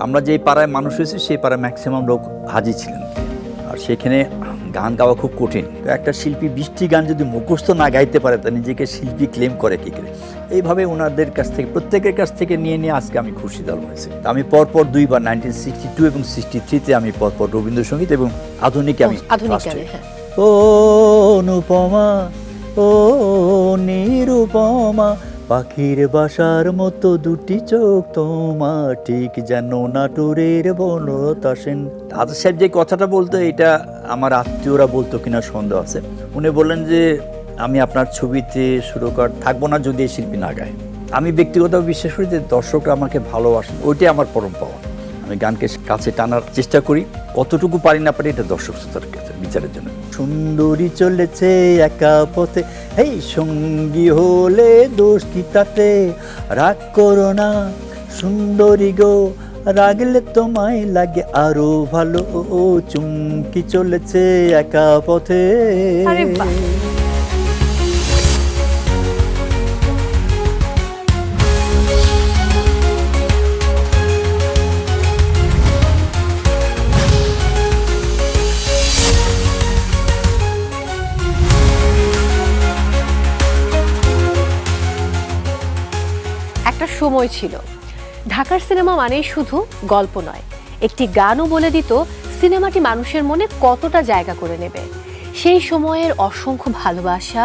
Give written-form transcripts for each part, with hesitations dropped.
আমরা যেই পাড়ায় মানুষ হয়েছি সেই পাড়ায় ম্যাক্সিমাম লোক হাজি ছিলেন, আর সেখানে গান গাওয়া খুব কঠিন। একটা শিল্পী 20টি গান যদি মুখস্থ না গাইতে পারে তা নিজেকে শিল্পী ক্লেম করে কী করে? এইভাবে ওনাদের কাছ থেকে প্রত্যেকের কাছ থেকে নিয়ে নিয়ে আজকে আমি খুরশিদ আলম হয়েছি। আমি পরপর দুইবার 1962 এবং 63-তে আমি পরপর রবীন্দ্রসঙ্গীত এবং আধুনিকে আমি ও অনুপমা ও নিরুপমা পাখির বাসার মতো দুটি চোখ তোমার ঠিক যেন নাটুরের বনতাসেন। আজাদ সাহেব যে কথাটা বলতো এটা আমার আত্মীয়রা বলতো কিনা সন্দেহ আছে। উনি বললেন যে আমি আপনার ছবিতে সুরকার থাকবো না যদি এই শিল্পী না গায়। আমি ব্যক্তিগতভাবে বিশ্বাস করি যে দর্শকরা আমাকে ভালোবাসেন, ওইটাই আমার পরম পাওয়া। আমি গানকে কাছে টানার চেষ্টা করি, কতটুকু পারি না পারি এটা দর্শক শ্রোতার কাছে বিচারের জন্য। সুন্দরী চলেছে একা পথে, এই সঙ্গী হলে দোষ কি তাতে, রাগ করো না সুন্দরী গো, রাগলে তোমায় লাগে আরো ভালো, চুমকি চলেছে একা পথে। একটা সময় ছিল ঢাকার সিনেমা মানেই শুধু গল্প নয়, একটি গানও বলে দিত সিনেমাটি মানুষের মনে কতটা জায়গা করে নেবে। সেই সময়ের অসংখ্য ভালোবাসা,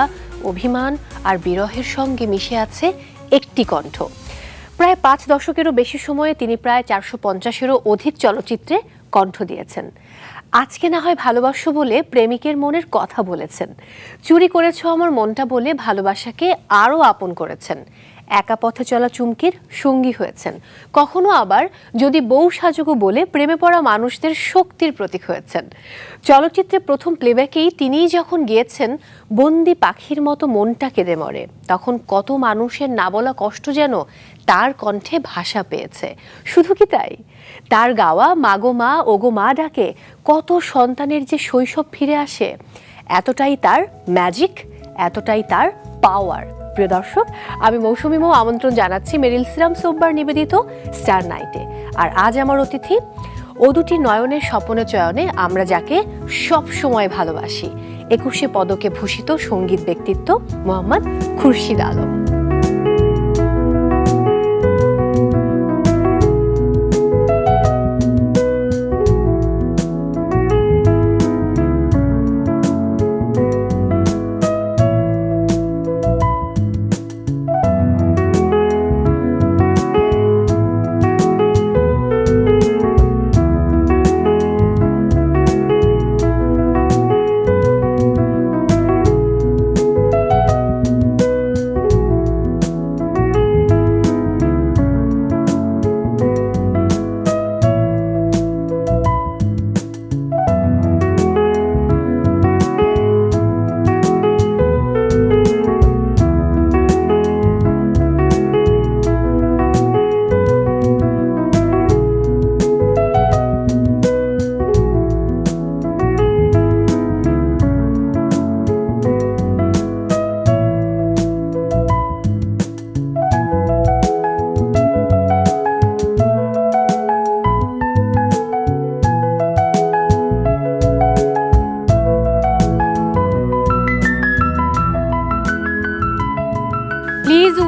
অভিমান আর বিরহের সঙ্গে মিশে আছে একটি কণ্ঠ। প্রায় 5 দশকেরও বেশি সময়ে তিনি প্রায় 450-এরও অধিক চলচ্চিত্রে কণ্ঠ দিয়েছেন। আজকে না হয় ভালোবাসো বলে প্রেমিকের মনের কথা বলেছেন, চুরি করেছো আমার মনটা বলে ভালোবাসাকে আরও আপন করেছেন, একা পথে চলা চুমকির সঙ্গী হয়েছেন, কখনো আবার যদি বউ সাজগো বলে প্রেমে পড়া মানুষদের শক্তির প্রতীক হয়েছেন। চলচ্চিত্রে প্রথম প্লেব্যাকেই তিনিই যখন গিয়েছেন বন্দি পাখির মতো মনটা কেঁদে মরে, তখন কত মানুষের না বলা কষ্ট যেন তার কণ্ঠে ভাষা পেয়েছে। শুধু কি তাই, তার গাওয়া মাগো মা ওগো মা ডাকে কত সন্তানের যে শৈশব ফিরে আসে, এতটাই তার ম্যাজিক, এতটাই তার পাওয়ার। প্রিয় দর্শক, আমি মৌসুমী মৌ আমন্ত্রণ জানাচ্ছি মেরিল সিরাম সোববার নিবেদিত স্টার নাইটে। আর আজ আমার অতিথি ও দুটি নয়নের স্বপ্ন চয়নে আমরা যাকে সব সময় ভালোবাসি, 21শে পদকে ভূষিত সঙ্গীত ব্যক্তিত্ব মোহাম্মদ খুরশিদ আলম।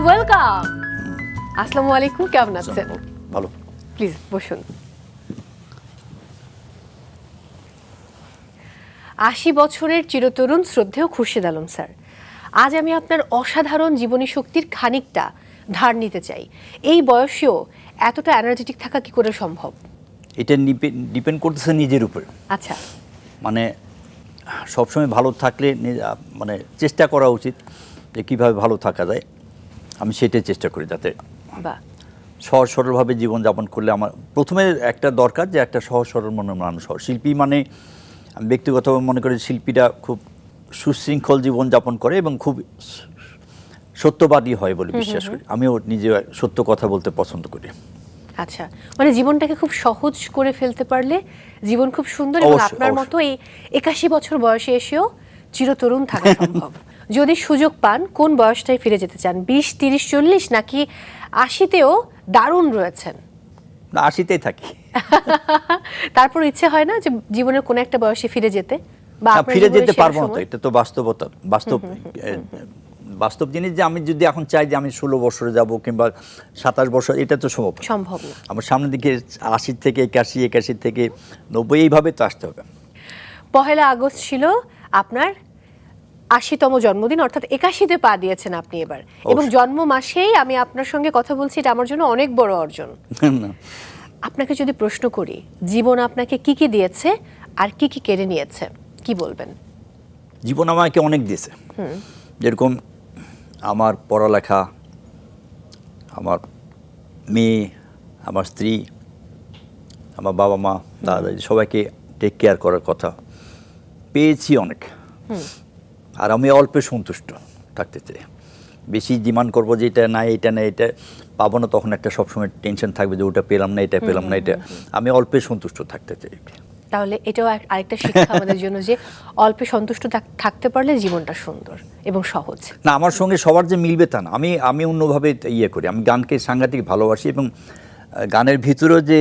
ওয়েলকাম। আসসালামু আলাইকুম, কেমন আছেন? ভালো। প্লিজ বসুন। 80 বছরের চিরতরুণ শ্রদ্ধেয় খুরশিদ আলম স্যার, আজ আমি আপনার অসাধারণ জীবনী শক্তির খানিকটা ধার নিতে চাই। এই বয়সেও এতটা এনার্জেটিক থাকা কি করে সম্ভব? এটা ডিপেন্ড করতেছে নিজের উপর। আচ্ছা, মানে সবসময় ভালো থাকলে মানে চেষ্টা করা উচিত যে কীভাবে ভালো থাকা যায়। আমি সেটাই চেষ্টা করি যাতে সহজ সরলভাবে জীবনযাপন করলে আমার প্রথমে একটা দরকার যে একটা সহজ সরল মনের মানুষ হওয়া। শিল্পী মানে আমি ব্যক্তিগতভাবে মনে করি শিল্পীরা খুব সুশৃঙ্খল জীবনযাপন করে এবং খুব সত্যবাদী হয় বলে বিশ্বাস করি। আমিও নিজে সত্য কথা বলতে পছন্দ করি। আচ্ছা, মানে জীবনটাকে খুব সহজ করে ফেলতে পারলে জীবন খুব সুন্দর। এবং আপনার মতো এই 81 বছর বয়সে এসেও চিরতরুণ থাকা সম্ভব। যদি সুযোগ পান কোন বয়সটায় ফিরে যেতে চান? 20, 30, 40 নাকি 80তেও দারুণ রয়েছেন? না 80তেই থাকি। তারপর ইচ্ছে হয় না যে জীবনের কোনো একটা বয়সে ফিরে যেতে, বা না, আপনার ফিরে জীবনের যেতে সেরা পারবো না তো, সময়? এটা তো বাস্তবতা, বাস্তব জিনিস যে আমি যদি এখন চাই যে আমি 16 বছরে যাব কিংবা 27 বছর, এটা তো সম্ভব না। সম্ভব না। আমার সামনের দিকে 80 থেকে 81, 81 থেকে 90 এইভাবে তো আসতে হবে। 1 আগস্ট ছিল আপনার 80তম জন্মদিন, অর্থাৎ 81তে পা দিয়েছেন আপনি এবার, এবং অবশ্যই। জন্ম মাসেই আমি আপনার সঙ্গে কথা বলছি, এটা আমার জন্য অনেক বড় অর্জন। না, আপনাকে যদি প্রশ্ন করি, জীবন আপনাকে কি কি দিয়েছে আর কি কি কেড়ে নিয়েছে, কি বলবেন? জীবন আমাকে অনেক দিয়েছে। যেরকম আমার পড়ালেখা, আমার মেয়ে, আমার স্ত্রী, আমার বাবা মা, দাদা, সবাইকে টেক কেয়ার করার কথা পেয়েছি অনেক। আর আমি অল্পে সন্তুষ্ট থাকতে চাই। বেশি ডিমান্ড করবো যে এটা না, এটা না, এটা পাবো না, তখন একটা সবসময় টেনশন থাকবে যে ওটা পেলাম না, এটা পেলাম না, এটা। আমি অল্পে সন্তুষ্ট থাকতে চাই। তাহলে এটাও আরেকটা শিক্ষা আমাদের জন্য, যে অল্পে সন্তুষ্ট থাকতে পারলে জীবনটা সুন্দর এবং সহজ। না, আমার সঙ্গে সবার যে মিলবে তা না, আমি অন্যভাবে ইয়ে করি। আমি গানকে সাংঘাতিক ভালোবাসি, এবং গানের ভিতরেও যে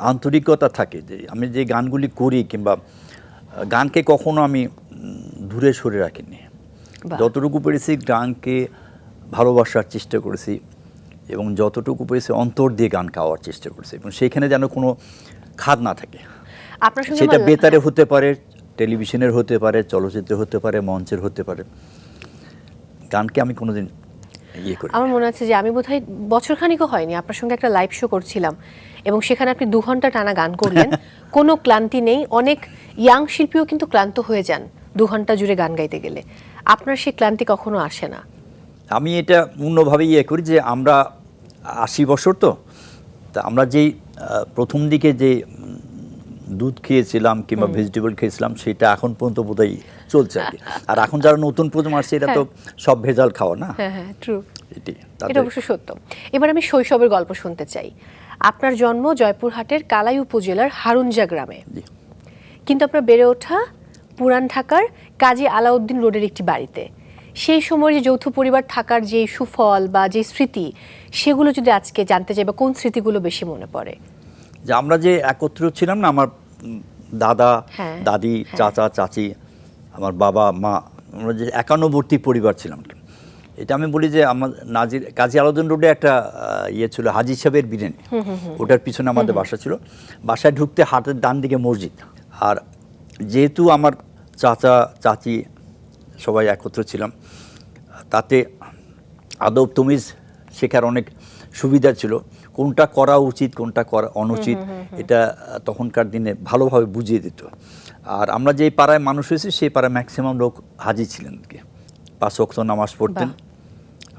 আন্তরিকতা থাকে, যে আমি যে গানগুলি করি, কিংবা গানকে কখনো আমি দূরে সরে রাখিনি। বাহ। যতটুকু পেরেছি গানকে ভালোবাসার চেষ্টা করেছি, এবং যতটুকু পেরেছি অন্তর দিয়ে গান গাওয়ার চেষ্টা করেছি, এবং সেখানে যেন কোনো খাদ না থাকে। আপনার সঙ্গে সেটা আমার- বেতারে হতে পারে, টেলিভিশনের হতে পারে, চলচ্চিত্রে হতে পারে, মঞ্চের হতে পারে। গানকে আমি কোনোদিন ইয়ে করি। আমার মনে আছে যে আমি বোধহয় বছরখানিকও হয়নি আপনার সঙ্গে একটা লাইভ শো করছিলাম, এবং সেখানে আপনি 2 ঘন্টা টানা গান করলেন, কোনো ক্লান্তি নেই। অনেক ইয়াং শিল্পীও কিন্তু ক্লান্ত হয়ে যান 2 ঘন্টা জুড়ে গান গাইতে গেলে, আপনার সেই ক্লান্তি কখনো আসে না। আমি এটা অন্যভাবে ইয়ে করি, যে আমরা 80 বছর তো, তা আমরা যেই প্রথম দিকে যে দুধ খেয়েছিলাম কিংবা ভেজিটেবল খেয়েছিলাম, সেটা এখন পর্যন্ত বোধহয় চলছে আর কি। আর এখন যারা নতুন প্রজন্ম আসছে, এটা তো সব ভেজাল খাওয়া না। হ্যাঁ হ্যাঁ, ট্রু। এটি এটা তাদের অবশ্য সত্য। এবার আমি শৈশবের গল্প শুনতে চাই। আপনার জন্ম জয়পুরহাটের কালাই উপজেলার হারুনজা গ্রামে, জি। কিন্তু আপনার বেড়ে ওঠা পুরান ঢাকার কাজী আলাউদ্দিন রোডের একটি বাড়িতে। সেই সময় যে যৌথ পরিবার থাকার যে সুফল বা যে স্মৃতি, সেগুলো যদি আজকে জানতে চাই, বা কোন স্মৃতিগুলো বেশি মনে পড়ে? যে আমরা যে একত্র ছিলাম না, আমার দাদা, হ্যাঁ, দাদি, চাচা, চাচি, আমার বাবা মা, আমরা যে একান্নবর্তী পরিবার ছিলাম, এটা আমি বলি যে আমার কাজী আলাউদ্দিন রোডে একটা ইয়ে ছিল, হাজী সাহেবের বিরিয়ানি, ওটার পিছনে আমাদের বাসা ছিল। বাসায় ঢুকতে হাতের ডান দিকে মসজিদ। আর যেহেতু আমার চাচা, চাচি সবাই একত্র ছিলাম, তাতে আদব তমিজ শেখার অনেক সুবিধা ছিল। কোনটা করা উচিত, কোনটা করা অনুচিত, এটা তখনকার দিনে ভালোভাবে বুঝিয়ে দিত। আর আমরা যেই পাড়ায় মানুষ হয়েছি, সেই পাড়ায় ম্যাক্সিমাম লোক হাজি ছিলেন, 5 ওয়াক্ত নামাজ পড়তেন।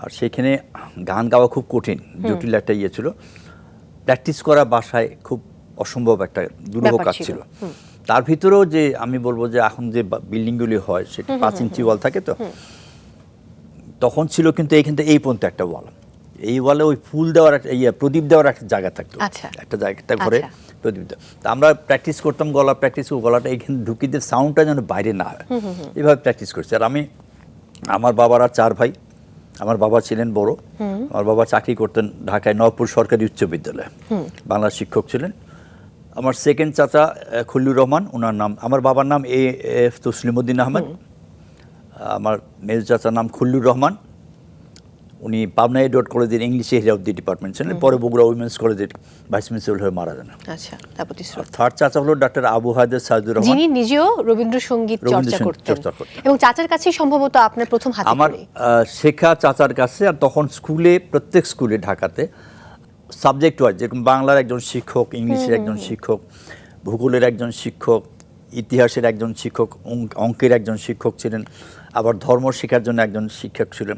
আর সেখানে গান গাওয়া খুব কঠিন, জটিল একটা ইয়ে ছিল। প্র্যাকটিস করা বাসায় খুব অসম্ভব একটা দুরূহ ব্যাপার কাজ ছিল। ছিল। তার ভিতরেও যে আমি বলবো যে এখন যে বিল্ডিংগুলি হয়, সেটা 5 ইঞ্চি ওয়াল থাকে, তো তখন ছিল কিন্তু এইখান থেকে এই পর্যন্ত একটা ওয়াল। এই ওয়ালে ওই ফুল দেওয়ার একটা প্রদীপ দেওয়ার একটা জায়গা থাকতো, আচ্ছা। একটা জায়গা, একটা ঘরে আচ্ছা। প্রদীপ দেওয়া। তা আমরা প্র্যাকটিস করতাম, গলাটা এখানে ঢুকিয়ে দিয়ে সাউন্ডটা যেন বাইরে না হয়, এইভাবে প্র্যাকটিস করছি। আর আমার বাবারা 4 ভাই। আমার বাবা ছিলেন বড়। আমার বাবা চাকরি করতেন ঢাকায় নবপুর সরকারি উচ্চ বিদ্যালয়ে, বাংলা শিক্ষক ছিলেন। আমার সেকেন্ড চাচা খলিলুর রহমান, ওনার নাম, আমার বাবার নাম এ.এফ. তসলিমউদ্দিন আহমেদ। আমার মেজ চাচার নাম খলিলুর রহমান, উনি পাবনা এডওয়ার্ড কলেজের ইংলিশে হেড অফ দি ডিপার্টমেন্ট ছিলেন, পরে বগুড়া উইমেন্স কলেজের ভাইস প্রিন্সিপাল হয়ে মারা যান। আচ্ছা, তারপর আর থার্ড চাচা হলো ডাক্তার আবু হায়দার সাইদুর রহমান, যিনি নিজেও রবীন্দ্রসঙ্গীত চর্চা রবীন্দ্রসঙ্গীত করতেন, চর্চা করতেন। এবং চাচার কাছেই সম্ভবত আপনার প্রথম হাতে আমার খড়ি। শেখা চাচার কাছে। আর তখন স্কুলে, প্রত্যেক স্কুলে ঢাকাতে সাবজেক্ট ওয়াইজ, যেরকম বাংলার একজন শিক্ষক, ইংলিশের একজন শিক্ষক, ভূগোলের একজন শিক্ষক, ইতিহাসের একজন শিক্ষক, অঙ্কের একজন শিক্ষক ছিলেন, আবার ধর্ম শেখার জন্য একজন শিক্ষক ছিলেন,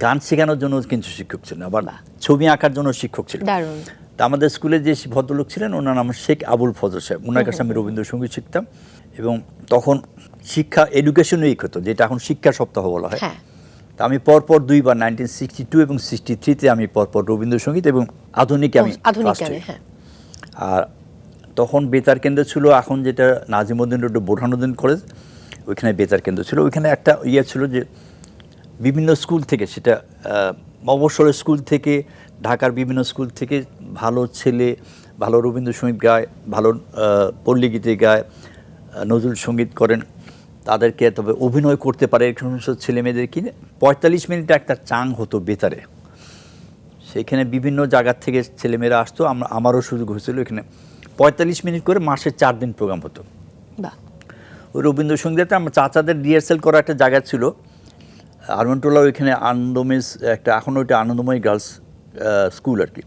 গান শেখানোর জন্য কিছু শিক্ষক ছিলেন, আবার ছবি আঁকার জন্য শিক্ষক ছিলেন। দারুণ। তা আমাদের স্কুলে যে ভদ্রলোক ছিলেন, ওনার নাম শেখ আবুল ফজল সাহেব। ওনার কাছে আমি রবীন্দ্রসঙ্গীত শিখতাম, এবং তখন শিক্ষা এডুকেশন উইক হতো, যেটা এখন শিক্ষা সপ্তাহ বলা হয়। হ্যাঁ। তা আমি পরপর 2 বার 1962 এবং 63-তে আমি পরপর রবীন্দ্রসঙ্গীত এবং আধুনিকে আমি আধুনিক ফার্স্ট গানে, হই। হ্যাঁ। আর তখন বেতার কেন্দ্র ছিল, এখন যেটা নাজিমউদ্দিন রোডে বোরহানুদ্দিন কলেজ, ওইখানে বেতার কেন্দ্র ছিল। ওইখানে একটা ছিল যে বিভিন্ন স্কুল থেকে, সেটা মফস্বলের স্কুল থেকে, ঢাকার বিভিন্ন স্কুল থেকে ভালো ছেলে ভালো রবীন্দ্রসঙ্গীত গায়, ভালো পল্লীগীতি গায়, নজরুল সঙ্গীত করেন, তাদেরকে তবে অভিনয় করতে পারে এই সমস্ত ছেলে মেয়েদের কিনে ৪৫ মিনিট একটা চাং হতো বেতারে। সেখানে বিভিন্ন জায়গার থেকে ছেলেমেয়েরা আসতো, আমারও সুযোগ হয়েছিল। এখানে ৪৫ মিনিট করে মাসে ৪ দিন প্রোগ্রাম হতো। বাহ। ওই রবীন্দ্রসঙ্গীতে আমার চাচাদের রিহার্সেল করা একটা জায়গা ছিল আরমানটোলা, ওইখানে আনন্দমেজ একটা, এখন ওইটা আনন্দময় গার্লস স্কুল আর কি,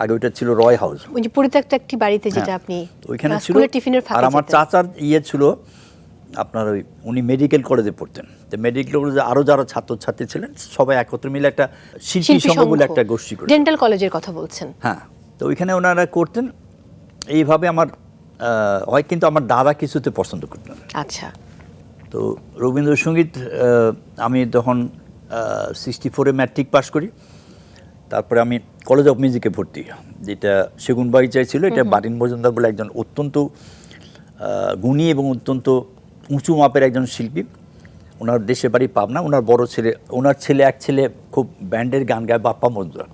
আগে ওইটা ছিল রয় হাউস, ওই যে পরিত্যক্ত একটি বাড়িতে যেটা আপনি ওইখানে ছিল। স্কুলের টিফিনের ফাঁকে আর আমার যেতেন। চাচার ছিল আপনার ওই, উনি মেডিকেল কলেজে পড়তেন, তো মেডিকেল কলেজে আরও যারা ছাত্রছাত্রী ছিলেন সবাই একত্রে মিলে একটা শিল্পী সংঘ বলে একটা গোষ্ঠী করে, ডেন্টাল কলেজের কথা বলছেন। হ্যাঁ। তো ওইখানে ওনারা করতেন এইভাবে। আমার হয়, কিন্তু আমার দাদা কিছুতে পছন্দ করতেন। আচ্ছা। তো রবীন্দ্রসঙ্গীত আমি তখন 64-এ ম্যাট্রিক পাস করি। তারপরে আমি কলেজ অফ মিউজিকে ভর্তি, যেটা সেগুনবাগিচায় ছিল। এটা বারিন মজুমদার বলে একজন অত্যন্ত গুণী এবং অত্যন্ত উঁচু মাপের একজন শিল্পী। ওনার দেশের বাড়ি পাবনা। ওনার বড় ছেলে, ওনার এক ছেলে খুব ব্যান্ডের গান গায়, বাপ্পা মজুমদার।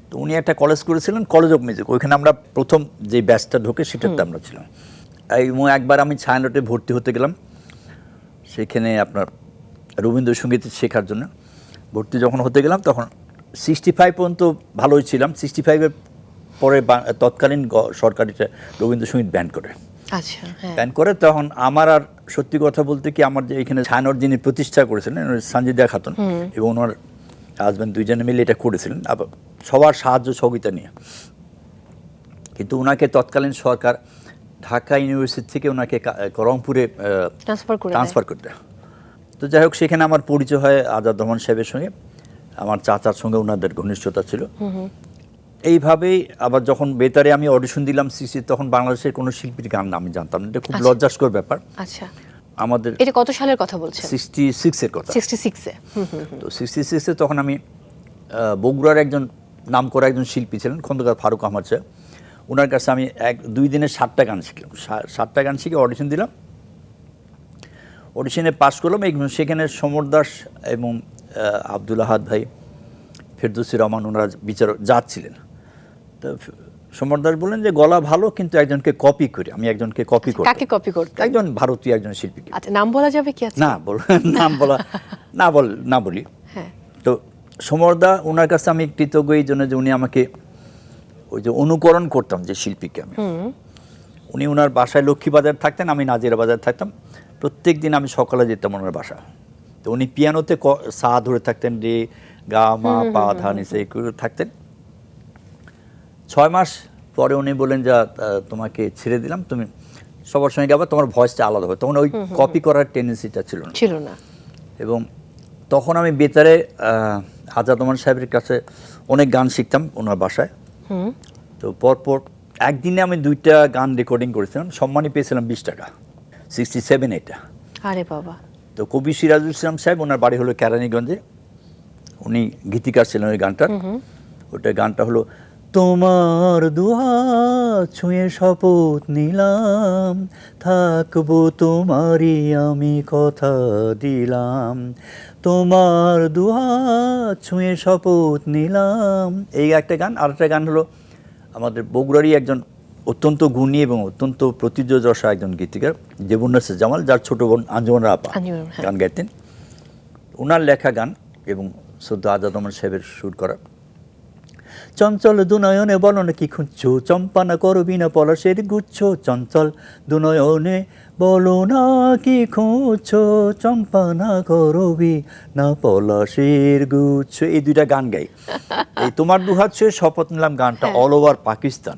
তো উনি একটা কলেজ করেছিলেন, কলেজ অফ মিউজিক। ওইখানে আমরা প্রথম যে ব্যাচটা ঢোকে সেটাতে আমরা ছিলাম। এবং একবার আমি ছায়ানটে ভর্তি হতে গেলাম, সেখানে আপনার রবীন্দ্রসঙ্গীত শেখার জন্য ভর্তি যখন হতে গেলাম, তখন 65 পর্যন্ত ভালোই ছিলাম। 65-এর পরে তৎকালীন সরকারিটা রবীন্দ্রসঙ্গীত ব্যান করে। আচ্ছা, হ্যাঁ। ব্যান করে তখন আমার, আর সত্যি কথা বলতে কি, আমার যে এখানে ছায়ানট যিনি প্রতিষ্ঠা করেছিলেন সঞ্জিদা খাতুন এবং ওনার হাজব্যান্ড, দুইজনে মিলে এটা করেছিলেন আবার সবার সাহায্য সহযোগিতা নিয়ে। কিন্তু ওনাকে তৎকালীন সরকার ঢাকা ইউনিভার্সিটি থেকে ওনাকে রংপুরে ট্রান্সফার করতে। তো যাই হোক, সেখানে আমার পরিচয় হয় আজাদ রহমান সাহেবের সঙ্গে, আমার চাচার সঙ্গে ওনাদের ঘনিষ্ঠতা ছিল। এইভাবেই আবার যখন বেতারে আমি অডিশন দিলাম সিসি, তখন বাংলাদেশের কোনো শিল্পীর গান আমি জানতাম না। এটা খুব লজ্জাস্কর ব্যাপার। আচ্ছা। আমাদের এটা কত সালের কথা বলছেন? 66-এর কথা। 66-এ। তো 66-এ তখন আমি বগুড়ার একজন নামকরা একজন শিল্পী ছিলেন খন্দকার ফারুক আহমদ সাহেব, ওনার কাছে আমি 2 দিনে 7টা গান শিখলাম। 7টা গান শিখে অডিশন দিলাম। অডিশনে পাশ করলাম। সেখানে সমর দাস এবং আব্দুল আহাদ ভাই, ফেরদৌসী রহমান, ওনারা বিচারক জাজ ছিলেন। তো সমর দাস বললেন যে গলা ভালো, কিন্তু একজনকে কপি করি। আমি একজনকে কপি করি। কাকে কপি করতে? একজন ভারতীয় একজন শিল্পীকে। আচ্ছা, নাম বলা যাবে কি? না নাম বলা না বলি। হ্যাঁ। তো সমরদা, ওনার কাছে আমি কৃতজ্ঞ এই জন্য যে উনি আমাকে ওই যে অনুকরণ করতাম যে শিল্পীকে আমি। উনি ওনার বাসায় লক্ষ্মীবাজার থাকতেন, আমি নাজিরা বাজার থাকতাম। প্রত্যেক দিন আমি সকালে যেতাম ওনার বাসা। তো উনি পিয়ানোতে সা ধরে থাকতেন, রে গা মা পা ধা নিচে করে থাকতেন। 6 মাস পরে উনি বলেন যে তোমাকে ছেড়ে দিলাম, তুমি সবার সঙ্গে গাবা, তোমার ভয়েসটা আলাদা হবে। তখন ওই কপি করার টেন্ডেন্সিটা ছিল না। এবং তখন আমি বেতারে আজাদ রহমান সাহেবের কাছে অনেক গান শিখতাম ওনার বাসায়। তো পরপর একদিনে আমি 2টা গান রেকর্ডিং করেছিলাম, সম্মানই পেয়েছিলাম 20 টাকা। 67 এটা। আরে বাবা। তো কবি সিরাজুল ইসলাম সাহেব, ওনার বাড়ি হলো কেরানীগঞ্জে, উনি গীতিকার ছিলেন ওই গানটার। ওটা গানটা হলো, তোমার দুহাত ছুঁয়ে শপথ নিলাম, থাকবো তোমারই আমি কথা দিলাম, তোমার দুহাত ছুঁয়ে শপথ নিলাম। এই একটা গান। আর একটা গান হলো আমাদের বগুড়ারই একজন অত্যন্ত গুণী এবং অত্যন্ত প্রতিযোজশা একজন গীতিকার জেবুন্নাসে জামাল, যার ছোট বোন আঞ্জুমানের আপা গান গাইতেন। ওনার লেখা গান এবং শ্রদ্ধা আজাদ রহমান সাহেবের সুর করা। চঞ্চল দুনয়নে বলো না কি খুঁজছো, চম্পানা করবি না পলাশের গুচ্ছ, চঞ্চল দুনয়নে বলো না কি খুঁজছো, চম্পানা করবি না পলাশের গুচ্ছ। এই 2টা গান গাই। এই তোমার দুহাত ছুঁয়ে শপথ নিলাম গানটা অল ওভার পাকিস্তান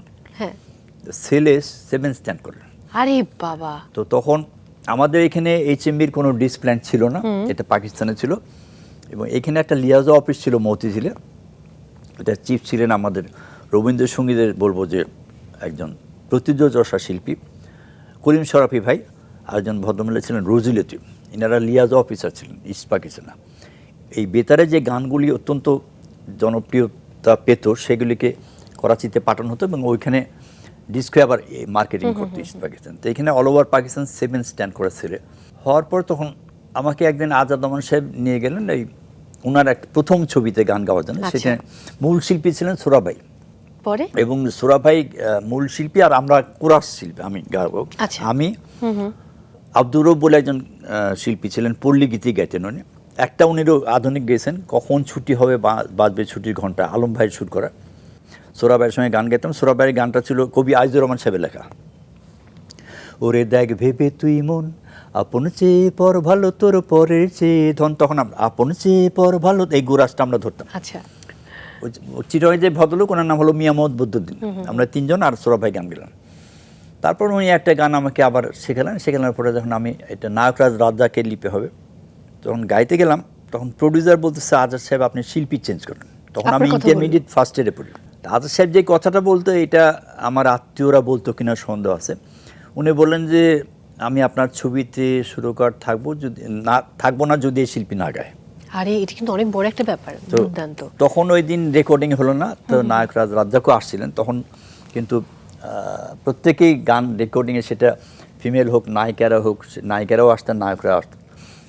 সেলে 7 স্ট্যান্ড করলেন। আরে বাবা। তো তখন আমাদের এখানে HMBর কোনো ডিসপ্ল্যান্ট ছিল না, এটা পাকিস্তানে ছিল। এবং এখানে একটা লিয়াজা অফিস ছিল মতিঝিলে, এটা চিফ ছিলেন আমাদের রবীন্দ্রসঙ্গীতের বলবো যে একজন প্রতিযোজশা শিল্পী করিম শরাফি ভাই, আর একজন ভদ্রমহিলা ছিলেন রোজি লতিফ। এনারা লিয়াজা অফিসার ছিলেন ইস্ট পাকিস্তানে। এই বেতারে যে গানগুলি অত্যন্ত জনপ্রিয়তা পেত, সেগুলিকে করাচিতে পাঠানো হতো এবং ওইখানে ডিস্কো আবার মার্কেটিং করতো ইস্ট পাকিস্তান। তো এখানে অল ওভার পাকিস্তান 7 স্ট্যান্ড করা ছিল। হওয়ার পর তখন আমাকে একদিন আজাদ রহমান সাহেব নিয়ে গেলেন এই ওনার এক প্রথম ছবিতে গান গাওয়ার জন্য। সেখানে মূল শিল্পী ছিলেন সোরাবাই। এরপরে এবং সোহরাব ভাই মূল শিল্পী আর আমরা কোরাস শিল্পী, আমি গায়ক। আচ্ছা। আমি আব্দুর রব বলে একজন শিল্পী ছিলেন, পল্লী গীতি গাইতেন উনি। একটা উনিরও আধুনিক গেয়েছেন, কখন ছুটি হবে বাজবে ছুটির ঘন্টা, আলম ভাইয়ের শুট করা। সোহরাব ভাইয়ের সঙ্গে গান গাইতাম। সোহরাব ভাইয়ের গানটা ছিল কবি আইজুর রহমান সাহেবের লেখা। ওরে দেখ ভেবে তুই মন, আপন চেয়ে পর ভালো তোর পরের চেয়ে ধন। তখন আপন চেয়ে পর ভালো, এই গোরাসটা আমরা ধরতাম। আচ্ছা। চিরয় যে ভদ্রলোক, ওনার নাম হলো মিয়া মোহাম্মদ বদরুদ্দিন। আমরা তিনজন আর সোহরাব ভাই গান গেলাম। তারপর উনি একটা গান আমাকে আবার শেখানোর পরে যখন আমি এটা নায়করাজ রাজ্জাকের লিপে হবে, তখন গাইতে গেলাম, তখন প্রডিউসার বলতেছে আজাদ সাহেব আপনি শিল্পী চেঞ্জ করেন। তখন আমি ইন্টারমিডিয়েট ফার্স্ট ইয়ারে পড়ি। আজাদ সাহেব যে কথাটা বলতো, এটা আমার আত্মীয়রা বলতো কিনা সন্দেহ আছে। উনি বললেন যে আমি আপনার ছবিতে সুরকার থাকবো না যদি এই শিল্পী না গায়। আরে এটা কিন্তু অনেক বড় একটা ব্যাপার, দুর্দান্ত। তখন ওই দিন রেকর্ডিং হলো না, তো নায়করাজ রাজ্জাকও আসছিলেন তখন, কিন্তু প্রত্যেকেই গান রেকর্ডিংয়ে, সেটা ফিমেল হোক নায়িকারাও আসতেন, নায়করা আসতেন।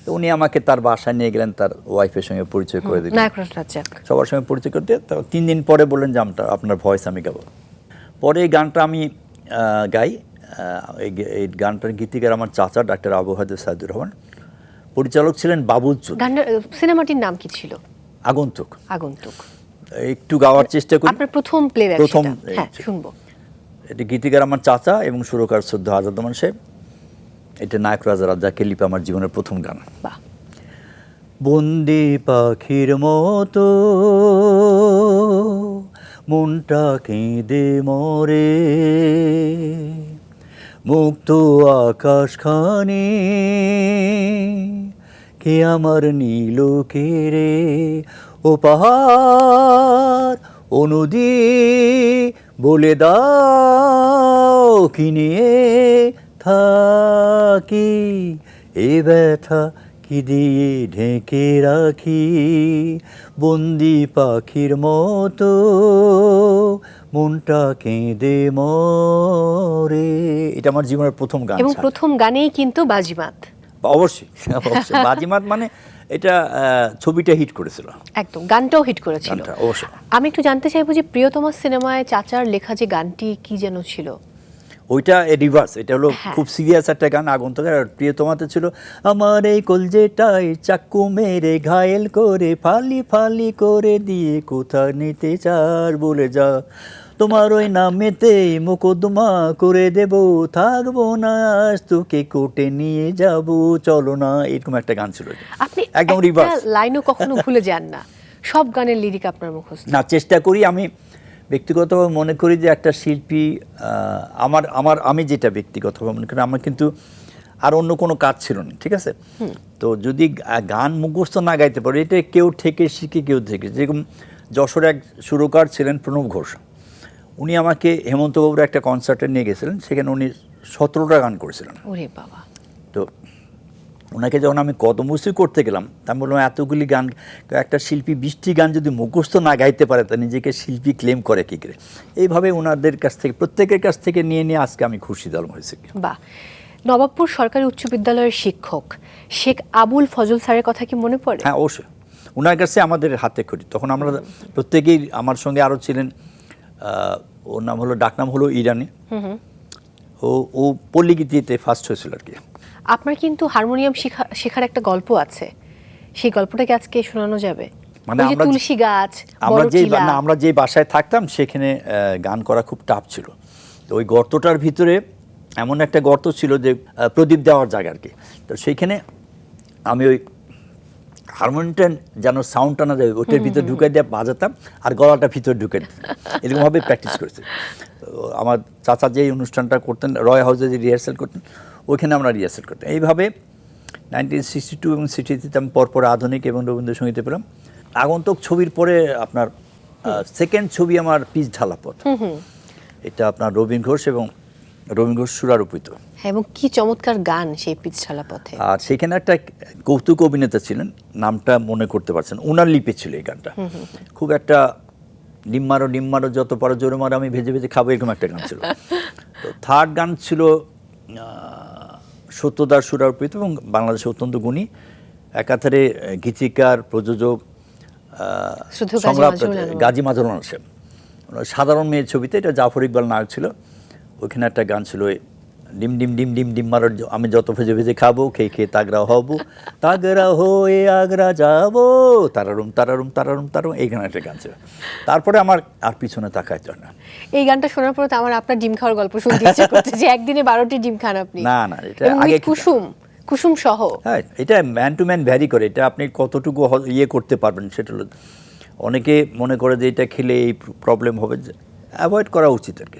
তো উনি আমাকে তার বাসায় নিয়ে গেলেন, তার ওয়াইফের সঙ্গে পরিচয় করে দিলেন, নায়করাজ রাজ্জাক সবার সঙ্গে পরিচয় করতে। তো 3 দিন পরে বললেন যে আপনার ভয়েস আমি গাবো। পরে এই গানটা আমি গাই। এই গানটার গীতিকার আমার চাচা ডাক্তার আবু হায়দার সাইদুর রহমান, পরিচালক ছিলেন বাবুল চৌধুরী। গানটার সিনেমাটির নাম কি ছিল? আগন্তুক। একটু গাওয়ার চেষ্টা করি। আপনার প্রথম প্লেব্যাক, হ্যাঁ শুনবো। এটা গীতিকার আমার চাচা এবং সুরকার শ্রদ্ধ আজাদ রহমান সাহেব। এটা নায়করাজ রাজ্জাকের লিপে আমার জীবনের প্রথম গান। বাহ। বন্দি পাখির মতো মনটা কেঁদে মরে, মুক্ত আকাশখানি কে আমার নীল কেড়ে, ও পাহাড় ও নদী বলে দাও কি নিয়ে থাকি, এ ব্যথা কি দিয়ে ঢেকে রাখি, বন্দি পাখির মতো মনটা কেঁদে মরে। এটা আমার জীবনের প্রথম গান, এবং প্রথম গানেই কিন্তু বাজিমাত। অবশ্যই বাজিমাত মানে এটা ছবিটা হিট করেছিল, একদম গানটাও হিট করেছিল। অবশ্যই। আমি একটু জানতে চাইবো যে প্রিয়তমা সিনেমায় চাচার লেখা যে গানটি কি যেন ছিল? ওইটা রিভার্স, এটা হলো খুব সিরিয়াস একটা গান আগন্তুকের। আর প্রিয়তমাতে ছিল আমার এই কলজেটাই চাকু মেরে ঘায়েল করে, ফালি ফালি করে দিয়ে কোথা নিতে চার বলে যা, তোমার ওই নামেতে মোকদ্দমা করে দেব, থাকবো না আজ তোকে কোর্টে নিয়ে যাব, চলো না। এরকম একটা গান ছিল। আপনি একদম রিভার্স, লাইনও কখনো ভুলে যান না, সব গানের লিরিক আপনার মুখস্থ? না, চেষ্টা করি। আমি ব্যক্তিগতভাবে মনে করি যে একটা শিল্পী, আমি যেটা ব্যক্তিগতভাবে মনে করি, আমার কিন্তু আর অন্য কোনো কাজ ছিল না, ঠিক আছে? তো যদি গান মুখস্থ না গাইতে পারে, এটা কেউ থেকে শিখে কেউ থেকে, যেরকম যশোর এক সুরকার ছিলেন প্রণব ঘোষ, উনি আমাকে হেমন্তবাবুর একটা কনসার্টে নিয়ে গেছিলেন, সেখানে উনি 17টা গান করেছিলেন। ওরে বাবা। তো ওনাকে যখন আমি কদমবস্তি করতে গেলাম, তা আমি বললাম এতগুলি গান, একটা শিল্পী 20টি গান যদি মুখস্থ না গাইতে পারে, তা নিজেকে শিল্পী ক্লেম করে কী করে? এইভাবে ওনাদের কাছ থেকে, প্রত্যেকের কাছ থেকে নিয়ে আজকে আমি খুরশিদ আলম হয়েছি। বাহ। নবাবপুর সরকারি উচ্চ বিদ্যালয়ের শিক্ষক শেখ আবুল ফজল স্যারের কথা কি মনে পড়ে? হ্যাঁ, অবশ্যই। ওনার কাছে আমাদের হাতে খড়ি। তখন আমরা প্রত্যেকেই, আমার সঙ্গে আরও ছিলেন, ওর নাম হলো, ডাকনাম হলো ইরানি। ও পল্লীগীতিতে ফার্স্ট হয়েছিল আর কি। আপনার কিন্তু হারমোনিয়াম শেখার একটা গল্প আছে, সেই গল্পটাকে আজকে শোনানো যাবে? মানে তুলসী গাছ, আমরা যে বাসায় থাকতাম সেখানে গান করা খুব টাফ ছিল। তো ওই গর্তটার ভিতরে এমন একটা গর্ত ছিল যে প্রদীপ দেওয়ার জায়গা আর কি। তো সেইখানে আমি ওই হারমোনিয়ামটা যেন সাউন্ডটা না যায়, ওটার ভিতরে ঢুকে দিয়ে বাজাতাম আর গলাটা ভিতরে ঢুকে দিতাম, এরকমভাবে প্র্যাকটিস করেছি। আমার চাচা যে অনুষ্ঠানটা করতেন, রয় হাউসে যে রিহার্সাল করতেন, ওইখানে আমরা রিহার্সাল করতাম। এইভাবে 1962 এবং 63 আমি পরপর আধুনিক এবং রবীন্দ্রসঙ্গীতে পেলাম। আগন্তুক ছবির পরে আপনার সেকেন্ড ছবি আমার পিচ ঢালা পথ, এটা আপনার রবীন ঘোষ সুরারোপিত। এবং কি চমৎকার গান সেই পিচ ঢালা পথে। আর সেখানে একটা কৌতুক অভিনেতা ছিলেন, নামটা মনে করতে পারছেন, ওনার লিপে ছিল এই গানটা। খুব একটা ডিম্মারো যত পারো জোরে মারো, আমি ভেজে ভেজে খাবো, এরকম একটা গান ছিল। তো থার্ড গান ছিল সত্যদার সুরারোপিত এবং বাংলাদেশে অত্যন্ত গুণী, একাধারে গীতিকার, প্রযোজক, সংলাপ গাজী মাজহারুল সাহেব। সাধারণ মেয়ের ছবিতে, এটা জাফর ইকবাল নায়ক ছিল। ওইখানে একটা গান ছিল, ওই ডিম ডিম ডিম ডিম ডিম মারার আমি যত ভেজে ভেজে খাবো, খেয়ে খেয়ে তাগড়া হব, তাগড়া হয়ে আগ্রা যাবো, তারারুম তারারুম তারারুম তারারুম, এইখানে একটা গান ছিল। তারপরে আমার আর পিছনে তাকায় তো না। এই গানটা শোনার পর তো আমার আপনার ডিম খাওয়ার গল্প শুনতে ইচ্ছে করছে, যে একদিনে 12টি ডিম খান আপনি। না না, এটা এবং আগে with কুসুম সহ। হ্যাঁ, এটা ম্যান টু ম্যান ভ্যারি করে, এটা আপনি কতটুকু ইয়ে করতে পারবেন সেটা হলো। অনেকে মনে করে যে এটা খেলে এই প্রবলেম হবে, যে অ্যাভয়েড করা উচিত আর কি।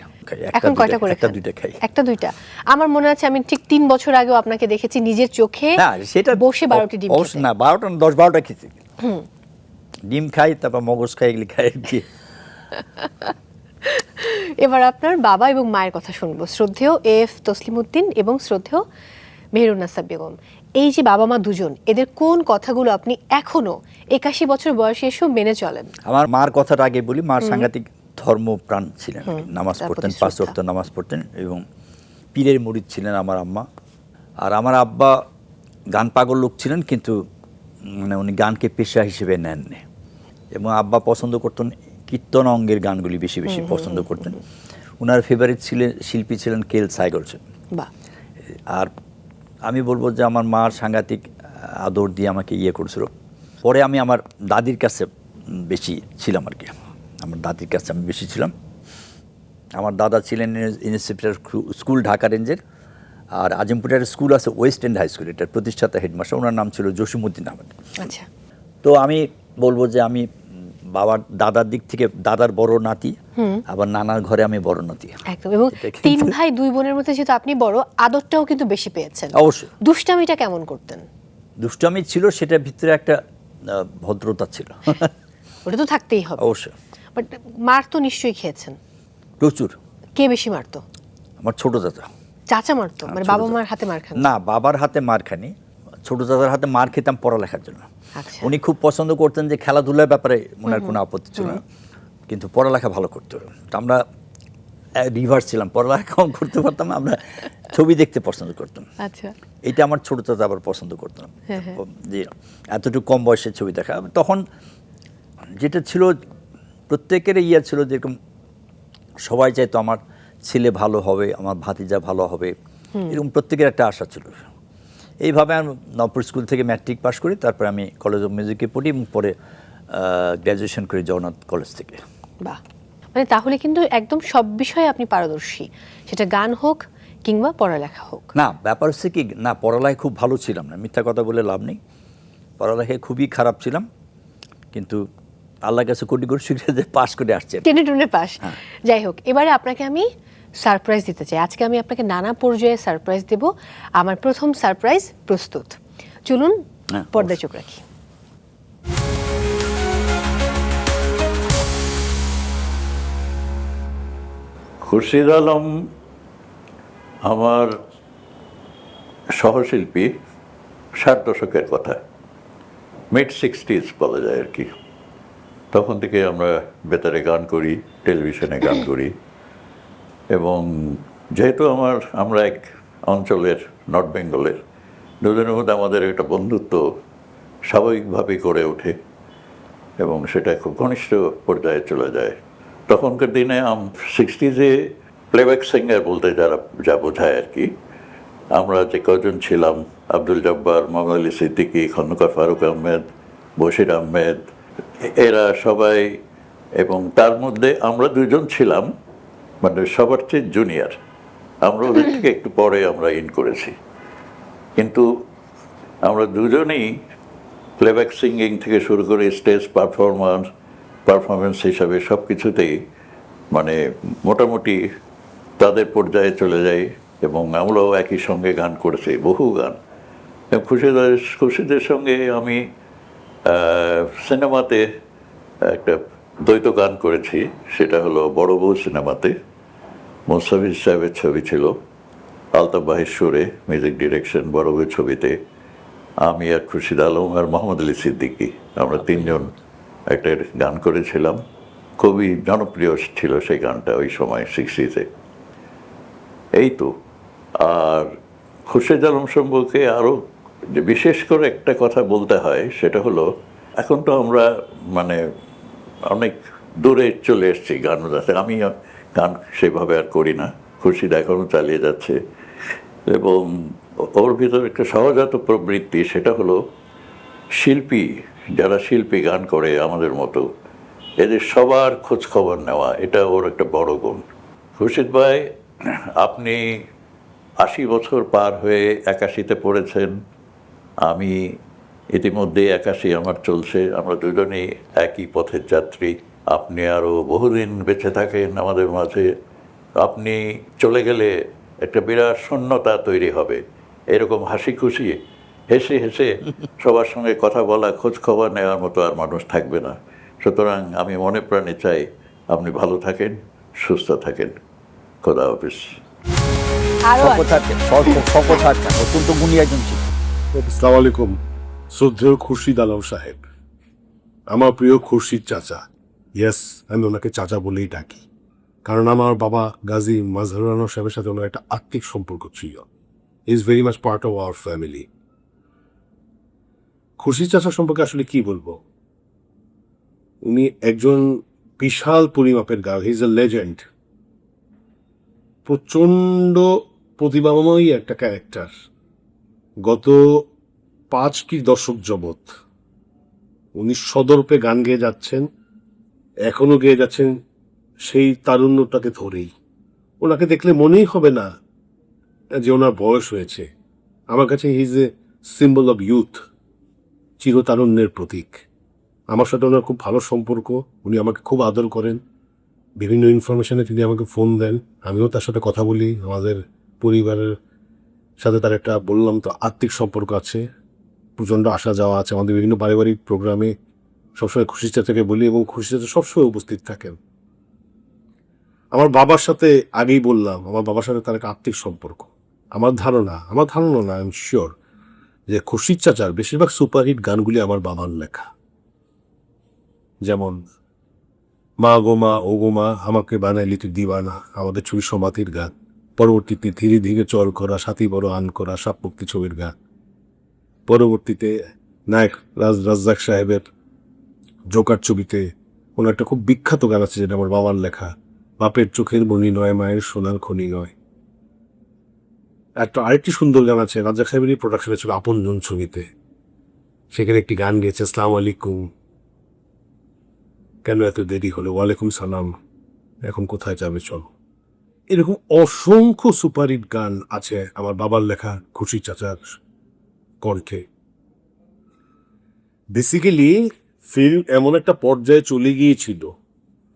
এখন কয়টা করে একটা খান? দুইটা খাই। একটা দুইটা। আমার মনে আছে আমি ঠিক 3 বছর আগেও আপনাকে দেখেছি নিজের চোখে না সেটা বসে 12টি ডিম অবশ্য খেতে। না, 12টা না, 10-12টা খেতে। ডিম খাই, তারপর মগজ খাই, এগুলি খাই আর কি। এবার আপনার বাবা এবং মায়ের কথা শুনবো। শ্রদ্ধেয় এফ তসলিমউদ্দিন এবং শ্রদ্ধেয় মেহেরুন্নাসা বেগম, এই যে বাবা মা দুজন, এদের কোন কথাগুলো আপনি এখনো 81 বছর বয়সে এসেও মেনে চলেন? আমার মার কথাটা আগে বলি। মার সাংঘাতিক ধর্মপ্রাণ ছিলেন, নামাজ তার পড়তেন, প্রতি 5 শ্রদ্ধা। ওয়াক্ত নামাজ পড়তেন, এবং পীরের মুরিদ ছিলেন আমার আম্মা। আর আমার আব্বা গান পাগল লোক ছিলেন, কিন্তু মানে উনি গানকে পেশা হিসেবে নেননি। এবং আব্বা পছন্দ করতেন কীর্তন অঙ্গের গানগুলি বেশি বেশি পছন্দ করতেন। ওনার ফেভারিট শিল্পী ছিলেন কেএল সাইগলসন। বাহ। আর আমি বলবো যে আমার মার সাংঘাতিক আদর দিয়ে আমাকে ইয়ে করেছিল। পরে আমি আমার দাদির কাছে বেশি ছিলাম আর কি। আমার দাদির কাছে আমি বেশি ছিলাম। আমার দাদা ছিলেন ইনস্টিটিউট স্কুল ঢাকা রেঞ্জের, আর আজিমপুরের স্কুল আছে ওয়েস্ট এন্ড হাই স্কুল, এটার প্রতিষ্ঠাতা হেডমাস্টার, ওনার নাম ছিল জসিমউদ্দিন আহমেদ। আচ্ছা। তো আমি বলবো যে আমি বাবার দাদার দিক থেকে দাদার বড় নাতি, আবার নানার ঘরে আমি বড় নাতি। একদম। এবং এটা কিন্তু- 3 ভাই 2 বোনের মধ্যে যেহেতু আপনি বড়, আদরটাও কিন্তু বেশি পেয়েছেন। অবশ্যই। দুষ্টামিটা কেমন করতেন? দুষ্টামি ছিল, সেটার ভিতরে একটা ভদ্রতা ছিল। ওটা তো থাকতেই হবে। অবশ্যই। বাট মার তো নিশ্চয়ই খেয়েছেন। প্রচুর। কে বেশি মারতো? আমার ছোট চাচা। চাচা মারতো? মানে ছোট বাবা চাচা। মার হাতে মার খান? না, বাবার হাতে মার খানি, ছোট চাচার হাতে মার খেতাম পড়ালেখার জন্য। আচ্ছা। উনি খুব পছন্দ করতেন যে খেলাধুলার ব্যাপারে ওনার কোনো আপত্তি ছিল না, কিন্তু পড়ালেখা ভালো করতে হবে। তো আমরা রিভার্স ছিলাম, পড়ালেখা কম করতে পারতাম না, আমরা ছবি দেখতে পছন্দ করতাম। আচ্ছা। এটা আমার ছোট চাচা আবার পছন্দ করতাম, হ্যাঁ, হ্যাঁ। যে এতটুকু কম বয়সের ছবি দেখা। তখন যেটা ছিল, প্রত্যেকের ইয়ে ছিল, যেরকম সবাই চাইতো আমার ছেলে ভালো হবে, আমার ভাতিজা ভালো হবে, এরকম প্রত্যেকের একটা আশা ছিল। এইভাবে আমি নবপুর স্কুল থেকে ম্যাট্রিক পাস করি, তারপরে আমি কলেজ অফ মিউজিকে পড়ি, এবং পরে গ্র্যাজুয়েশন করি জগন্নাথ কলেজ থেকে। বাহ। মানে তাহলে কিন্তু একদম সব বিষয়ে আপনি পারদর্শী, সেটা গান হোক কিংবা পড়ালেখা হোক। না, ব্যাপার হচ্ছে কি, না পড়ালেখায় খুব ভালো ছিলাম না, মিথ্যা কথা বলে লাভ নেই। পড়ালেখায় খুবই খারাপ ছিলাম, কিন্তু আল্লাহর কাছে কোটি কোটি শুকরিয়া যে পাস করে আসছে। টেনে টুনে পাস। হ্যাঁ। যাই হোক, এবারে আপনাকে আমি সারপ্রাইজ দিতে চাই। আজকে আমি আপনাকে নানা পর্যায়ে সারপ্রাইজ দেব। আমার প্রথম সারপ্রাইজ প্রস্তুত। চলুন হ্যাঁ, পর্দায় চোখ রাখি। খুরশিদ আলম আমার সহশিল্পী 60 দশকের কথা, মিড 60s বলা যায় আর কি। তখন থেকে আমরা বেতারে গান করি, টেলিভিশনে গান করি, এবং যেহেতু আমরা এক অঞ্চলের, নর্থ বেঙ্গলের, দুজনের মধ্যে আমাদের একটা বন্ধুত্ব স্বাভাবিকভাবেই গড়ে ওঠে, এবং সেটা খুব ঘনিষ্ঠ পর্যায়ে চলে যায়। তখনকার দিনে 60s-এ প্লেব্যাক সিঙ্গার বলতে যা বোঝায় আর কি, আমরা যে কজন ছিলাম, আব্দুল জব্বার, মোহাম্মদ আলী সিদ্দিকী, খন্দকার ফারুক আহমেদ, বশির আহমেদ, এরা সবাই, এবং তার মধ্যে আমরা দুজন ছিলাম মানে সবার চেয়ে জুনিয়র। আমরা ওদের থেকে একটু পরে আমরা ইন করেছি, কিন্তু আমরা দুজনেই প্লেব্যাক সিঙ্গিং থেকে শুরু করে স্টেজ পারফরমেন্স হিসাবে সব কিছুতেই মানে মোটামুটি তাদের পর্যায়ে চলে যাই, এবং আমরাও একই সঙ্গে গান করেছি, বহু গান। এবং খুশিদের সঙ্গে আমি সিনেমাতে একটা দ্বৈত গান করেছি, সেটা হলো বড় বউ সিনেমাতে। মোস্তাফিজ সাহেবের ছবি ছিল, আলতাফ বাহির সুরে, মিউজিক ডিরেকশন বড় বউ ছবিতে। আমি আর খুরশিদ আলম আর মোহাম্মদ আলী সিদ্দিকী, আমরা তিনজন একটা গান করেছিলাম। খুবই জনপ্রিয় ছিল সেই গানটা ওই সময় 60s-এ। এই তো। আর খুরশিদ আলম সম্পর্কে আরও যে বিশেষ করে একটা কথা বলতে হয়, সেটা হলো এখন তো আমরা মানে অনেক দূরে চলে এসেছি গান বাজাতে। আমি গান সেভাবে আর করি না, খুরশিদ এখনও চালিয়ে যাচ্ছে। এবং ওর ভিতরে একটা সহজাত প্রবৃত্তি, সেটা হলো শিল্পী, যারা শিল্পী গান করে আমাদের মতো, এদের সবার খোঁজ খবর নেওয়া, এটা ওর একটা বড় গুণ। খুরশিদ ভাই, আপনি 80 বছর পার হয়ে 81-তে পড়েছেন, আমি ইতিমধ্যে 81 আমার চলছে, আমরা দুজনেই একই পথের যাত্রী। আপনি আরও বহুদিন বেঁচে থাকেন আমাদের মাঝে। আপনি চলে গেলে একটা বিরাট শূন্যতা তৈরি হবে, এরকম হাসি খুশি হেসে হেসে সবার সঙ্গে কথা বলা, খোঁজ খবর নেওয়ার মতো আর মানুষ থাকবে না। সুতরাং আমি মনে প্রাণে চাই আপনি ভালো থাকেন, সুস্থ থাকেন। খোদা হাফিজ। আরো আছে। শপথ আচ্ছা, অত্যন্ত গুণী একজন ছিল। আসসালামু আলাইকুম। শ্রদ্ধেয় খুরশিদ আলম সাহেব, আমার প্রিয় খুরশিদ চাচা। ইয়েস, আমি ওনাকে চাচা বলেই ডাকি, কারণ আমার বাবা গাজী মাজহারুল আনোয়ার সাহেবের সাথে ওনার একটা আত্মিক সম্পর্ক ছিল। Is very much part of our family. Khurshid চাচা সম্পর্কে আসলে কি বলবো, উনি একজন বিশাল পরিমাপের গায়ক। হি ইজ এ লেজেন্ড। প্রচণ্ড প্রতিভাময়ী একটা ক্যারেক্টার। গত 5 কি দশক যাবৎ উনি সদর্পে গান গেয়ে যাচ্ছেন, এখনো গেয়ে যাচ্ছেন সেই তারুণ্যটাকে ধরেই। ওনাকে দেখলে মনেই হবে না যে ওনার বয়স হয়েছে। আমার কাছে he is a symbol of youth, চিরতারুণ্যের প্রতীক। আমার সাথে ওনার খুব ভালো সম্পর্ক, উনি আমাকে খুব আদর করেন। বিভিন্ন ইনফরমেশনে তিনি আমাকে ফোন দেন, আমিও তার সাথে কথা বলি। আমাদের পরিবারের সাথে তার একটা, বললাম তো, আত্মিক সম্পর্ক আছে, প্রচণ্ড আসা যাওয়া আছে। আমাদের বিভিন্ন পারিবারিক প্রোগ্রামে সবসময় খুরশিদ চাচাকে বলি এবং খুরশিদ চাচা সবসময় উপস্থিত থাকেন। আমার বাবার সাথে আগেই বললাম, আমার বাবার সাথে তার একটা আত্মিক সম্পর্ক। আমার ধারণা না, আই এম শিওর যে খুরশিদ চাচার বেশিরভাগ সুপারহিট গানগুলি আমার বাবার লেখা। যেমন মা গো মা, ও গো মা, আমাকে বানাইলি তুই দিবানা, আমাদের ছবি সমাধির গান। পরবর্তীতে ধীরে ধীরে চল করা, সাথী বড় আন করা, সাপমুক্তি ছবির গান। পরবর্তীতে নায়ক রাজ্জাক সাহেবের জোকার ছবিতে ওনার একটা খুব বিখ্যাত গান আছে, যেটা আমার বাবার লেখা, বাপের চোখের মণি নয়, মায়ের সোনার খনি নয়। একটা আরেকটি সুন্দর গান আছে রাজ্জাক সাহেবেরই প্রোডাকশনে ছিল, আপনজন ছবিতে। সেখানে একটি গান গেয়েছে, আসসালামু আলাইকুম, কেন এত দেরি হলো, ওয়ালাইকুম সালাম, এখন কোথায় যাবে চলো। এরকম অসংখ্য সুপারহিট গান আছে আমার বাবার লেখা খুরশিদ চাচার কণ্ঠে। বেসিক্যালি ফিল্ম এমন একটা পর্যায়ে চলে গিয়েছিল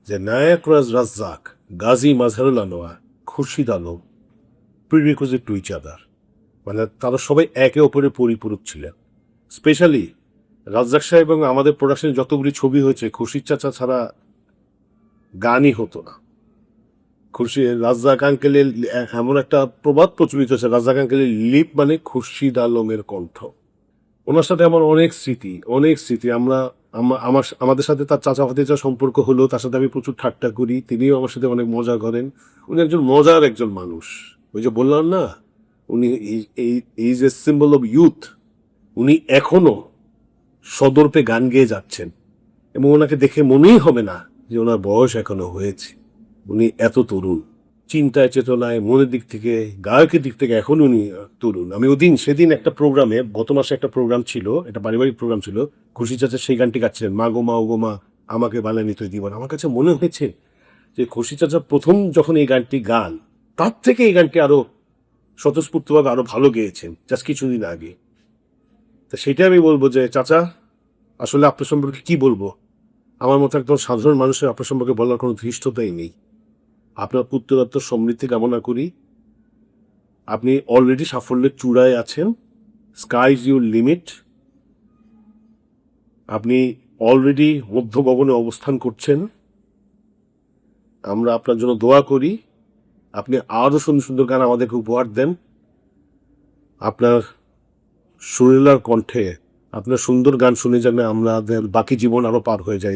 যে নায়ক Razzak, Gazi Mazharul Anwar, Khurshid Alam, prerequisite to each other, মানে তারা সবাই একে অপরের পরিপূরক ছিলেন। স্পেশালি রাজ্জাক সাহেব এবং আমাদের প্রোডাকশনে যতগুলি ছবি হয়েছে, খুরশিদ চাচা ছাড়া গানই হতো না। রাজ্জাক আঙ্কেলের এমন একটা প্রবাদ প্রচলিত আছে, রাজ্জাক আঙ্কেলের লিপ মানে খুরশিদ আলমের কণ্ঠ। ওনার সাথে আমার অনেক স্মৃতি। আমাদের সাথে তার চাচা ভাতিজা সম্পর্ক হলো, তার সাথে আমি প্রচুর ঠাট্টা করি, তিনিও আমার সাথে অনেক মজা করেন। উনি একজন মজার একজন মানুষ। ওই যে বললাম না, উনি is a symbol of youth. উনি এখনো সদর্পে গান গেয়ে যাচ্ছেন এবং ওনাকে দেখে মনেই হবে না যে ওনার বয়স এখনো হয়েছে। উনি এত তরুণ, চিন্তায় চেতনায়, মনের দিক থেকে, গায়কের দিক থেকে এখন উনি তরুণ। আমি সেদিন একটা প্রোগ্রামে, গত মাসে একটা প্রোগ্রাম ছিল, একটা পারিবারিক প্রোগ্রাম ছিল, খুরশিদ চাচা সেই গানটি গাচ্ছিলেন, মা গো মা, ও গো মা, আমাকে বানানি তুই দিবানা। আমার কাছে মনে হয়েছে যে খুরশিদ চাচা প্রথম যখন এই গানটি গান, তার থেকে এই গানটি আরো স্বতঃস্ফূর্তভাবে আরো ভালো গেয়েছেন জাস্ট কিছুদিন আগে। তো সেটা আমি বলবো যে চাচা, আসলে আপনার সম্পর্কে কি বলবো, আমার মতো একদম সাধারণ মানুষের আপনার সম্পর্কে বলার কোনো ধৃষ্টতাই নেই। আপনার পুত্ররত্ন সমৃদ্ধি কামনা করি। আপনি অলরেডি সাফল্যের চূড়ায় আছেন, স্কাই ইজ ইউর লিমিট। আপনি অলরেডি মধ্য গগনে অবস্থান করছেন। আমরা আপনার জন্য দোয়া করি, আপনি আরও সুন্দর সুন্দর গান আমাদেরকে উপহার দেন। আপনার সুরেলার কণ্ঠে আপনার সুন্দর গান শুনে যেন আমাদের বাকি জীবন আরও পার হয়ে যায়।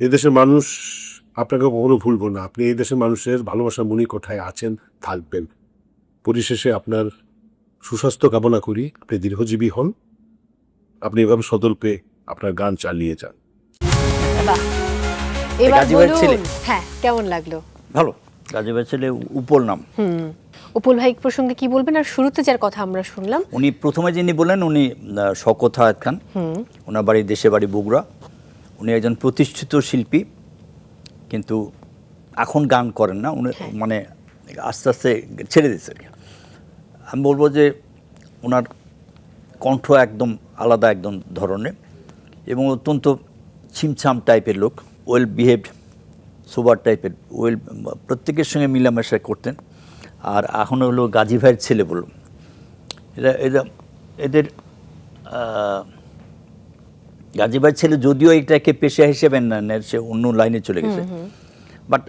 এদেশের মানুষ আপনাকে কখনো ভুলবো না। আপনি এই দেশের মানুষের ভালোবাসার মণিকোঠায় আছেন, থাকবেন। পরিশেষে আপনার সুস্বাস্থ্য কামনা করি, আপনি দীর্ঘজীবী হন, আপনি এভাবে সদর্পে আপনার গান চালিয়ে যান। বাহ। এবার গাজী ভাইয়ের ছেলে। বলুন হ্যাঁ কেমন লাগলো? ভালো, গাজী ভাইয়ের ছেলে উপল নাম। উপুল ভাই প্রসঙ্গে কি বলবেন? আর শুরুতে যার কথা আমরা শুনলাম, উনি প্রথমে যিনি বললেন উনি শওকত হায়াত খান, ওনার বাড়ি দেশে বাড়ি বগুড়া। উনি একজন প্রতিষ্ঠিত শিল্পী, কিন্তু এখন গান করেন না উনি, মানে আস্তে আস্তে ছেড়ে দিচ্ছে আর কি। আমি বলবো যে ওনার কণ্ঠ একদম আলাদা একদম ধরনের, এবং অত্যন্ত ছিমছাম টাইপের লোক, ওয়েল বিহেভড, সোবার টাইপের, প্রত্যেকের সঙ্গে মিলামেশা করতেন। আর এখন হলো গাজী ভাইয়ের ছেলে বলুন, এদের গাজী ভাইয়ের ছেলে যদিও এটাকে পেশা হিসেবে নেন, সে অন্য লাইনে চলে গেছে, বাট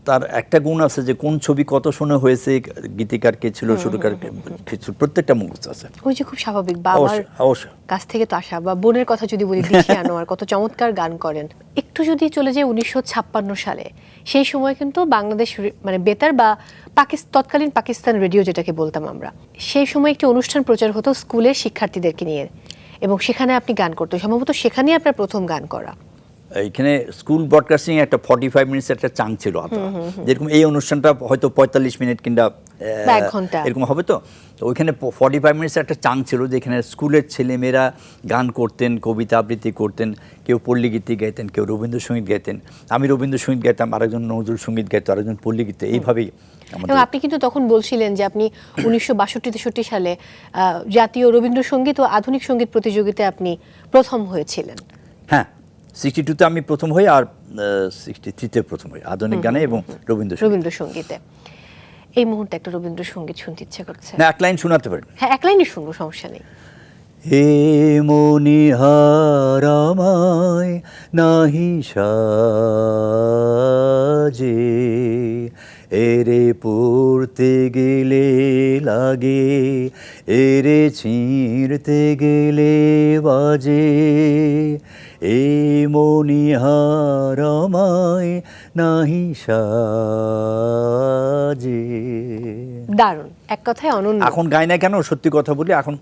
তার একটা গুণ আছে যে কোন ছবি কত শুনে হয়েছে, গীতিকার কে ছিল, সুরকার কে ছিল, প্রত্যেকটা মুখস্থ আছে। ওই যে খুব স্বাভাবিক, বাবার অবশ্যই কাছ থেকে তো আসা, বা বোনের কথা যদি বলি, দিশি আনোয়ার কত চমৎকার গান করেন। একটু যদি চলে যায় 1956 সালে, সেই সময় কিন্তু বাংলাদেশ মানে বেতার বা তৎকালীন পাকিস্তান রেডিও যেটাকে বলতাম আমরা, সেই সময় একটি অনুষ্ঠান প্রচার হতো স্কুলের শিক্ষার্থীদেরকে নিয়ে, এবং সেখানে আপনি গান করতেন, সম্ভবত সেখানেই আপনার প্রথম গান করা। এইখানে স্কুল ব্রডকাস্টিং একটা 45 মিনিটস একটা চাং ছিল, যেরকম এই অনুষ্ঠানটা হয়তো 45 মিনিট কিংবা এক ঘন্টা এরকম হবে। তো ওইখানে 45 মিনিটস একটা চাং ছিল, যেখানে স্কুলের ছেলেমেয়েরা গান করতেন, কবিতা আবৃত্তি করতেন, কেউ পল্লীগীতি গাইতেন, কেউ রবীন্দ্রসঙ্গীত গাইতেন। আমি রবীন্দ্রসঙ্গীত গাইতাম, আরেকজন নজরুল সঙ্গীত গাইতো, আরেকজন পল্লীগীতি, এইভাবেই। এবং আপনি কিন্তু তখন বলছিলেন যে আপনি 1962-63 সালে জাতীয় রবীন্দ্রসঙ্গীত ও আধুনিক সঙ্গীত প্রতিযোগিতায় আপনি প্রথম হয়েছিলেন। হ্যাঁ, 62-তে আমি প্রথম হই, আর 63-তে প্রথম হই আধুনিক গানে এবং রবীন্দ্রসঙ্গীতে। এই মুহূর্তে একটা রবীন্দ্রসঙ্গীত শুনতে ইচ্ছে করছে। না, এক লাইন শোনাতে পারেন? হ্যাঁ, এক লাইনই শুনবো, সমস্যা নেই। হে মনিহার আমায় নাহি সাজে, এরে পড়তে গেলে লাগে, এরে ছিঁড়তে গেলে বাজে, এ মনিহার আমায় নাহি সাজে। দারুণ, এক কথায় অনন্য। এখন গাই না কেন, সত্যি কথা বলি, এখন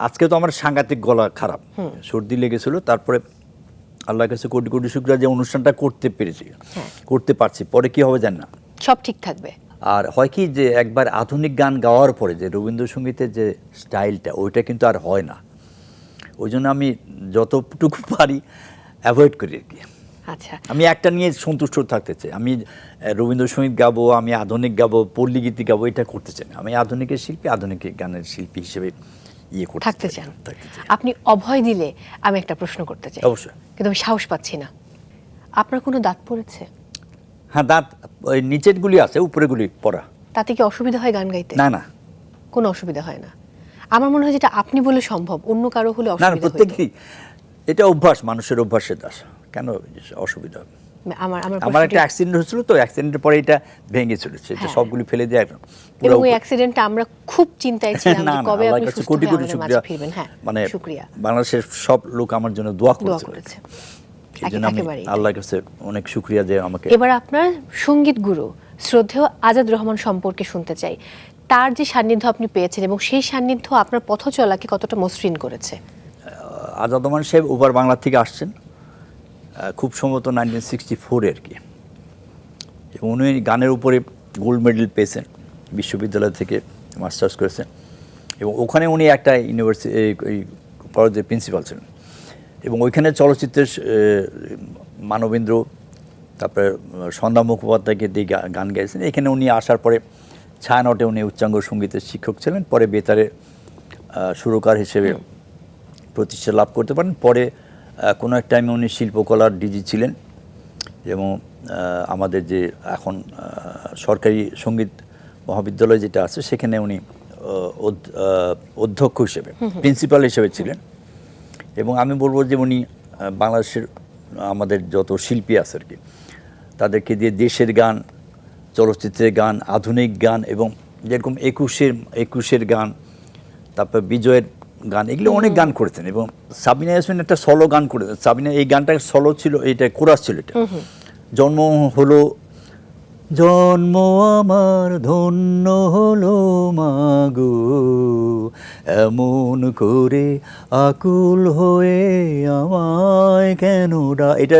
আজকে তো আমার সাংঘাতিক গলা খারাপ, সর্দি লেগেছিল, তারপরে আল্লাহর কাছে কোটি কোটি শুকরিয়া যে অনুষ্ঠানটা করতে পেরেছি, করতে পারছি। পরে কি হবে জানি না, সব ঠিক থাকবে। আর হয় কি যে একবার আধুনিক গান গাওয়ার পরে যে রবীন্দ্রসঙ্গীতের যে স্টাইলটা, ওইটা কিন্তু আর হয় না। ওই জন্য আমি যতটুকু পারি অ্যাভয়েড করি আর কি। আচ্ছা, আমি একটা নিয়ে সন্তুষ্ট থাকতে চাই। আমি রবীন্দ্রসঙ্গীত গাবো, আমি আধুনিক গাবো, পল্লীগীতি গাবো, এটা করতে চাই না। আমি আধুনিকের শিল্পী, আধুনিক গানের শিল্পী হিসেবে থাকতে চান। আপনি অভয় দিলে আমি একটা প্রশ্ন করতে চাই, অবশ্যই, কিন্তু আমি সাহস পাচ্ছি না। আপনার কোনো দাঁত পড়েছে? হ্যাঁ, দাঁত ওই নিচের গুলি আছে, উপরের গুলি পড়া। তাতে কি অসুবিধা হয় গান গাইতে? না না, কোনো অসুবিধা হয় না। আমার মনে হয় যেটা আপনি বলে সম্ভব, অন্য কারো হলে না, অসুবিধা হতো। প্রত্যেকই এটা অভ্যাস, মানুষের অভ্যাসের দাস, কেন অসুবিধা হবে? আমার একটা অ্যাক্সিডেন্ট হয়েছিল, তো অ্যাক্সিডেন্টের পরে এটা ভেঙে চলেছে, এটা সবগুলি ফেলে দেয় একদম। এবং ওই অ্যাক্সিডেন্টটা আমরা খুব চিন্তায় ছিলাম যে কবে আপনি সুস্থ কোটি হয়ে কোটি আমাদের মাঝে শুকরিয়া, ফিরবেন। হ্যাঁ, মানে শুকরিয়া। বাংলাদেশের সব লোক আমার জন্য দোয়া দোয়া করেছে, করেছে। এই জন্য আমি আল্লাহর কাছে অনেক শুকরিয়া যে আমাকে। এবার আপনার সঙ্গীত গুরু শ্রদ্ধেয় আজাদ রহমান সম্পর্কে শুনতে চাই। তার যে সান্নিধ্য আপনি পেয়েছেন, এবং সেই সান্নিধ্য আপনার পথ চলাকে কতটা মসৃণ করেছে? আজাদ রহমান সাহেব ওভার বাংলা থেকে আসছেন, খুব সম্ভবত 1964 আর কি, এবং উনি গানের উপরে গোল্ড মেডেল পেয়েছেন, বিশ্ববিদ্যালয় থেকে মাস্টার্স করেছেন, এবং ওখানে উনি একটা ইউনিভার্সিটি কলেজের প্রিন্সিপাল ছিলেন, এবং ওইখানে চলচ্চিত্রের মানবেন্দ্র, তারপরে সন্ধ্যা মুখোপাধ্যায়কে দিয়ে গান গাইছেন। এখানে উনি আসার পরে ছায়ানটে উনি উচ্চাঙ্গ সঙ্গীতের শিক্ষক ছিলেন, পরে বেতারে সুরকার হিসেবে প্রতিষ্ঠা লাভ করতে পারেন। পরে কোনো এক টাইমে উনি শিল্পকলার ডিজি ছিলেন, এবং আমাদের যে এখন সরকারি সঙ্গীত মহাবিদ্যালয় যেটা আছে, সেখানে উনি অধ্যক্ষ হিসেবে, প্রিন্সিপাল হিসেবে ছিলেন। এবং আমি বলবো যে উনি বাংলাদেশের আমাদের যত শিল্পী আছে আর কি, তাদেরকে দিয়ে দেশের গান, চলচ্চিত্রের গান, আধুনিক গান, এবং যেরকম একুশের গান, তারপর বিজয়ের গান, এগুলো অনেক গান করেছেন। এবং সাবিনা ইয়াসমিন একটা সলো গান করেছেন। সাবিনা এই গানটা সলো ছিল, এটা কোরাস ছিল। এটা জন্ম হলো, জন্ম আমার ধন্য হলো মাগো, এমন করে আকুল হয়ে আমায় কেন এটা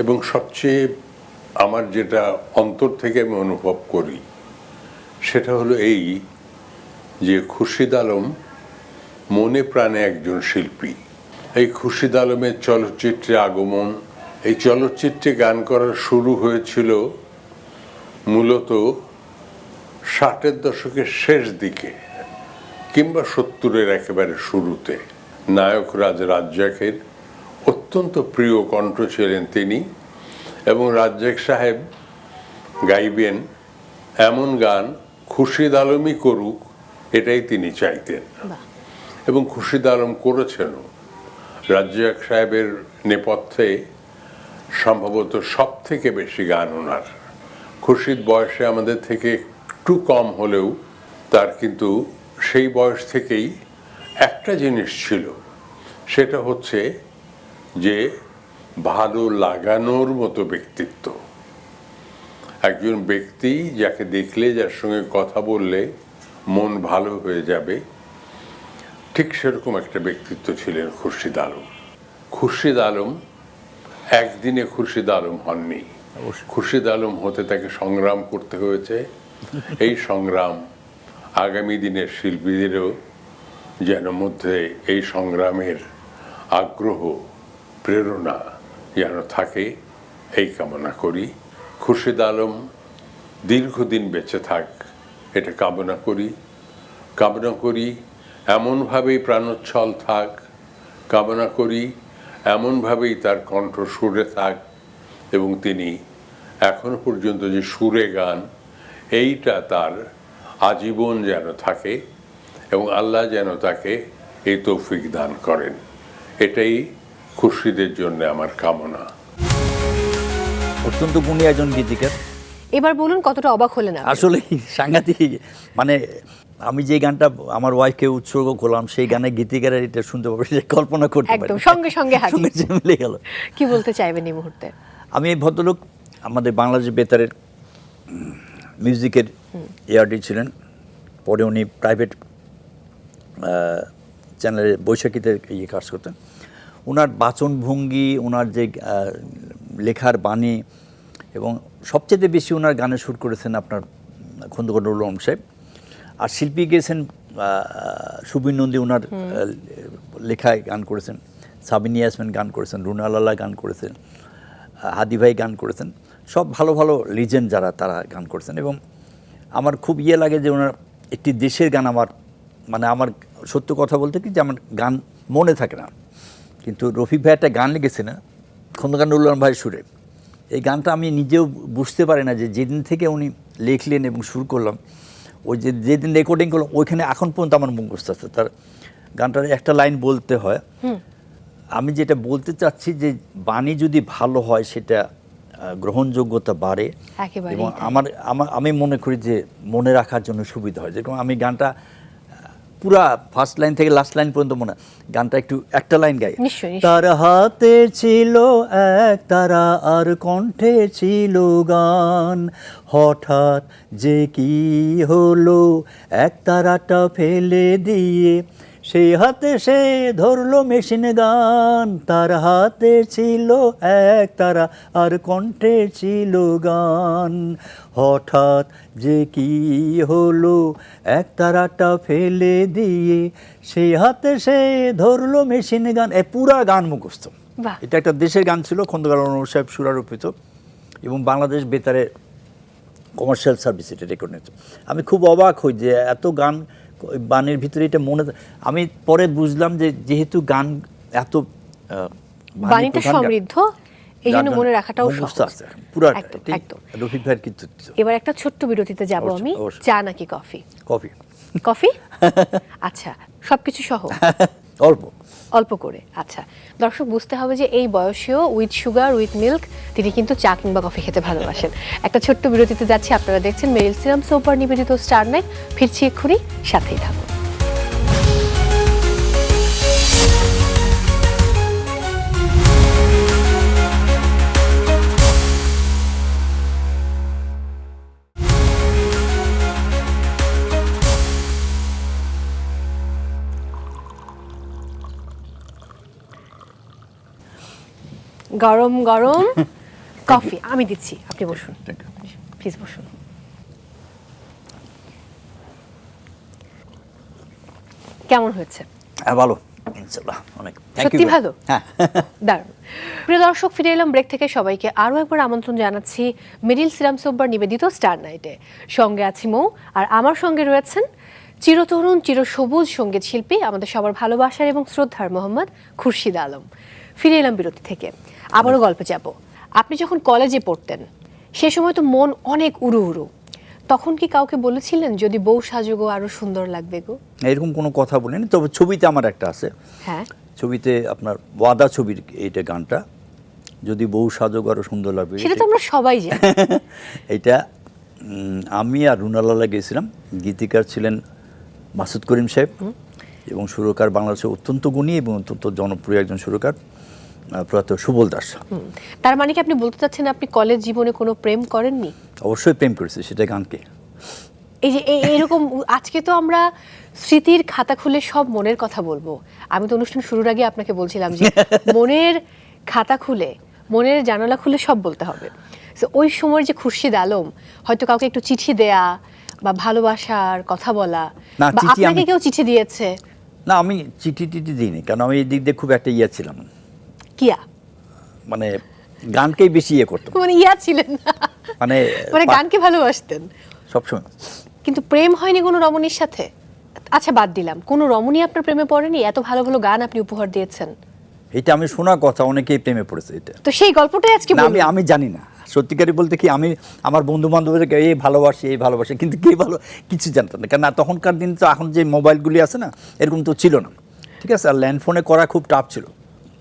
এবং সবচেয়ে আমার যেটা অন্তর থেকে আমি অনুভব করি সেটা হলো এই যে খুরশিদ আলম মনে প্রাণে একজন শিল্পী। এই খুরশিদ আলমের চলচ্চিত্রে আগমন, এই চলচ্চিত্রে গান করার শুরু হয়েছিল মূলত 60-এর দশকের শেষ দিকে কিংবা 70-এর একেবারে শুরুতে। নায়ক রাজ্জাকের অত্যন্ত প্রিয় কণ্ঠ ছিলেন তিনি, এবং রাজ্জাক সাহেব গাইবেন এমন গান খুরশিদ আলমই করুক এটাই তিনি চাইতেন, এবং খুরশিদ আলম করেছেনও। রাজ্জাক সাহেবের নেপথ্যে সম্ভবত সব থেকে বেশি গান ওনার। খুরশিদ বয়সে আমাদের থেকে একটু কম হলেও তার কিন্তু সেই বয়স থেকেই একটা জিনিস ছিল, সেটা হচ্ছে যে ভালো লাগানোর মতো ব্যক্তিত্ব। একজন ব্যক্তি যাকে দেখলে, যার সঙ্গে কথা বললে মন ভালো হয়ে যাবে, ঠিক সেরকম একটা ব্যক্তিত্ব ছিলেন খুরশিদ আলম। খুরশিদ আলম একদিনে খুরশিদ আলম হননি, খুরশিদ আলম হতে তাকে সংগ্রাম করতে হয়েছে। এই সংগ্রাম আগামী দিনের শিল্পীদেরও যেন মধ্যে এই সংগ্রামের আগ্রহ, প্রেরণা যেন থাকে, এই কামনা করি। খুরশিদ আলম দীর্ঘদিন বেঁচে থাক, এটা কামনা করি। এমনভাবেই প্রাণোচ্ছল থাক, কামনা করি এমনভাবেই তার কণ্ঠ সুরে থাক, এবং তিনি এখনো পর্যন্ত যে সুরে গান, এইটা তার আজীবন যেন থাকে, এবং আল্লাহ যেন তাকে এই তৌফিক দান করেন। এটাই খুরশিদের জন্য আমার কামনা। অত্যন্ত গুণী একজন গীতিকার। এবার বলুন কতটা অবাক হলেন আপনি? আসলে সাংঘাতিক, মানে আমি যে গানটা আমার ওয়াইফকে উৎসর্গ করলাম, সেই গানে গীতিকারের এটা শুনতে পাবো, সে কল্পনা করতে পারি। একদম সঙ্গে সঙ্গে হাজির। মিলে গেল। কি বলতে চাইবেন এই মুহূর্তে? আমি এই ভদ্রলোক আমাদের বাংলাদেশ বেতারের মিউজিকের এআরডি ছিলেন, পরে উনি প্রাইভেট চ্যানেলে বৈশাখীতে কাজ করতেন। ওনার বাচনভঙ্গি, ওনার যে লেখার বাণী, এবং সবচেয়ে বেশি ওনার গানে সুর করেছেন আপনার খন্দকার নুরুল আলম সাহেব। আর শিল্পী গেছেন সুবীর নন্দী, ওনার লেখায় গান করেছেন। সাবিনা ইয়াসমিন গান করেছেন, রুনা লালা গান করেছেন, হাদি ভাই গান করেছেন। সব ভালো ভালো লিজেন্ড যারা, তারা গান করেছেন। এবং আমার খুব লাগে যে ওনার একটি দেশের গান আমার সত্য কথা বলতে কি, যে আমার গান মনে থাকে না, কিন্তু রফিক ভাই একটা গান লিখেছে না, খন্দকার নুরুল আলম ভাইয়ের সুরে। এই গানটা আমি নিজেও বুঝতে পারি না যে যেদিন থেকে উনি লিখলেন এবং সুর করলাম, ওই যেদিন রেকর্ডিং করলাম, ওইখানে এখন পর্যন্ত আমার মুখস্থ আছে। তার গানটার একটা লাইন বলতে হয়, আমি যেটা বলতে চাচ্ছি যে বাণী যদি ভালো হয় সেটা গ্রহণযোগ্যতা বাড়ে, এবং আমি মনে করি যে মনে রাখার জন্য সুবিধা হয়। যেরকম আমি গানটা পুরা ফার্স্ট লাইন থেকে লাস্ট লাইন পর্যন্ত মনে, গানটা একটু একটা লাইন গাই। তার হাতে ছিল এক তারা আর কণ্ঠে ছিল গান, হঠাৎ যে কি হলো এক তারাটা ফেলে দিয়ে, সেই হাতে সে ধরলো মেশিন গান। তার হাতে ছিল এক তারা আর কণ্ঠে ছিল গান, হঠাৎ যে কি হলো এক তারাটা ফেলে দিয়ে, সেই হাতে সে ধরলো মেশিন গান। পুরা গান মুখস্থ। এটা একটা দেশের গান ছিল, খন্দকার নুরুল সাহেব সুরারোপিত, এবং বাংলাদেশ বেতারে কমার্শিয়াল সার্ভিস এটা রেকর্ড নিয়েছে। আমি খুব অবাক হই যে এত গান বাণীর ভিতরে এটা মনে। আমি পরে বুঝলাম যে যেহেতু গান এত বাণীটা সমৃদ্ধ, এই জন্য মনে রাখাটাও সহজ। পুরো রফিক ভাইয়ের কৃতিত্ব। এবার একটা ছোট্ট বিরতিতে যাব আমি। চা নাকি কফি? কফি। কফি? আচ্ছা, সবকিছু সহ অল্প অল্প করে। আচ্ছা, দর্শক বুঝতে হবে যে এই বয়সেও উইথ সুগার উইথ মিল্ক তিনি কিন্তু চা কিংবা কফি খেতে ভালোবাসেন। একটা ছোট্ট বিরতিতে যাচ্ছি। আপনারা দেখছেন মেরিল সিরাম সোপার নিবেদিত স্টার নাইট। ফিরছি এক্ষুনি, সাথেই থাকুন। গরম গরম কফি আমি দিচ্ছি, আপনি বসুন, Thank you. প্লিজ বসুন। কেমন হয়েছে? হ্যাঁ, ভালো ইনশাআল্লাহ, অনেক থ্যাংক ইউ। সত্যি ভালো? হ্যাঁ। দারুণ। প্রিয় দর্শক, ফিরে এলাম ব্রেক থেকে। সবাইকে আরও একবার আমন্ত্রণ জানাচ্ছি মিডিল সিরাম সোববার নিবেদিত স্টার নাইটে। সঙ্গে আছি মৌ, আর আমার সঙ্গে রয়েছেন চিরতরুণ চিরসবুজ সঙ্গীত শিল্পী, আমাদের সবার ভালোবাসার এবং শ্রদ্ধার মোহাম্মদ খুরশিদ আলম। ফিরে এলাম বিরতি থেকে, আবারও গল্পে যাব। আপনি যখন কলেজে পড়তেন সে সময় তো মন অনেক উড়ু উড়ু, তখন কি কাউকে বলেছিলেন যদি বউ সাজো গো আরো সুন্দর লাগবে গো? এরকম কোনো কথা বলিনি, তবে ছবিতে আমার একটা আছে। হ্যাঁ, ছবিতে আপনার ওয়াদা ছবির এইটা গানটা, যদি বউ সাজো আরো সুন্দর লাগবে, সেটা তো আমরা সবাই জানি। এইটা আমি আর রুনালালা গেছিলাম। গীতিকার ছিলেন মাসুদ করিম সাহেব এবং সুরকার বাংলাদেশের অত্যন্ত গুণী এবং অত্যন্ত জনপ্রিয় একজন সুরকার প্রয়াত সুবল দাস। তার মানে কি আপনি বলতে চাচ্ছেন আপনি কলেজ জীবনে কোনো প্রেম করেননি? অবশ্যই প্রেম করেছে, সেটা গানকে। এই যে এরকম আজকে তো আমরা স্মৃতির খাতা খুলে সব মনের কথা বলবো। আমি তো অনুষ্ঠান শুরুর আগে আপনাকে বলছিলাম যে মনের খাতা খুলে, মনের জানালা খুলে সব বলতে হবে। তো ওই সময়ের যে খুরশিদ আলম, হয়তো কাউকে একটু চিঠি দেয়া বা ভালোবাসার কথা বলা, না, বা চিঠি আপনাকে কেউ চিঠি দিয়েছে? না, আমি চিঠি টিঠি দিইনি, কারণ আমি এই দিক দিয়ে খুব একটা ইয়ে ছিলাম, কিয়া মানে গানকেই বেশি ইয়ে করতাম, মানে ইয়া ছিলেন না, মানে মানে গানকে ভালোবাসতেন সবসময়। কিন্তু প্রেম হয়নি কোনো রমণীর সাথে? আচ্ছা, বাদ দিলাম, কোনো রমণী আপনার প্রেমে পড়েনি? এত ভালো ভালো গান আপনি উপহার দিয়েছেন। এটা আমি শোনা কথা, অনেকেই প্রেমে পড়েছে এটা। তো সেই গল্পটাই আজকে না, বলুন। আমি জানি না সত্যিকারই বলতে কি, আমি আমার বন্ধু বান্ধবদেরকে এই ভালোবাসি কিন্তু কে ভালো কিছু জানতাম না, কারণ তখনকার দিন তো এখন যে মোবাইলগুলি আছে না, এরকম তো ছিল না, ঠিক আছে। আর ল্যান্ডফোনে করা খুব টাফ ছিল।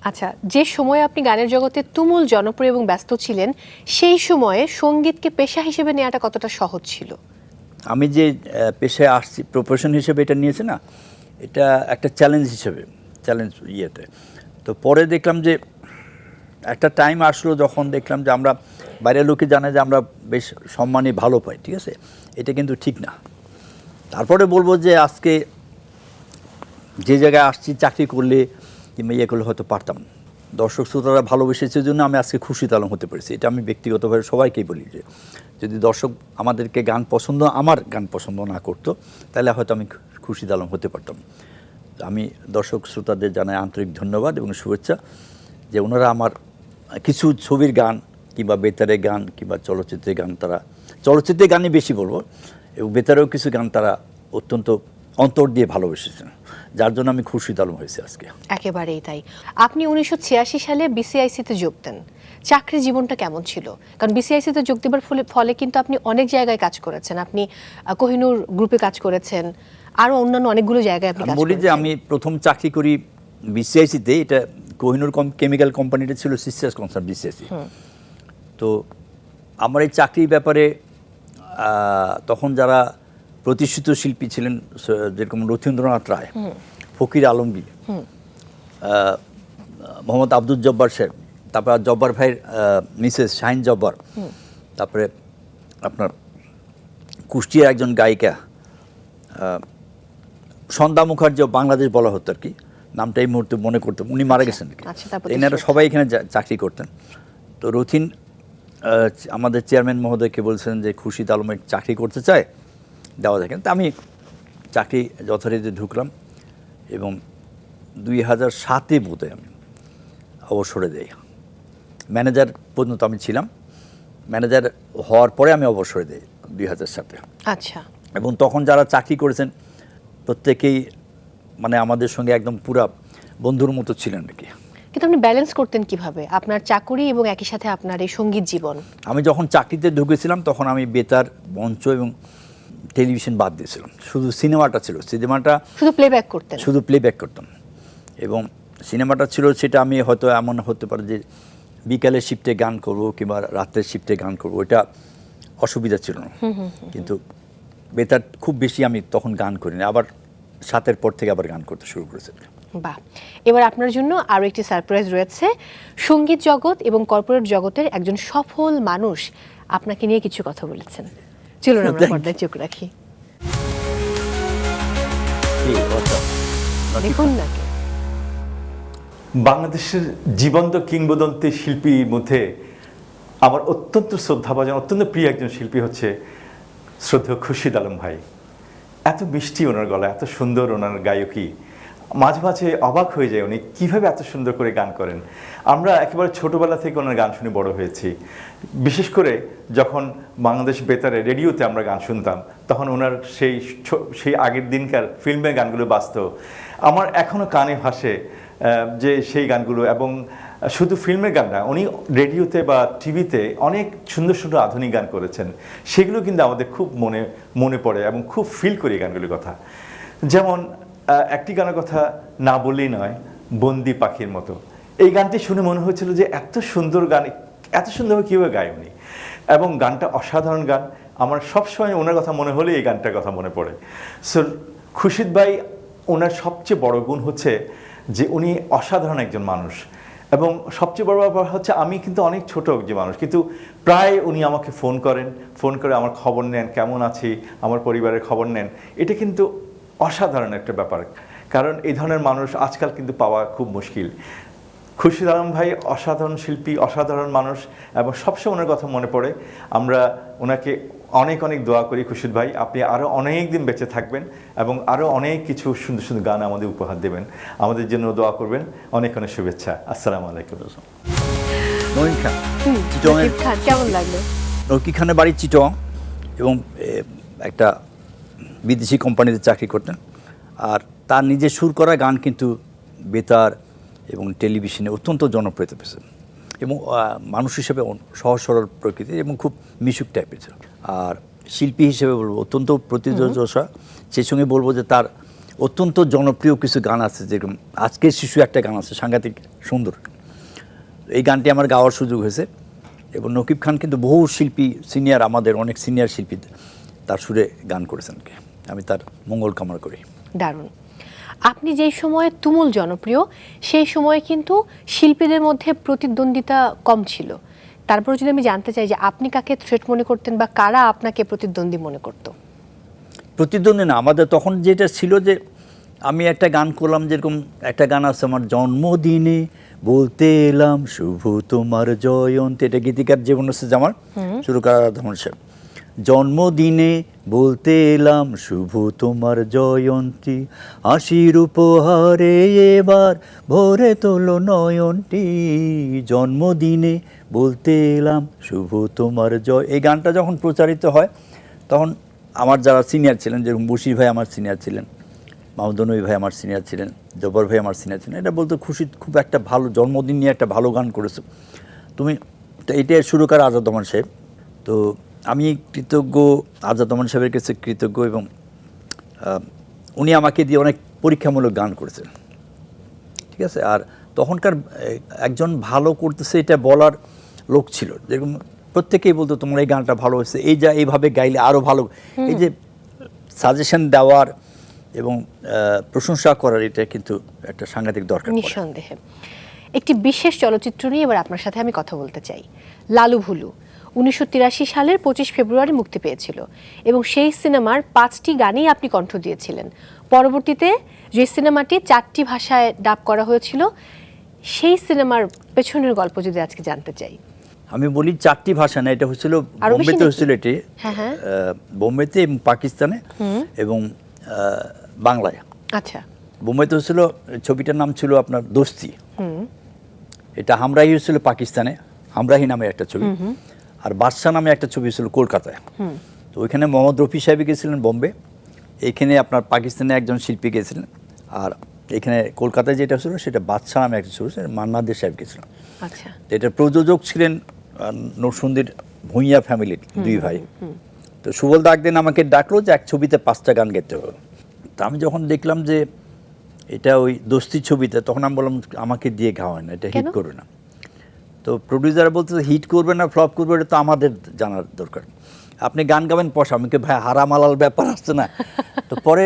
আচ্ছা, যে সময়ে আপনি গানের জগতে তুমুল জনপ্রিয় এবং ব্যস্ত ছিলেন, সেই সময়ে সঙ্গীতকে পেশা হিসেবে নেওয়াটা কতটা সহজ ছিল? আমি যে পেশায় আসছি, প্রফেশন হিসেবে এটা নিয়েছি না, এটা একটা চ্যালেঞ্জ হিসেবে, ইয়েতে। তো পরে দেখলাম যে একটা টাইম আসলো যখন দেখলাম যে আমরা, বাইরের লোকে জানে যে আমরা বেশ সম্মানই ভালো পাই, ঠিক আছে, এটা কিন্তু ঠিক না। তারপরে বলবো যে আজকে যে জায়গায় আসছি, চাকরি করলে কিংবা ইয়ে করলে হয়তো পারতাম। দর্শক শ্রোতারা ভালোবেসেছে জন্য আমি আজকে খুরশিদ আলম হতে পেরেছি। এটা আমি ব্যক্তিগতভাবে সবাইকেই বলি যে যদি দর্শক আমাদেরকে আমার গান পছন্দ না করতো, তাহলে হয়তো আমি খুরশিদ আলম হতে পারতাম। আমি দর্শক শ্রোতাদের জানাই আন্তরিক ধন্যবাদ এবং শুভেচ্ছা যে ওনারা আমার কিছু ছবির গান কিংবা বেতারের গান কিংবা চলচ্চিত্রের গান, তারা চলচ্চিত্রের গানই বেশি বলবো, এবং বেতারেও কিছু গান তারা অত্যন্ত অন্তর দিয়ে ভালোবেসেছেন, যার জন্য আমি খুরশিদ আলম হয়েছি আজকে। একেবারেই তাই। আপনি 1986 সালে বিসিআইসিতে যোগ দেন। চাকরি জীবনটা কেমন ছিল? কারণ বিসিআইসিতে যোগ দেবার ফলে কিন্তু আপনি অনেক জায়গায় কাজ করেছেন। আপনি কোহিনূর গ্রুপে কাজ করেছেন, আরও অন্যান্য অনেকগুলো জায়গায় আপনি কাজ বলি যে করেছেন। আমি প্রথম চাকরি করি বিসিআইসিতে, এটা কোহিনূর কেমিক্যাল কোম্পানিটা ছিল সিস্টার্স কনসার্ন বিসিআইসি। তো আমার এই চাকরির ব্যাপারে তখন যারা প্রতিষ্ঠিত শিল্পী ছিলেন, যেরকম রথীন্দ্রনাথ রায়, ফকির আলমগীর, মোহাম্মদ আব্দুল জব্বার সাহেব, তারপর জব্বার ভাইয়ের মিসেস শাহিন জব্বার, তারপরে আপনার কুষ্টিয়ার একজন গায়িকা সন্ধ্যা মুখার্জি, বাংলাদেশ বলা হতো আর কি, নামটা এই মুহূর্তে মনে করতাম, উনি মারা গেছেন আর কি। এনারা সবাই এখানে চাকরি করতেন। তো রথিন আমাদের চেয়ারম্যান মহোদয়কে বলছেন যে খুরশিদ আলমের চাকরি করতে চায়, দেওয়া যায়। কিন্তু আমি চাকরি যথারীতি ঢুকলাম এবং 2007-এ বোধহয় আমি অবসরে দেই। ম্যানেজার পর্যন্ত আমি ছিলাম, ম্যানেজার হওয়ার পরে আমি অবসরে দেই 2007-এ। আচ্ছা। এবং তখন যারা চাকরি করেছেন প্রত্যেকেই মানে আমাদের সঙ্গে একদম পুরা বন্ধুর মতো ছিলেন আর কি। কিন্তু আপনি ব্যালেন্স করতেন কিভাবে আপনার চাকরি এবং একই সাথে আপনার এই সঙ্গীত জীবন? আমি যখন চাকরিতে ঢুকেছিলাম তখন আমি বেতার, মঞ্চ এবং টেলিভিশন বাদ দিয়েছিলাম, শুধু সিনেমাটা ছিল। সিনেমাটা শুধু প্লেব্যাক করতেন? শুধু প্লেব্যাক করতাম। এবং সিনেমাটা ছিল, সেটা আমি হয়তো এমন হতে পারে যে বিকালের শিফটে গান করব কিংবা রাত্রের শিফটে গান করব, এটা অসুবিধা ছিল না। কিন্তু বেতার খুব বেশি আমি তখন গান করিনি, আবার 7-এর পর থেকে আবার গান করতে শুরু করেছি। বাহ, এবার আপনার জন্য আরও একটি সারপ্রাইজ রয়েছে। সঙ্গীত জগৎ এবং কর্পোরেট জগতের একজন সফল মানুষ আপনাকে নিয়ে কিছু কথা বলেছেন। চলুন আমরা পর্দায় চোখ রাখি, দেখুন না। বাংলাদেশের জীবন্ত কিংবদন্তি শিল্পীর মধ্যে আমার অত্যন্ত শ্রদ্ধাভাজন অত্যন্ত প্রিয় একজন শিল্পী হচ্ছে শ্রদ্ধেয় খুরশিদ আলম ভাই। এত মিষ্টি ওনার গলা, এত সুন্দর ওনার গায়কী, মাঝে মাঝে অবাক হয়ে যায় উনি কীভাবে এত সুন্দর করে গান করেন। আমরা একেবারে ছোটোবেলা থেকে ওনার গান শুনে বড় হয়েছি। বিশেষ করে যখন বাংলাদেশ বেতারে রেডিওতে আমরা গান শুনতাম, তখন ওনার সেই আগের দিনকার ফিল্মের গানগুলো বাজতো। আমার এখনও কানে ভাসে যে সেই গানগুলো, এবং শুধু ফিল্মের গান না, উনি রেডিওতে বা টিভিতে অনেক সুন্দর সুন্দর আধুনিক গান করেছেন। সেগুলো কিন্তু আমাদের খুব মনে পড়ে এবং খুব ফিল করি এই গানগুলির কথা। যেমন একটি গানের কথা না বললেই নয়, বন্দি পাখির মতো। এই গানটি শুনে মনে হয়েছিল যে এত সুন্দর গান, এত সুন্দরভাবে কীভাবে গায় উনি, এবং গানটা অসাধারণ গান। আমার সবসময় ওনার কথা মনে হলে এই গানটার কথা মনে পড়ে। সো খুরশিদ ভাই, ওনার সবচেয়ে বড় গুণ হচ্ছে যে উনি অসাধারণ একজন মানুষ, এবং সবচেয়ে বড় ব্যাপার হচ্ছে আমি কিন্তু অনেক ছোট যে মানুষ, কিন্তু প্রায় উনি আমাকে ফোন করে আমার খবর নেন, কেমন আছি, আমার পরিবারের খবর নেন। এটা কিন্তু অসাধারণ একটা ব্যাপার, কারণ এই ধরনের মানুষ আজকাল কিন্তু পাওয়া খুব মুশকিল। খুরশিদ আলম ভাই অসাধারণ শিল্পী, অসাধারণ মানুষ, এবং সবসময় ওনার কথা মনে পড়ে। আমরা ওনাকে অনেক অনেক দোয়া করি। খুরশিদ ভাই, আপনি আরও অনেক দিন বেঁচে থাকবেন এবং আরও অনেক কিছু সুন্দর সুন্দর গান আমাদের উপহার দেবেন, আমাদের জন্য দোয়া করবেন। অনেক অনেক শুভেচ্ছা। আসসালামু আলাইকুম। নকিব খান, চিটংয়ের নকিব খান, কেমন লাগলো? নকিব খানের বাড়ি চিটং, এবং একটা বিদেশি কোম্পানিতে চাকরি করতেন। আর তার নিজে সুর করা গান কিন্তু বেতার এবং টেলিভিশনে অত্যন্ত জনপ্রিয়তা পেয়েছে, এবং মানুষ হিসেবে সহজ সরল প্রকৃতির এবং খুব মিশুক টাইপের ছিল। আর শিল্পী হিসেবে বলবো অত্যন্ত প্রতিযোগিতা। সেই সঙ্গে বলবো যে তার অত্যন্ত জনপ্রিয় কিছু গান আছে, যেরকম আজকের শিশু একটা গান আছে সাংঘাতিক সুন্দর। এই গানটি আমার গাওয়ার সুযোগ হয়েছে, এবং নকিব খান কিন্তু বহু শিল্পী, সিনিয়র, আমাদের অনেক সিনিয়র শিল্পী তার সুরে গান করেছেন। আমি তার মঙ্গল কামনা করি। দারুণ। আপনি যেই সময়ে তুমুল জনপ্রিয়, সেই সময়ে কিন্তু শিল্পীদের মধ্যে প্রতিদ্বন্দ্বিতা কম ছিল। তারপর যদি আমি জানতে চাই যে আপনি কাকে থ্রেট মনে করতেন বা কারা আপনাকে প্রতিদ্বন্দ্বী মনে করতো? প্রতিদ্বন্দ্বী না, আমাদের তখন যেটা ছিল যে আমি একটা গান করলাম, যেরকম একটা গান আছে আমার, জন্মদিনে বলতে এলাম শুভ তোমার জয়ন্তী, এটা গীতিকার জীবন হচ্ছে আমার শুরু করা ধমন সাহেব। জন্মদিনে বলতে এলাম শুভ তোমার জয়ন্তী, হাসির উপহারে এবার ভরে তোলো নয়নটি, জন্মদিনে বলতে এলাম শুভ তোমার জয়। এই গানটা যখন প্রচারিত হয়, তখন আমার যারা সিনিয়র ছিলেন, যেরকম বশির ভাই আমার সিনিয়র ছিলেন, মাহমুদনবী ভাই আমার সিনিয়র ছিলেন, জব্বার ভাই আমার সিনিয়র ছিলেন, এটা বলতো খুশিদ খুব একটা ভালো জন্মদিন নিয়ে একটা ভালো গান করেছো তুমি। তো এটা সুরকার আজাদ রহমান সাহেব। তো আমি কৃতজ্ঞ, আজাদ রহমান সাহেবের কাছে কৃতজ্ঞ, এবং উনি আমাকে দিয়ে অনেক পরীক্ষামূলক গান করেছেন, ঠিক আছে। আর তখনকার একজন ভালো করতেছে এটা বলার লোক ছিল, যেরকম প্রত্যেকেই বলতো তোমার এই গানটা ভালো হয়েছে, এইভাবে গাইলে আরও ভালো। এই যে সাজেশন দেওয়ার এবং প্রশংসা করার, এটা কিন্তু একটা সাংঘাতিক দরকার। নিঃসন্দেহে। একটি বিশেষ চলচ্চিত্র নিয়ে এবার আপনার সাথে আমি কথা বলতে চাই। লালু ভুলু 1983 সালের 25 ফেব্রুয়ারি মুক্তি পেয়েছিল, এবং সেই সিনেমার 5টি গানেই আপনি কণ্ঠ দিয়েছিলেন। পরবর্তীতে যে সিনেমাটি 4টি ভাষায় ডাব করা হয়েছিল, সেই সিনেমার পেছনের গল্প যদি আজকে জানতে চাই। আমি বলি 4টি ভাষা না, এটা হচ্ছিল বোম্বেতে হচ্ছিল, এটি বোম্বেতে এবং পাকিস্তানে এবং বাংলায়। আচ্ছা। বোম্বেতে হচ্ছিল, ছবিটার নাম ছিল আপনার দোস্তি। এটা হামরাহি হচ্ছিল পাকিস্তানে, হামরাহি নামে একটা ছবি। আর বাদশা নামে একটা ছবি ছিল কলকাতায়। তো ওইখানে মোহাম্মদ রফি সাহেব গেছিলেন বোম্বে, এইখানে আপনার পাকিস্তানে একজন শিল্পী গেছিলেন, আর এখানে কলকাতায় যেটা ছিল সেটা বাদশা নামে একটা ছবি, মান্নাদের সাহেব গেছিলেন। আচ্ছা। এটার প্রযোজক ছিলেন নরসুন্দির ভূঁইয়া ফ্যামিলির 2 ভাই। তো সুবল দা একদিন আমাকে ডাকলো যে এক ছবিতে 5টা গান গাইতে হবে। তা আমি যখন দেখলাম যে এটা ওই দোস্তি ছবিতে, তখন আমি বললাম আমাকে দিয়ে গাওয়ায় না, এটা হিট করবে না। তো প্রডিউসার বলতে হিট করবে না ফ্লপ করবে, এটা তো আমাদের জানার দরকার, আপনি গান গাবেন পয়সা। আমাকে ভাই হারামালাল ব্যাপার আসছে না। তো পরে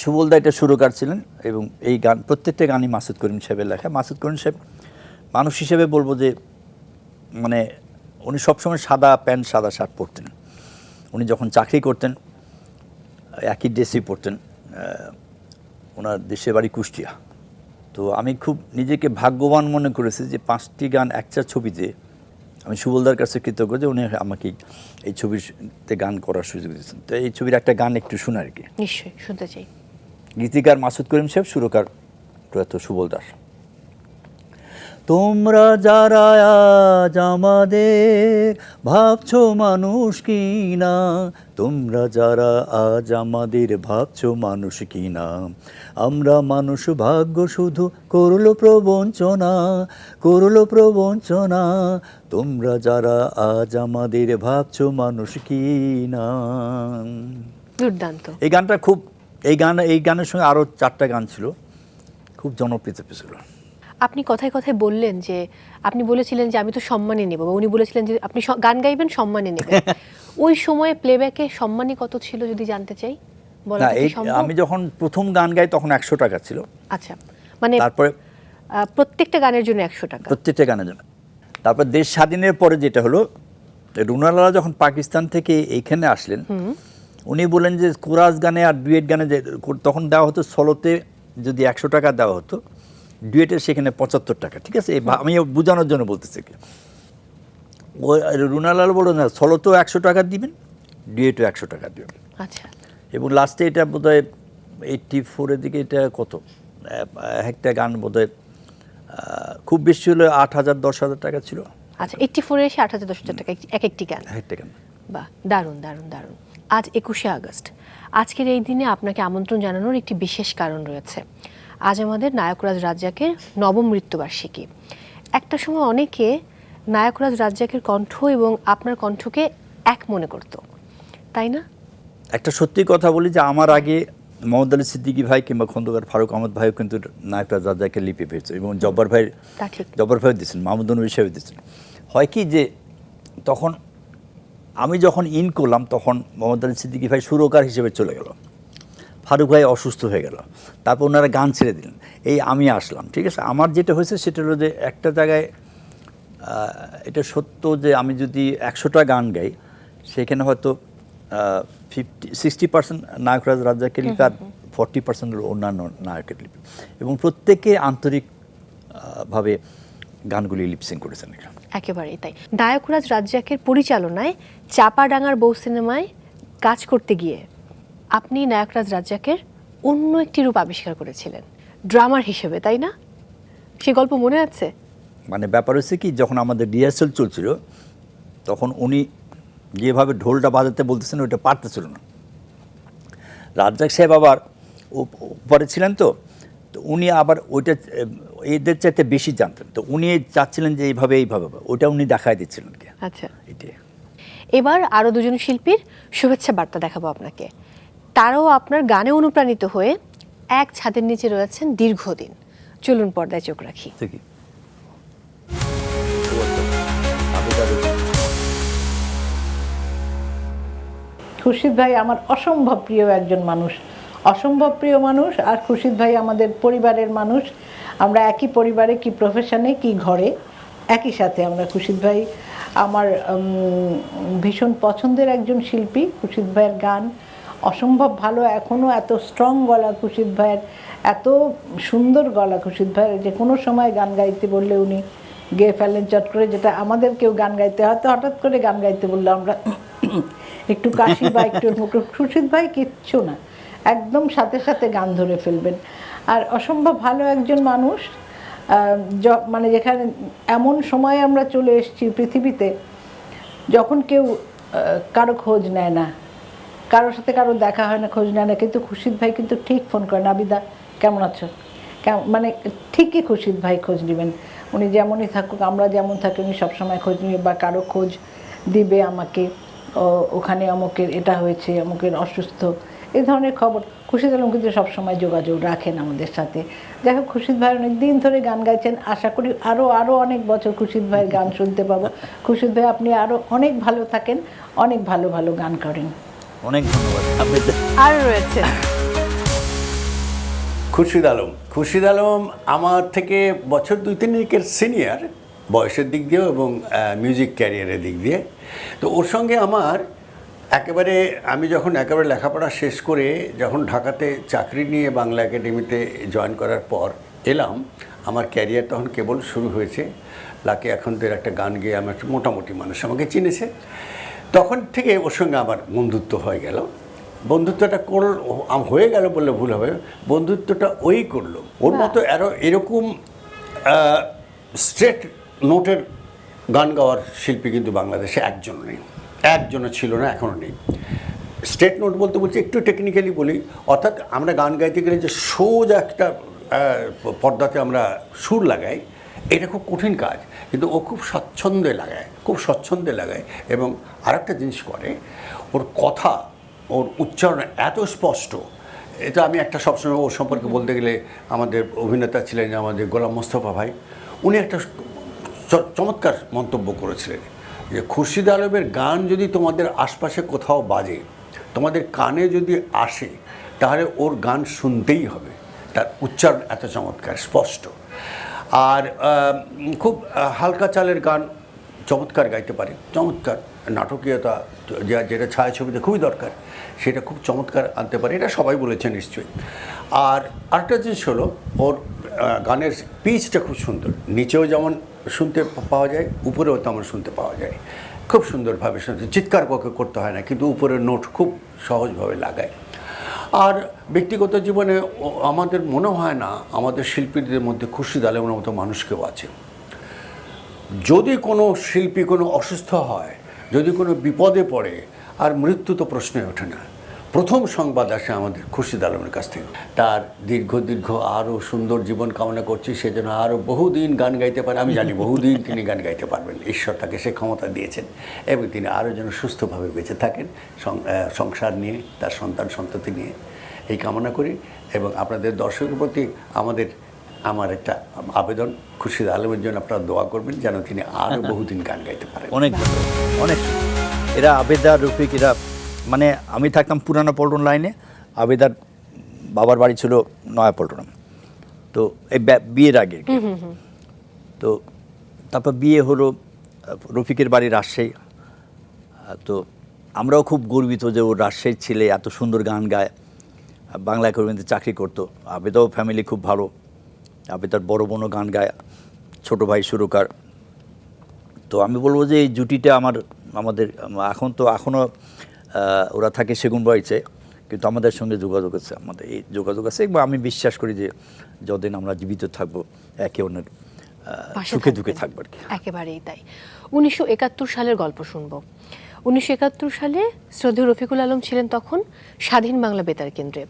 সুবল দা এটা সুরকার ছিলেন, এবং এই গান প্রত্যেকটা গানই মাসুদ করিম সাহেবের লেখা। মাসুদ করিম সাহেব মানুষ হিসেবে বলবো যে মানে উনি সবসময় সাদা প্যান্ট সাদা শার্ট পরতেন। উনি যখন চাকরি করতেন একই ড্রেসই পরতেন। ওনার দেশের বাড়ি কুষ্টিয়া। তো আমি খুব নিজেকে ভাগ্যবান মনে করেছি যে 5টি গান একটা ছবিতে আমি সুবলদার কাছে কৃতজ্ঞ যে উনি আমাকে এই ছবিতে গান করার সুযোগ দিয়েছেন। তো এই ছবির একটা গান একটু শোনা আর কি। নিশ্চয়ই শুনতে চাই। গীতিকার মাসুদ করিম সাহেব, সুরকার প্রয়াত সুবল দাস। তোমরা যারা আজ আমাদের ভাবছো মানুষ কিনা, তোমরা যারা আজ আমাদের ভাবছো মানুষ কিনা, আমরা মানুষ ভাগ্য শুধু করলো প্রবঞ্চনা, করলো প্রবঞ্চনা, তোমরা যারা আজ আমাদের ভাবছো মানুষ কিনা। দুর্দান্ত। এই গানটা খুব, এই গানের সঙ্গে আরও 4টা গান ছিল, খুব জনপ্রিয় ছিল। আপনি কথায় কথায় বললেন যে আপনি বলেছিলেন যে আমি তো সম্মানী নেব, বা উনি বলেছিলেন যে আপনি গান গাইবেন সম্মানী নেবেন। ওই সময়ে প্লেব্যাকে সম্মানী কত ছিল যদি জানতে চাই? না, আমি যখন প্রথম গান গাই তখন 100 টাকা ছিল। আচ্ছা, মানে তারপরে প্রত্যেকটা গানের জন্য 100 টাকা? প্রত্যেকটা গানের জন্য। তারপর দেশ স্বাধীনের পরে যেটা হলো, রুনালালা যখন পাকিস্তান থেকে এইখানে আসলেন, উনি বলেন যে কোরাস গানে আর ডুয়েট গানে যে তখন দেওয়া হতো, সোলোতে যদি 100 টাকা দেওয়া হতো, ডুয়েটের সেখানে 75 টাকা। ঠিক আছে, আমি বোঝানোর জন্য বলতেছি কি, ওই রুনালাল বলল না, সোলোতেও 100 টাকা দিবেন, ডুয়েটও 100 টাকা দিবেন। আচ্ছা। এবং লাস্টে এটা বোধহয় 84-এর দিকে এটা কত একটা গান বোধহয় খুব বেশি হলো 8,000 10,000 টাকা ছিল। আচ্ছা, 84-এ এসে 8,000 10,000 টাকা এক একটি গান। একটা গান। বাহ, দারুণ দারুণ দারুণ। আজ 21শে আগস্ট, আজকের এই দিনে আপনাকে আমন্ত্রণ জানানোর একটি বিশেষ কারণ রয়েছে। আজ আমাদের নায়করাজ রাজ্জাকের নবম মৃত্যুবার্ষিকী। একটা সময় অনেকে নায়করাজ রাজ্জাকের কণ্ঠ এবং আপনার কণ্ঠকে এক মনে করত, তাই না? একটা সত্যি কথা বলি যে আমার আগে মোহাম্মদ আলী সিদ্দিকী ভাই কিংবা খন্দকার ফারুক আহমদ ভাইও কিন্তু নায়করাজ রাজ্জাকের লিপি পেয়েছে, এবং জব্বার ভাই দিচ্ছেন, মাহমুদ নবী সাহেব দিচ্ছেন। হয় কি যে তখন আমি যখন ইন করলাম তখন মোহাম্মদ আলী সিদ্দিকী ভাই সুরকার হিসেবে চলে গেল, ফারুক ভাই অসুস্থ হয়ে গেল, তারপর ওনারা গান ছেড়ে দিলেন, এই আমি আসলাম। ঠিক আছে, আমার যেটা হয়েছে সেটা হলো যে একটা জায়গায় এটা সত্য যে আমি যদি 100টা গান গাই, সেখানে হয়তো 60% নায়করাজ রাজ্জাকের লিপি আর 40% হলো অন্যান্য নায়কের লিপি, এবং প্রত্যেকে আন্তরিকভাবে গানগুলি লিপসিং করেছেন। একেবারেই তাই। নায়করাজ রাজ্জাকের পরিচালনায় চাপাডাঙ্গার বউ সিনেমায় কাজ করতে গিয়ে আপনি নায়করাজ রাজ্জাকের অন্য একটি রূপ আবিষ্কার করেছিলেন, ড্রামার হিসেবে, তাই না? সে গল্প মনে আছে? মানে ব্যাপার হচ্ছে কি, যখন আমাদের রিহার্সাল চলছিল তখন উনি যেভাবে ঢোলটা বাজাতে বলতেছেন ওইটা পারতেছিল না। রাজ্জাক সাহেব আবার উপরে ছিলেন, তো উনি আবার ওইটা এদের চাইতে বেশি জানতেন, তো উনি চাচ্ছিলেন যে এইভাবে ওইটা উনি দেখাই দিচ্ছিলেন কি। আচ্ছা, এটাই। এবার আরও দুজন শিল্পীর শুভেচ্ছা বার্তা দেখাবো আপনাকে। তারাও আপনার গানে অনুপ্রাণিত হয়ে এক ছাদের নিচে রয়েছেন দীর্ঘদিন। চলুন পর্দায় চোখ রাখি। ঠিকই। খুরশিদ ভাই আমার অসম্ভব প্রিয় একজন মানুষ, অসম্ভব প্রিয় মানুষ। আর খুরশিদ ভাই আমাদের পরিবারের মানুষ, আমরা একই পরিবারে, কি প্রফেশনে কি ঘরে একই সাথে আমরা। খুরশিদ ভাই আমার ভীষণ পছন্দের একজন শিল্পী। খুরশিদ ভাইয়ের গান অসম্ভব ভালো, এখনও এত স্ট্রং গলা খুরশিদ ভাইয়ের, এত সুন্দর গলা খুরশিদ ভাইয়ের, যে কোনো সময় গান গাইতে বললে উনি গেয়ে ফেলেন চট করে। যেটা আমাদের কেউ গান গাইতে হয়তো হঠাৎ করে গান গাইতে বললে আমরা একটু কাশি বা একটু মুখে, খুরশিদ ভাই কিচ্ছু না, একদম সাথে সাথে গান ধরে ফেলবেন। আর অসম্ভব ভালো একজন মানুষ, মানে যেখানে এমন সময় আমরা চলে এসেছি পৃথিবীতে যখন কেউ কারো খোঁজ নেয় না, কারোর সাথে কারো দেখা হয় না, খোঁজ নেয় না, কিন্তু খুরশিদ ভাই কিন্তু ঠিক ফোন করেন, আবিদা কেমন আছো, মানে ঠিকই খুরশিদ ভাই খোঁজ নেবেন। উনি যেমনই থাকুক, আমরা যেমন থাকি, উনি সবসময় খোঁজ নেবে, বা কারো খোঁজ দিবে আমাকে, ওখানে অমুকের এটা হয়েছে, অমুকের অসুস্থ, এই ধরনের খবর খুরশিদ আলম কিন্তু সবসময় যোগাযোগ রাখেন আমাদের সাথে। যাই হোক, খুরশিদ ভাই অনেক দিন ধরে গান গাইছেন, আশা করি আরও অনেক বছর খুরশিদ ভাইয়ের গান শুনতে পাবো। খুরশিদ ভাই আপনি আরও অনেক ভালো থাকেন, অনেক ভালো ভালো গান করেন। অনেক ধন্যবাদ। আর রয়েছে খুরশিদ আলম। খুরশিদ আলম আমার থেকে বছর 2-3 সিনিয়র, বয়সের দিক দিয়েও এবং মিউজিক ক্যারিয়ারের দিক দিয়ে। তো ওর সঙ্গে আমার একেবারে, আমি যখন একেবারে লেখাপড়া শেষ করে যখন ঢাকাতে চাকরি নিয়ে বাংলা একাডেমিতে জয়েন করার পর এলাম, আমার ক্যারিয়ার তখন কেবল শুরু হয়েছে। লাকি এখনদের একটা গান গেয়ে আমার মোটামুটি মানুষ আমাকে চিনেছে। তখন থেকে ওর সঙ্গে আমার বন্ধুত্ব হয়ে গেল। বন্ধুত্বটা হয়ে গেল বললে ভুল হবে, বন্ধুত্বটা ওই করলো। ওর মতো আরও এরকম স্ট্রেট নোটের গান গাওয়ার শিল্পী কিন্তু বাংলাদেশে একজনও ছিল না, এখনও নেই। স্ট্রেট নোট বলতে বলছি একটু টেকনিক্যালি বলি, অর্থাৎ আমরা গান গাইতে গেলে যে সোজা একটা পর্দাতে আমরা সুর লাগাই, এটা খুব কঠিন কাজ, কিন্তু ও খুব স্বচ্ছন্দে লাগায়। এবং আরেকটা জিনিস করে, ওর কথা, ওর উচ্চারণ এত স্পষ্ট। এটা আমি একটা সবসময় ওর সম্পর্কে বলতে গেলে, আমাদের অভিনেতা ছিলেন আমাদের গোলাম মোস্তফা ভাই, উনি একটা চমৎকার মন্তব্য করেছিলেন যে খুরশিদ আলমের গান যদি তোমাদের আশপাশে কোথাও বাজে, তোমাদের কানে যদি আসে, তাহলে ওর গান শুনতেই হবে, তার উচ্চারণ এত চমৎকার, স্পষ্ট। আর খুব হালকা চালের গান চমৎকার গাইতে পারে, চমৎকার নাটকীয়তা যেটা ছায়াছবিতে খুবই দরকার, সেটা খুব চমৎকার আনতে পারে, এটা সবাই বলেছে নিশ্চয়ই। আর আরেকটা জিনিস হলো, ওর গানের পিচটা খুব সুন্দর, নিচেও যেমন শুনতে পাওয়া যায়, উপরেও তেমন শুনতে পাওয়া যায়, খুব সুন্দরভাবে শুনতে, চিৎকার করতে হয় না, কিন্তু উপরের নোট খুব সহজভাবে লাগায়। আর ব্যক্তিগত জীবনে আমাদের মনে হয় না আমাদের শিল্পীদের মধ্যে খুরশিদ আলমের মতো মানুষ কেউ আছে। যদি কোনো শিল্পী কোনো অসুস্থ হয়, যদি কোনো বিপদে পড়ে, আর মৃত্যু তো প্রশ্নই ওঠে না, প্রথম সংবাদ আসে আমাদের খুরশিদ আলমের কাছ থেকে। তার দীর্ঘ আরও সুন্দর জীবন কামনা করছি, সেজন্য আরও বহুদিন গান গাইতে পারে। আমি জানি বহুদিন তিনি গান গাইতে পারবেন, ঈশ্বর তাকে সে ক্ষমতা দিয়েছেন, এবং তিনি আরও যেন সুস্থভাবে বেঁচে থাকেন, সংসার নিয়ে, তার সন্ততি নিয়ে, এই কামনা করি। এবং আপনাদের দর্শকের প্রতি আমার একটা আবেদন, খুরশিদ আলমের জন্য আপনারা দোয়া করবেন, যেন তিনি আরও বহুদিন গান গাইতে পারেন। অনেক এরা আবেদার রফিক, এরা মানে আমি থাকতাম পুরানো পল্টন লাইনে, আবেদার বাবার বাড়ি ছিল নয়া পল্টন। তো এই বিয়ের আগে, তো তারপর বিয়ে হলো, রফিকের বাড়ি রাজশাহী। তো আমরাও খুব গর্বিত যে ও রাজশাহীর ছেলে, এত সুন্দর গান গায়, বাংলা একাডেমিতে চাকরি করতো। আবেদাও ফ্যামিলি খুব ভালো, আবেদার বড় বোনও গান গায়, ছোটো ভাই সুরকার। তো আমি বলবো যে এই জুটিটা আমাদের এখনও ওরা থাকে সেগুনবাড়িতে, কিন্তু আমাদের সঙ্গে যোগাযোগ আছে, আমাদের এই যোগাযোগ আছে, এবং আমি বিশ্বাস করি যে যতদিন আমরা জীবিত থাকবো, একে অন্যের সুখে দুঃখে থাকবো আর কি। একেবারেই তাই। 1971 সালের গল্প শুনবো। 1971 সালে শ্রদ্ধেয় রফিকুল আলম ছিলেন তখন স্বাধীন বাংলা বেতার কেন্দ্রে।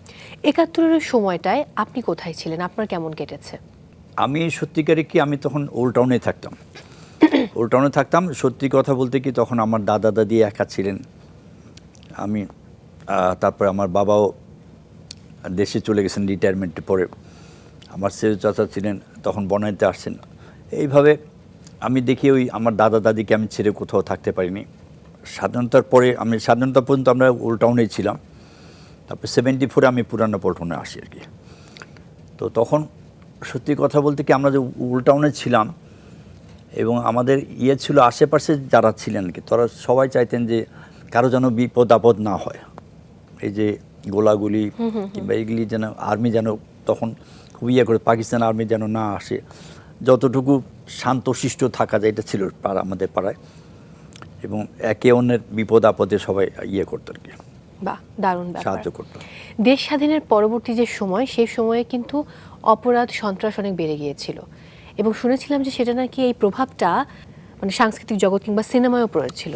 71-এর সময়টায় আপনি কোথায় ছিলেন, আপনার কেমন কেটেছে? আমি সত্যিকারে কি, আমি তখন ওল্ড টাউনে থাকতাম। সত্যি কথা বলতে কি, তখন আমার দাদা দাদি একা ছিলেন, আমি তারপরে আমার বাবাও দেশে চলে গেছেন রিটায়ারমেন্টের পরে, আমার সেজু চাচা ছিলেন তখন বনাইতে আসছেন। এইভাবে আমি দেখি আমার দাদা দাদিকে আমি ছেড়ে কোথাও থাকতে পারিনি। স্বাধীনতার পর্যন্ত আমরা ওল্ড টাউনেই ছিলাম, তারপর 74-এ আমি পুরানো পল্টনে আসি আর কি। তো তখন সত্যি কথা বলতে কি, আমরা যে ওল্ড টাউনে ছিলাম, এবং আমাদের ছিল আশেপাশে যারা ছিলেন কি, তারা সবাই চাইতেন যে কারো যেন বিপদ আপদ না হয়, এই যে গোলাগুলি কিংবা এগুলি যেন, আর্মি যেন তখন খুব করে, পাকিস্তান আর্মি যেন না আসে, যতটুকু শান্তশিষ্ট থাকা যায়, এটা ছিল আমাদের পাড়ায়, এবং একে অন্যের বিপদ আপদে সবাই করতো আর কি। বাহ, দারুণ ব্যাপার। সাহায্য করতো। দেশ স্বাধীনের পরবর্তী যে সময়, সেই সময়ে কিন্তু অপরাধ সন্ত্রাস অনেক বেড়ে গিয়েছিল, এবং শুনেছিলাম যে সেটা নাকি এই প্রভাবটা মানে সাংস্কৃতিক জগৎ কিংবা সিনেমায়ও পড়েছিল।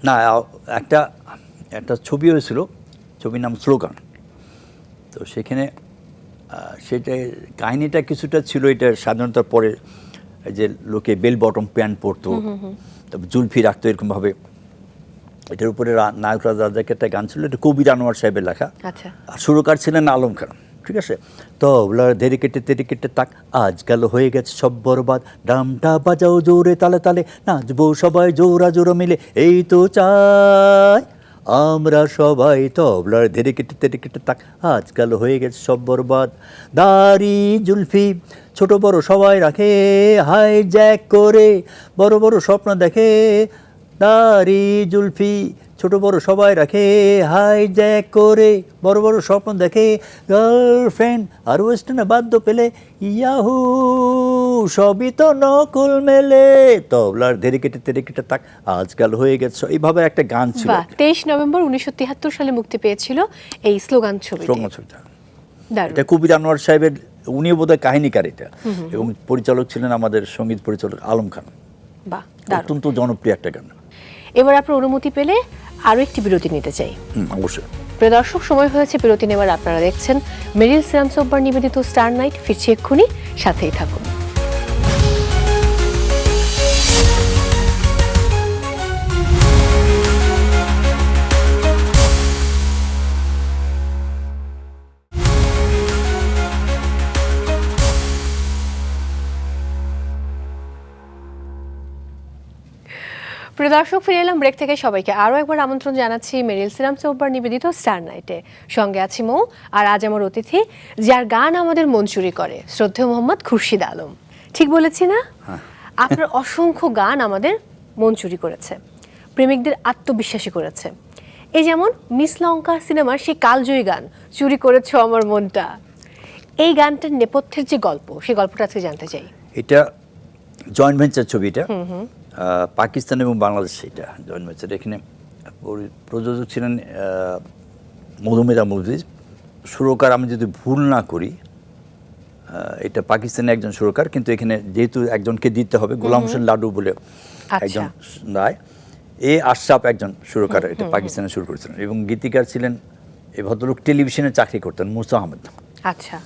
না, একটা ছবি হয়েছিল, ছবির নাম স্লোগান। তো সেখানে সেটা কাহিনিটা কিছুটা ছিল, এটা স্বাধীনতার পরে যে লোকে বেল বটম প্যান্ট পরতো, তারপর জুলফি রাখতো এরকমভাবে। এটার উপরে নায়ক রাজাকে একটা গান ছিল, এটা কবির আনোয়ার সাহেবের লেখা, আর সুরকার ছিলেন আলম খান, ঠিক আছে। তো ধেরে কেটে তেরে কেটে তাক, আজকাল হয়ে গেছে সব বরবাদ, ডামটা বাজাও জোরে তালে তালে, নাচবো সবাই জোরা জোরা মিলে, এই তো চাই আমরা সবাই, তবলার ধেরে কেটে তেরে কেটে তাক, আজকাল হয়ে গেছে সব বরবাদ, দাড়ি জুলফি ছোট বড় সবাই রাখে, হাই জ্যাক করে বড় বড় স্বপ্ন দেখে, দাড়ি জুলফি ছোট বড় সবাই রাখে হাই জ্যাক করে, বড় বড় স্বপ্ন দেখে, গার্লফ্রেন্ড আর ওয়েস্টার্নে বাধ্য পেলে, ইয়াহু সবই তো নকল মেলে, তবলার ধেরে কেটে তাক আজকাল হয়ে গেছে। এইভাবে একটা গান ছিল। বাহ, 23 নভেম্বর 1973 সালে মুক্তি পেয়েছিল এই স্লোগান ছবিটি। স্লোগান ছবিটা। দারুণ। এটা কবির আনোয়ার সাহেবের, উনিও বোধহয় কাহিনীকার এটা, এবং পরিচালক ছিলেন আমাদের সঙ্গীত পরিচালক আলম খান। বাহ, দারুণ। অত্যন্ত জনপ্রিয় একটা গান। এবার আপনার অনুমতি পেলে আরো একটি বিরতি নিতে চাই। অবশ্যই। প্রিয় দর্শক, সময় হয়েছে বিরতি নেওয়ার। আপনারা দেখছেন মেরিল সিরাম সোববার নিবেদিত স্টার নাইট। ফিরছি এক্ষুনি, সাথেই থাকুন। প্রিয় দর্শক, ফিরে এলাম ব্রেক থেকে। সবাইকে আরও একবার আমন্ত্রণ জানাচ্ছি মেরিল সিরাম সোববার নিবেদিত স্টার নাইটে। সঙ্গে আছি মৌ, আর আজ আমার অতিথি, যার গান আমাদের মন চুরি করে, শ্রদ্ধেয় মোহাম্মদ খুরশিদ আলম। ঠিক বলেছি না? আপনার অসংখ্য গান আমাদের মন চুরি করেছে, প্রেমিকদের আত্মবিশ্বাসী করেছে। এই যেমন মিস লঙ্কা সিনেমার সেই কালজয়ী গান চুরি করেছো আমার মনটা। এই গানটার নেপথ্যের যে গল্প, সেই গল্পটা আজকে জানতে চাই। এটা জয়েন্ট ভেঞ্চার ছবি। এটা পাকিস্তান এবং বাংলাদেশ, এটা জয়েন্ট ভেঞ্চার। এখানে প্রযোজক ছিলেন মধুমিতা মুভিজ। সুরকার আমি যদি ভুল না করি, এটা পাকিস্তানের একজন সুরকার, কিন্তু এখানে যেহেতু একজনকে দিতে হবে, গোলাম হোসেন লাডু বলে একজন রায়, আশরাফ একজন সুরকার, এটা পাকিস্তানে শুরু করেছিলেন। এবং গীতিকার ছিলেন এই ভদ্রলোক, টেলিভিশনে চাকরি করতেন, মুসা আহমেদ। আচ্ছা।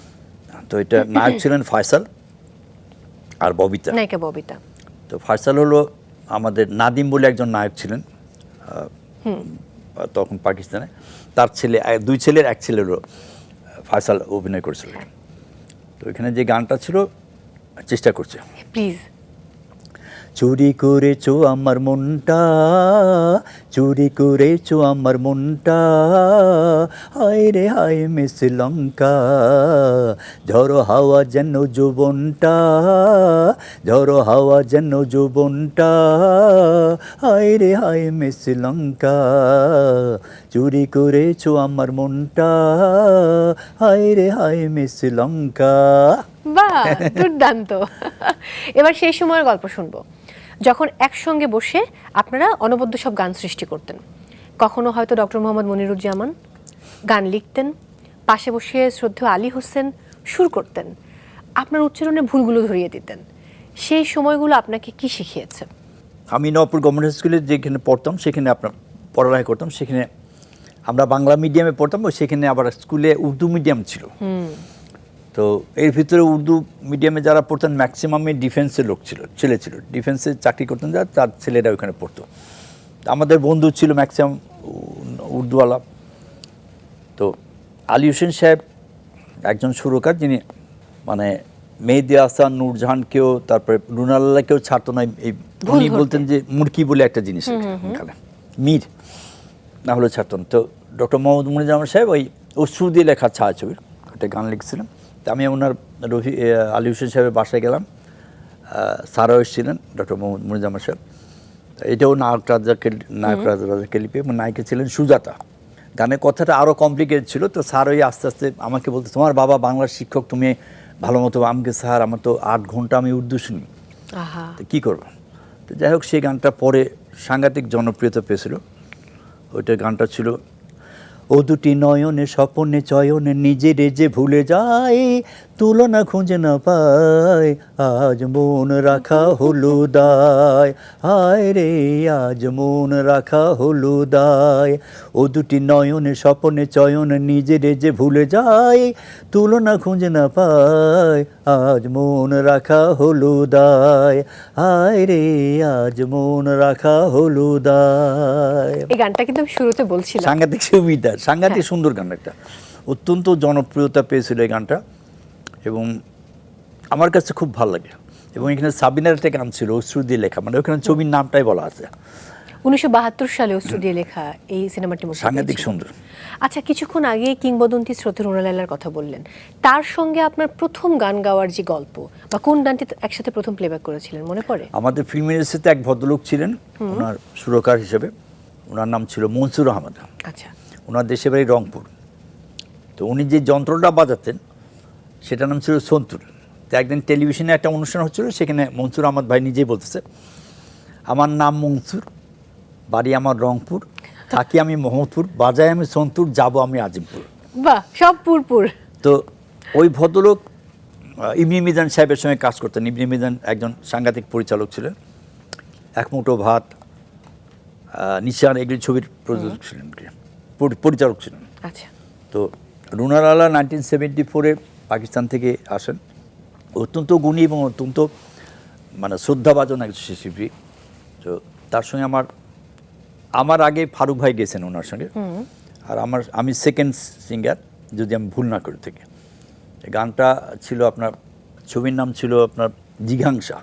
তো এটা নায়ক ছিলেন ফয়সাল আর ববিতা, নায়িকা ববিতা। তো ফয়সাল হলো আমাদের নাদিম বলে একজন নায়ক ছিলেন তখন পাকিস্তানে। তার ছেলে, দুই ছেলের এক ছেলে হলো ফয়সাল অভিনয় করেছিল। তো এখানে যে গানটা ছিল, চেষ্টা করছে। প্লিজ। চুরি করেছো আমার মনটা, চুরি করেছো আমার মনটা, হায় রে হায় মিস লঙ্কা, ঝড়ো হাওয়া যেন যৌবনটা, ঝড়ো হাওয়া যেন যৌবনটা, হায় রে হায় মিস লঙ্কা, চুরি করেছো আমার মনটা, হায় রে হায় মিস লঙ্কা। বাহ, দুর্দান্ত। এবার সেই সময়ের গল্প শুনবো, যখন একসঙ্গে বসে আপনারা অনবদ্য সব গান সৃষ্টি করতেন। কখনো হয়তো ডক্টর মোহাম্মদ মনিরুজ্জামান গান লিখতেন, পাশে বসে শ্রদ্ধেয় আলী হোসেন সুর করতেন, আপনার উচ্চারণে ভুলগুলো ধরিয়ে দিতেন। সেই সময়গুলো আপনাকে কি শিখিয়েছে? আমি নবপুর গভর্নমেন্ট স্কুলে যেখানে পড়তাম, সেখানে আপনার পড়ালেখা করতাম। সেখানে আমরা বাংলা মিডিয়ামে পড়তাম, সেখানে আবার স্কুলে উর্দু মিডিয়াম ছিল। তো এর ভিতরে উর্দু মিডিয়ামে যারা পড়তেন, ম্যাক্সিমামই ডিফেন্সের লোক ছেলে ছিল, ডিফেন্সে চাকরি করতেন যারা, তার ছেলেরা ওখানে পড়তো। আমাদের বন্ধু ছিল ম্যাক্সিমাম উর্দুওয়ালা। তো আলী হোসেন সাহেব একজন সুরকার, যিনি মানে মেহেদি হাসান, নূরজাহানকেও, তারপরে রুনাল্লাহকেও ছাড়তো না। এই উনি বলতেন যে মুরকি বলে একটা জিনিস এখানে, মীর না হলে ছাড়তো না। তো ডক্টর মোহাম্মদ মনিরুজ্জামান সাহেব ওই অশ্রু দিয়ে লেখা ছায়াছবির একটা গান লিখছিলেন। তা আমি ওনার আলী হোসেন সাহেবের বাসায় গেলাম, স্যারও এসেছিলেন, ডক্টর মোহাম্মদ মনিরুজ্জামান সাহেব। এটাও নায়ক রাজাকে লিপি, এবং নায়িকা ছিলেন সুজাতা। গানের কথাটা আরও কমপ্লিকেটেড ছিল। তো স্যার ওই আস্তে আস্তে আমাকে বলতে, তোমার বাবা বাংলার শিক্ষক, তুমি ভালো মতো। আমাকে, স্যার আমার তো 8 ঘন্টা আমি উর্দু শুনি, তো কী করবো? তো যাই হোক, সেই গানটা পরে সাংঘাতিক জনপ্রিয়তা পেয়েছিল। ওইটা গানটা ছিল, ও দুটি নয়নে স্বপনে চয়নে নিজের যে ভুলে যায়, তুলনা খুঁজে না পায়, আজ মন রাখা হলো দায়, হায় রে আজ মন রাখা হলো দায়। ও দুটি নয়নে স্বপনে চয়নে নিজের যে ভুলে যায়, তুলনা খুঁজে না পায়, আজ মন রাখা হলো দায়, হায় রে আজ মন রাখা হলো দায়। এই গানটা কিন্তু আমি শুরুতে বলছিলাম, সাংঘাতিক সুবিধা, সাংঘাতিক সুন্দর গান, একটা অত্যন্ত জনপ্রিয়তা পেয়েছিল এই গানটা, এবং আমার কাছে খুব ভালো লাগে। এবং এখানে সাবিনার একটা গান ছিল, অশ্রু দিয়ে লেখা, মানে ওখানে ছবির নামটাই বলা আছে। 1972 সালে অশ্রু দিয়ে লেখা এই সিনেমাটি সাংঘাতিক সুন্দর। আচ্ছা, কিছুক্ষণ আগে কিংবদন্তি শ্রদ্ধেয় রুনালাইলার কথা বললেন, তার সঙ্গে আপনার প্রথম গান গাওয়ার যে গল্প, বা কোন গানটি একসাথে প্রথম প্লেব্যাক করেছিলেন মনে পড়ে? আমাদের ফিল্ম ইন্ডাস্ট্রিতে এক ভদ্রলোক ছিলেন, ওনার সুরকার হিসেবে, ওনার নাম ছিল মনসুর আহমদ। আচ্ছা। ওনার দেশের বাড়ি রংপুর। তো উনি যে যন্ত্রটা বাজাতেন সেটার নাম ছিল সন্তুর। তো একদিন টেলিভিশনে একটা অনুষ্ঠান হচ্ছিল, সেখানে মনসুর আহমদ ভাই নিজেই বলতেছে, আমার নাম মনসুর, বাড়ি আমার রংপুর, থাকি আমি মোহাম্মদপুর, বাজাই আমি সন্তুর, যাব আমি আজিমপুর। বাহ, সব পুরপুর। তো ওই ভদ্রলোক ইবনে মিজান সাহেবের সঙ্গে কাজ করতেন। ইবনে মিজান একজন সাংঘাতিক পরিচালক ছিলেন, এক মুঠো ভাত, নিশান, এগুলি ছবির প্রযোজক ছিলেন, পরিচালক ছিলেন। আচ্ছা। তো রুনা লালা 1974-এ পাকিস্তান থেকে আসেন, অত্যন্ত গুণী এবং অত্যন্ত মানে শ্রদ্ধাভাজন একজন শিল্পী। তো তার সঙ্গে আমার আগে ফারুক ভাই গেছেন ওনার সঙ্গে, আর আমি সেকেন্ড সিঙ্গার, যদি আমি ভুল না করে থাকি। গানটা ছিল আপনার, ছবির নাম ছিল আপনার জিঘাংসা।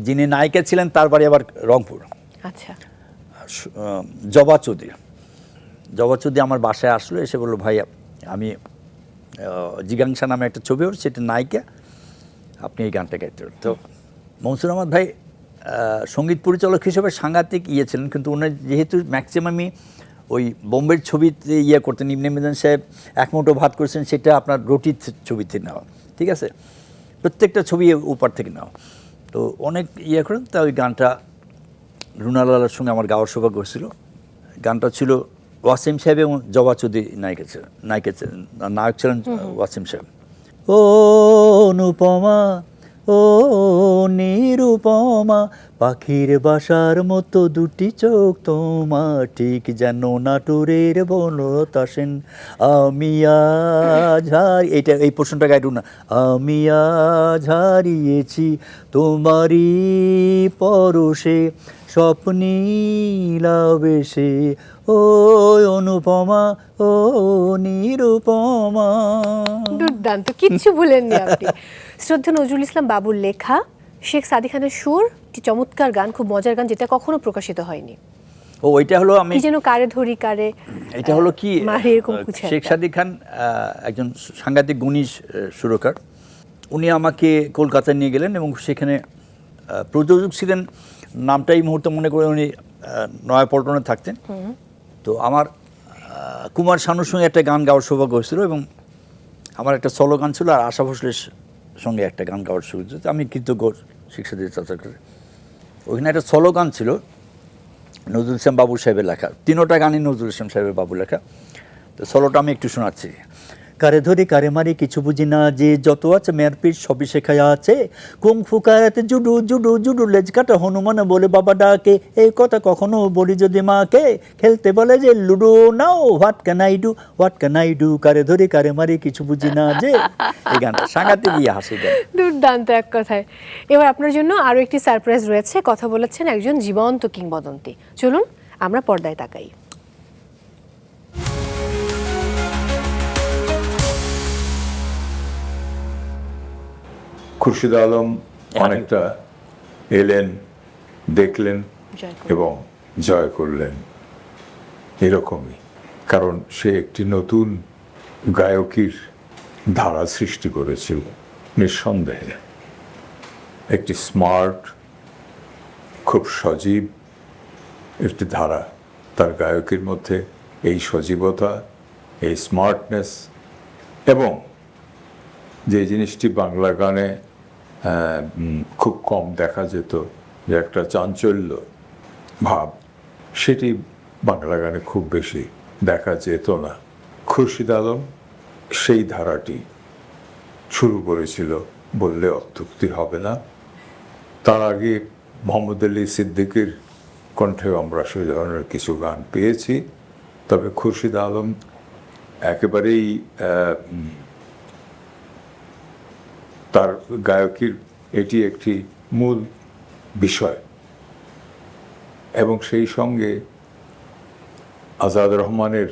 যিনি নায়িকা ছিলেন তার বাড়ি আবার রংপুর। আচ্ছা। জবা চৌধুরী আমার বাসায় আসলো, এসে বললো, ভাই আমি জিগাংসা নামে একটা ছবি ওর, সেটা নায়িকা, আপনি এই গানটা গাইতে পারেন। তো মনসুর আহমদ ভাই সঙ্গীত পরিচালক হিসেবে সাংঘাতিক ছিলেন, কিন্তু ওনার যেহেতু ম্যাক্সিমামই ওই বোম্বের ছবিতে করতেন, ইবনে মিজান সাহেব এক মুঠো ভাত করেছেন, সেটা আপনার রুটির ছবি থেকে নেওয়া, ঠিক আছে, প্রত্যেকটা ছবি উপর থেকে নেওয়া। তো অনেক করেন। তা ওই গানটা রুনা লালার সঙ্গে আমার গাওয়ার সৌভাগ্য হয়েছিল। গানটা ছিল ওয়াসিম সাহেব এবং জবা চৌধুরী নায়িকা ছিলেন, নায়ক ছিলেন ওয়াসিম সাহেব। ও অনুপমা, ও নিরুপমা, পাখির বাসার মতো দুটি চোখ তোমার, ঠিক যেন নাটোরের বনলতা সেন, আমি আজ এই প্রশ্নটা গাইডু না, আমি আজ হারিয়েছি তোমারই পরশে, স্বপ্নীলাবেশে, ও অনুপমা, ও নিরুপমা। দুর্দান্ত, কিচ্ছু ভুলেননি আপনি। শ্রদ্ধা নজরুল ইসলাম বাবুর লেখা, শেখ সাদী খানের সুর, একটি চমৎকার গান, খুব মজার গান, যেটা কখনো প্রকাশিত হয়নি। ও ওইটা হলো আমি কি যেন কারে ধরি কারে, এটা হলো কি মারি, এরকম কিছু শেখ একটা। সাদী খান একজন সাংঘাতিক গুণী সুরকার। উনি আমাকে কলকাতায় নিয়ে গেলেন এবং সেখানে প্রযোজক ছিলেন, নামটা এই মুহূর্তে মনে করে, উনি নয়াপল্টনে থাকতেন। তো আমার কুমার শানুর সঙ্গে একটা গান গাওয়ার সৌভাগ্য হয়েছিল, এবং আমার একটা সলো গান ছিল, আর আশা ভোসলের সঙ্গে একটা গান গাওয়ার সুযোগ। আমি কৃতজ্ঞ শেখ সাদী চাচার কাছে। ওইখানে একটা সলো গান ছিল নজরুল ইসলাম বাবু সাহেবের লেখা, তিনোটা গানই নজরুল ইসলাম সাহেবের বাবু লেখা। তো সলোটা আমি একটু শোনাচ্ছি। কারে ধরি কারে মারি কিছু বুঝি না, যে যত আছে মেয়ের পিঠ সবই শেখায় আছে, কুংফু কারাতে জুডু জুডু জুডু, লেজ কাটা হনুমান বলে বাবা ডাকে, এই কথা কখনো বলি যদি মাকে, খেলতে বলে যে ludo now, what can I do, what can I do, কারে ধরি কারে মারি কিছু বুঝি না যে। এই গানটা সাংঘাতিক হাসি গান। দুর্দান্ত এক কথায়। এবার আপনার জন্য আরো একটি সারপ্রাইজ রয়েছে, কথা বলেছেন একজন জীবন্ত কিংবদন্তি। চলুন আমরা পর্দায় তাকাই। খুরশিদ আলম অনেকটা এলেন, দেখলেন এবং জয় করলেন, এরকমই। কারণ সে একটি নতুন গায়কীর ধারা সৃষ্টি করেছিল, নিঃসন্দেহে একটি স্মার্ট, খুব সজীব একটি ধারা। তার গায়কের মধ্যে এই সজীবতা, এই স্মার্টনেস, এবং যে জিনিসটি বাংলা গানে খুব কম দেখা যেত, যে একটা চাঞ্চল্য ভাব, সেটি বাংলা গানে খুব বেশি দেখা যেত না। খুরশিদ আলম সেই ধারাটি শুরু করেছিল বললে অত্যুক্তি হবে না। তার আগে মোহাম্মদ আলী সিদ্দিকীর কণ্ঠেও আমরা সেই ধরনের কিছু গান পেয়েছি, তবে খুরশিদ আলম একেবারেই তার গায়কীর এটি একটি মূল বিষয়, এবং সেই সঙ্গে আজাদ রহমানের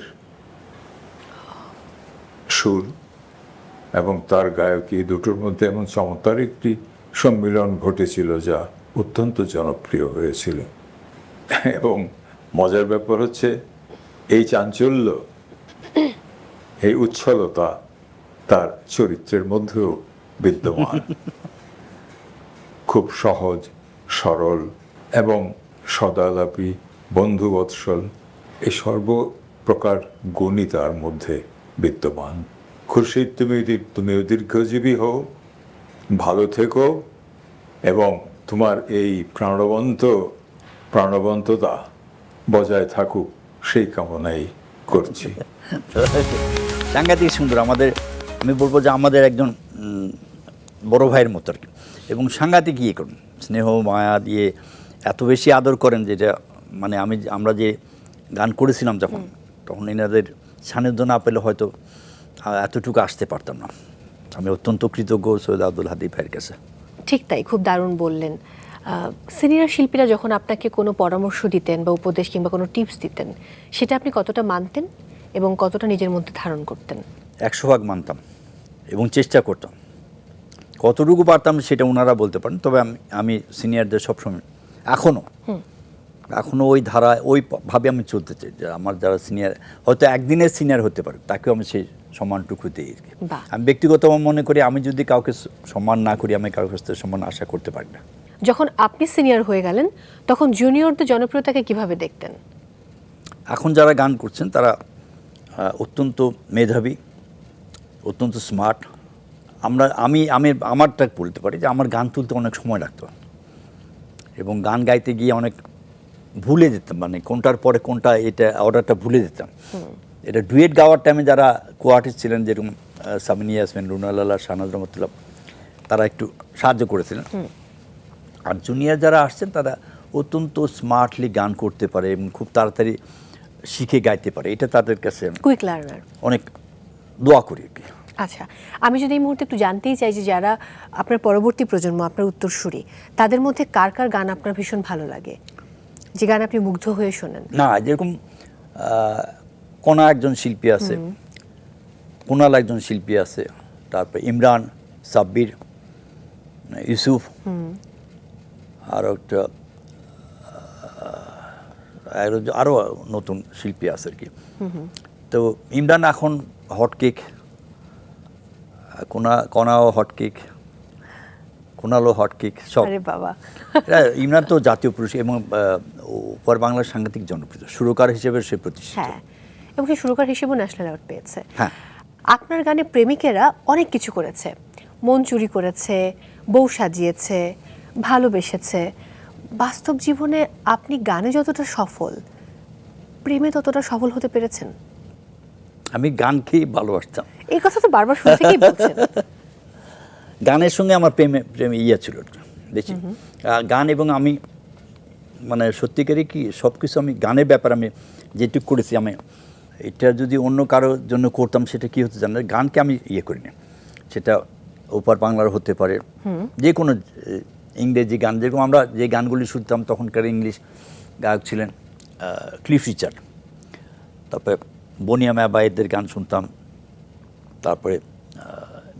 সুর এবং তার গায়কী, দুটোর মধ্যে এমন চমৎকার একটি সম্মিলন ঘটেছিল যা অত্যন্ত জনপ্রিয় হয়েছিল। এবং মজার ব্যাপার হচ্ছে, এই চাঞ্চল্য, এই উচ্ছলতা তার চরিত্রের মধ্যেও বিদ্যমান। খুব সহজ সরল এবং সদালাপী বন্ধু বৎসল এই সর্বপ্রকার গুণই তার মধ্যে বিদ্যমান। খুরশিদ, তুমিও দীর্ঘজীবী হও, ভালো থেকো এবং তোমার এই প্রাণবন্ততা বজায় থাকুক সেই কামনাই করছি। সাংঘাতিক সুন্দর। আমি বলবো যে আমাদের একজন বড় ভাইয়ের মতো আর কি, এবং সাংঘাতিক ইয়ে করেন, স্নেহ মায়া দিয়ে এত বেশি আদর করেন যেটা মানে আমরা যে গান করেছিলাম তখন এনাদের সান্নিধ্য না পেলে হয়তো এতটুকু আসতে পারতাম না। আমি অত্যন্ত কৃতজ্ঞ সৈয়দ আব্দুল হাদী ভাইয়ের কাছে। ঠিক তাই, খুব দারুণ বললেন। সিনিয়র শিল্পীরা যখন আপনাকে কোনো পরামর্শ দিতেন বা উপদেশ কিংবা কোনো টিপস দিতেন, সেটা আপনি কতটা মানতেন এবং কতটা নিজের মধ্যে ধারণ করতেন? 100% মানতাম এবং চেষ্টা করতাম। কতটুকু পারতাম সেটা ওনারা বলতে পারেন, তবে আমি সিনিয়রদের সবসময় এখনও ওই ধারায় ওইভাবে আমি চলতে চাই যে আমার যারা সিনিয়র হয়তো একদিনের সিনিয়র হতে পারে তাকেও আমি সেই সম্মানটুকু দিই আর কি। আমি ব্যক্তিগত মনে করি আমি যদি কাউকে সম্মান না করি আমি কারোর কাছ থেকে সম্মান আশা করতে পারি না। যখন আপনি সিনিয়র হয়ে গেলেন তখন জুনিয়রদের জনপ্রিয়তাকে কিভাবে দেখতেন? এখন যারা গান করছেন তারা অত্যন্ত মেধাবী, অত্যন্ত স্মার্ট। আমি আমারটা বলতে পারি যে আমার গান তুলতে অনেক সময় লাগতো এবং গান গাইতে গিয়ে অনেক ভুলে যেতাম, মানে কোনটার পরে কোনটা এটা অর্ডারটা ভুলে যেতাম। এটা ডুয়েট গাওয়ার টাইমে যারা কো আর্টিস্ট ছিলেন যেরকম সামিনী ইয়াসমিন, রুনালাল্লাহ, শাহনাজ রহমতুল্লাহ, তারা একটু সাহায্য করেছিলেন। আর জুনিয়র যারা আসছেন তারা অত্যন্ত স্মার্টলি গান করতে পারে এবং খুব তাড়াতাড়ি শিখে গাইতে পারে, এটা তাদের কাছে কুইক লার্নার। অনেক দোয়া করি আর কি। আচ্ছা, আমি যদি এই মুহূর্তে একটু জানতেই চাই যে যারা আপনার পরবর্তী প্রজন্ম, আপনার উত্তরসূরি, তাদের মধ্যে কার কার গান আপনার ভীষণ ভালো লাগে, যে গান আপনি মুগ্ধ হয়ে শোনেন? না, যেরকম কোনা একজন শিল্পী আছে, কুনাল একজন শিল্পী আছে, তারপর ইমরান, সাব্বির, ইউসুফ, আর একটা আরও নতুন শিল্পী আছে আর কি। তো ইমরান এখন হটকেক, কনাও হটকেক, কুনালও হটকেক, সব। আরে বাবা, ইমরান তো জাতীয় পুরস্কার এবং উপর বাংলার সাংঘাতিক জনপ্রিয় সুরকার হিসেবে সে প্রতিষ্ঠিত। হ্যাঁ, এবং সেই সুরকার হিসেবেও ন্যাশনাল অ্যাওয়ার্ড পেয়েছে। হ্যাঁ, আপনার গানে প্রেমিকেরা অনেক কিছু করেছে, মন চুরি করেছে, বউ সাজিয়েছে, ভালোবেসেছে। বাস্তব জীবনে আপনি গানে যতটা সফল, প্রেমে ততটা সফল হতে পেরেছেন? আমি গানকেই ভালোবাসতাম। এই কথা তো বারবার শুনে থেকেই বলছেন। গানের সঙ্গে আমার প্রেমে ইয়ে ছিল বেশি। গান এবং আমি মানে সত্যিকারই কি সব কিছু আমি গানের ব্যাপারে আমি যেটুকু করেছি, আমি এটা যদি অন্য কারোর জন্য করতাম সেটা কি হতে জানেন, গানকে আমি ইয়ে করিনি। সেটা ওপার বাংলার হতে পারে, যে কোনো ইংরেজি গান, যেরকম আমরা যে গানগুলি শুনতাম তখনকার ইংলিশ গায়ক ছিলেন ক্লিফ রিচার্ড, তারপরে বনিয়া ম্যাবায়েদের গান শুনতাম, তারপরে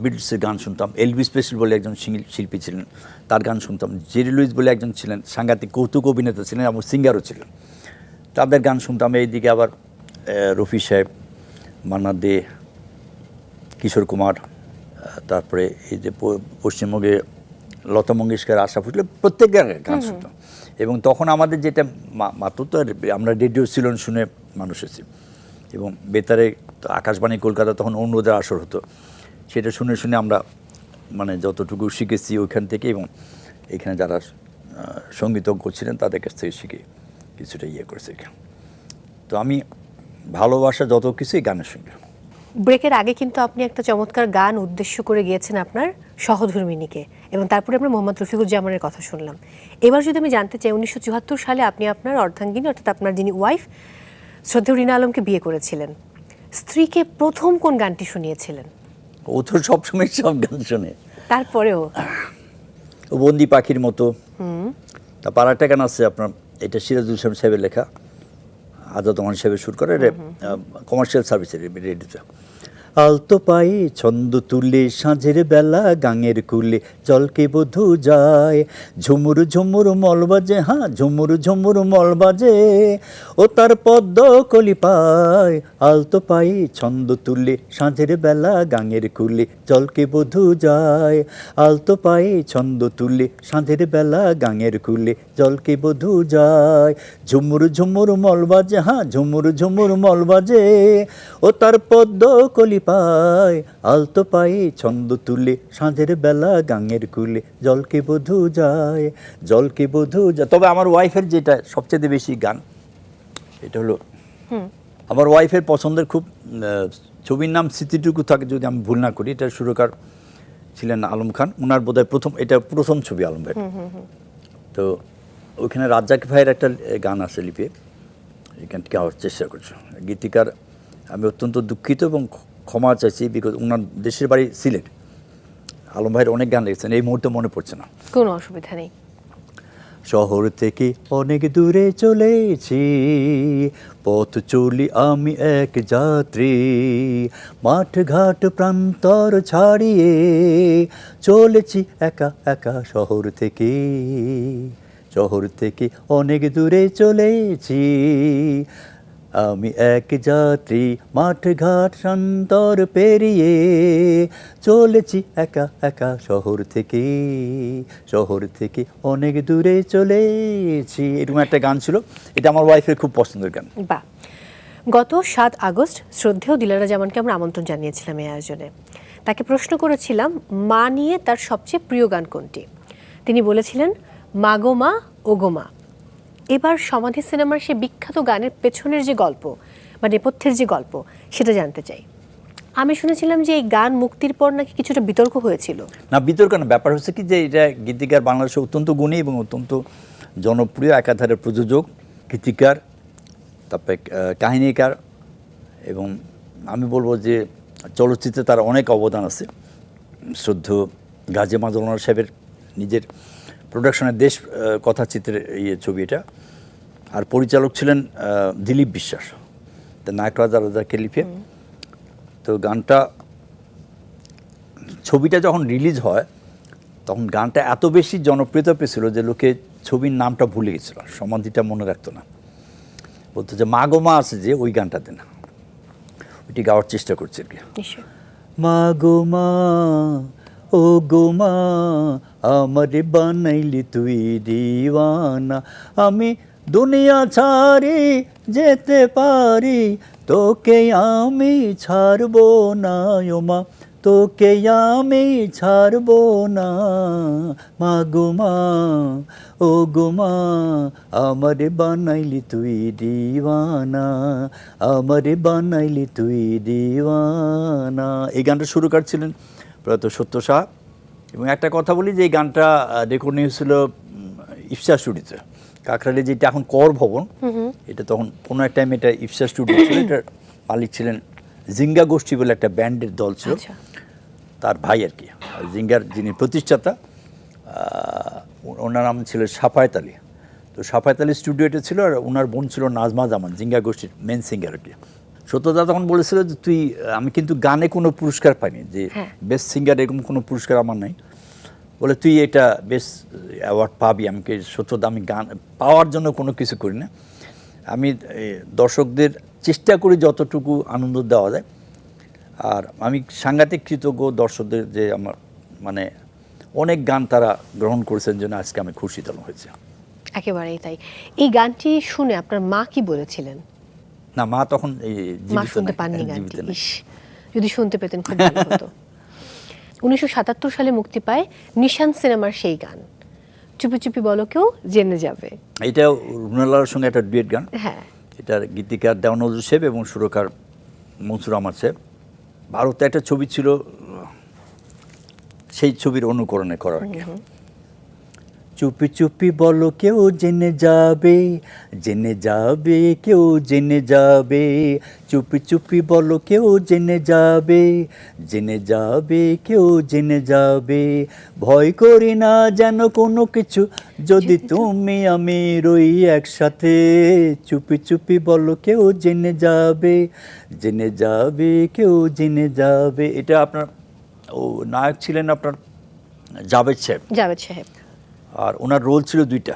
বিটলসের গান শুনতাম, এলভিস প্রেসলি বলে একজন শিল্পী ছিলেন তার গান শুনতাম, জেরি লুইস বলে একজন ছিলেন সাংঘাতিক কৌতুক অভিনেতা ছিলেন এবং সিঙ্গারও ছিলেন, তাদের গান শুনতাম। এইদিকে আবার রফি সাহেব, মান্না দে, কিশোর কুমার, তারপরে এই যে পশ্চিমবঙ্গে লতা মঙ্গেশকর, আশা ভোসলে, প্রত্যেকের গান শুনতাম। এবং তখন আমাদের যেটা মাত্র তো আমরা রেডিও সিলন শুনে মানুষ এসেছি, এবং বেতারে আকাশবাণী কলকাতা তখন অন্যদের আসর হতো, সেটা শুনে শুনে আমরা মানে যতটুকু শিখেছি ওইখান থেকে, এবং এখানে যারা সঙ্গীতজ্ঞ ছিলেন তাদের কাছ থেকে শিখে কিছুটা ইয়ে করেছি। তো আমি ভালোবাসা যত কিছুই গানের সঙ্গে। ব্রেকের আগে কিন্তু আপনি একটা চমৎকার গান উদ্দেশ্য করে গিয়েছেন আপনার সহধর্মিণীকে, এবং তারপরে আমরা মোহাম্মদ রফিকুজ্জামানের কথা শুনলাম। এবার যদি আমি জানতে চাই, 1974 সালে আপনি আপনার অর্ধাঙ্গিনী অর্থাৎ আপনার যিনি ওয়াইফ শ্রদ্ধেয় রিনা আলমকে বিয়ে করেছিলেন, স্ত্রীকে প্রথম কোন গানটি শুনিয়েছিলেন? ও তো সবসময় সব গান শোনে। তারপরেও ও বন্দি পাখির মতো, তারপর আরেকটা গান আছে আপনার, এটা সিরাজুল ইসলাম সাহেবের লেখা, আজাদ রহমান সাহেবের সুর করে, কমার্শিয়াল সার্ভিসের রেডিওতে। আলতো পায়ে ছন্দ তুলে সাঁঝের বেলা গাঙের কুলে জলকে বধু যায়, ঝুমুর ঝুমুর মল বাজে, হ্যাঁ ঝুমুর ঝুমুর মল বাজে, ও তার পদ্ম কলি পায়, আলতো পায়ে ছন্দ তুলে সাঁঝের বেলা গাঙের কুলে জলকে বধু যায়, আলতো পায়ে ছন্দ তুলে সাঁঝের বেলা গাঙের কুলে জলকে বধু যায়, ঝুমুর ঝুমুর মল বাজে, হ্যাঁ ঝুমুর ঝুমুর মল বাজে, ও তার পদ্ম কলি পায়, আলতো পায়ে ছন্দ তুলে সাঁঝের বেলা গাঙের কুলে জলকে বধু যায়, জলকে বধু যায়। তবে আমার ওয়াইফের যেটা সবচেয়ে বেশি গান, এটা হলো আমার ওয়াইফের পছন্দের খুব ছবির নাম স্মৃতিটুকু থাকে যদি আমি ভুল না করি, এটার সুরকার ছিলেন আলম খান, ওনার বোধহয় প্রথম ছবি আলম ভাই। তো ওইখানে রাজ্জাক ভাইয়ের একটা গান আছে লিপে, এই গানটি গাওয়ার চেষ্টা করছো। গীতিকার আমি অত্যন্ত দুঃখিত এবং ক্ষমা চাইছি, বিকজ ওনার দেশের বাড়ি সিলেট। আলম ভাইয়ের অনেক গান লিখেছেন, এই মুহূর্তে মনে পড়ছে না। কোনো অসুবিধা নেই। শহর থেকে অনেক দূরে চলেছি, পথ চলি আমি এক যাত্রী, মাঠ ঘাট প্রান্তর ছাড়িয়ে চলেছি একা একা শহর থেকে, শহর থেকে অনেক দূরে চলেছি আমি এক যাত্রী, মাঠ ঘাট প্রান্তর পেরিয়ে চলেছি একা একা শহর থেকে, শহর থেকে অনেক দূরে চলেছি। এরকম একটা গান ছিল, এটা আমার ওয়াইফের খুব পছন্দের গান। বাহ। গত ৭ আগস্ট শ্রদ্ধেয় দিলারা জামানকে আমরা আমন্ত্রণ জানিয়েছিলাম এই আয়োজনে। তাকে প্রশ্ন করেছিলাম মা নিয়ে তার সবচেয়ে প্রিয় গান কোনটি। তিনি বলেছিলেন মাগো মা ওগো মা। এবার সমাধি সিনেমার সে বিখ্যাত গানের পেছনের যে গল্প বা নেপথ্যের যে গল্প, সেটা জানতে চাই। আমি শুনেছিলাম যে এই গান মুক্তির পর নাকি কিছুটা বিতর্ক হয়েছিল। না, বিতর্ক না, ব্যাপার হচ্ছে কি যে এটা গীতিকার বাংলাদেশে অত্যন্ত গুণী এবং অত্যন্ত জনপ্রিয়, একাধারে প্রযোজক, গীতিকার, তারপরে কাহিনীকার, এবং আমি বলবো যে চলচ্চিত্রে তার অনেক অবদান আছে। শ্রদ্ধেয় গাজী মাজহারুল সাহেবের নিজের প্রোডাকশনের দেশ কথাচিত্রের ছবি এটা, আর পরিচালক ছিলেন দিলীপ বিশ্বাস, নায়করাজ রাজাকে লিপে। তো গানটা, ছবিটা যখন রিলিজ হয় তখন গানটা এত বেশি জনপ্রিয়তা পেয়েছিল যে লোকে ছবির নামটা ভুলে গেছিল, সমাধিটা মনে রাখতো না, বলতো যে মা গো মা আছে যে ওই গানটাতে না, ওইটি গাওয়ার চেষ্টা করছে আর কি। মা গো মা ও গো মা আমারে বানাইলি তুই দিওয়ানা, আমি দুনিয়া ছাড়ি যেতে পারি, তোকে আমি ছাড়বো না ও মা, তোকে আমি ছাড়বো না, মা গো মা ও গো মা আমারে বানাইলি তুই দিওয়ানা, আমারে বানাইলি তুই দিওয়ানা। এই গানটা সুরকার ছিলেন প্রয়াত সত্য শাহ। এবং একটা কথা বলি যে এই গানটা রেকর্ডিং হয়েছিল ইফসা স্টুডিওতে, কাকরাইলে যেটা এখন কর ভবন, এটা তখন কোনো এক টাইম এটা ইফসা স্টুডিও ছিল। এটার মালিক ছিলেন জিঙ্গা গোষ্ঠী বলে একটা ব্যান্ডের দল ছিল, তার ভাই আর কি। জিঙ্গার যিনি প্রতিষ্ঠাতা, ওনার নাম ছিল সাফায়েত আলী। তো সাফায়েত আলী স্টুডিও এটা ছিল, আর ওনার বোন ছিল নাজমা জামান, জিঙ্গা গোষ্ঠীর মেন সিঙ্গার আর কি। সত্যদা তখন বলেছিল যে তুই, আমি কিন্তু গানে কোনো পুরস্কার পাইনি, যে বেস্ট সিঙ্গার এরকম কোনো পুরস্কার আমার নাই, বলে তুই এটা বেস্ট অ্যাওয়ার্ড পাবি। আমাকে সত্যদা, আমি গান পাওয়ার জন্য কোনো কিছু করি না, আমি দর্শকদের চেষ্টা করি যতটুকু আনন্দ দেওয়া যায়। আর আমি সাংঘাতিক কৃতজ্ঞ দর্শকদের যে আমার মানে অনেক গান তারা গ্রহণ করেছেন, জন্য আজকে আমি খুশি হয়েছে। একেবারেই তাই। এই গানটি শুনে আপনার মা কি বলেছিলেন? না, মা তখন মা শুনতে পাননি গানটি। ইস, যদি শুনতে পেতেন খুব ভালো হতো। 1977 সালে মুক্তি পায় নিশান সিনেমার সেই গান চুপি চুপি বলো কেউ জেনে যাবে। এটা রুনালার সঙ্গে একটা ডুয়েট গান। হ্যাঁ, এটার গীতিকার দেওয়ান নজরুল সাহেব এবং সুরকার মনসুর আহমদ সাহেব। ভারতে একটা ছবি ছিল, সেই ছবির অনুকরণে করা আর কি। চুপি চুপি বলো কেউ জেনে যাবে, জেনে যাবে, কেউ জেনে যাবে, চুপি চুপি বলো কেউ জেনে যাবে, জেনে যাবে, কেউ জেনে যাবে, ভয় করি না যেন কোনো কিছু, যদি তুমি আমি রই একসাথে, চুপি চুপি বলো কেউ জেনে যাবে, জেনে যাবে, কেউ জেনে যাবে। এটা আপনার নায়ক ছিলেন আপনার জাভেদ সাহেব, জাভেদ সাহেব, আর ওনার রোল ছিল দুইটা,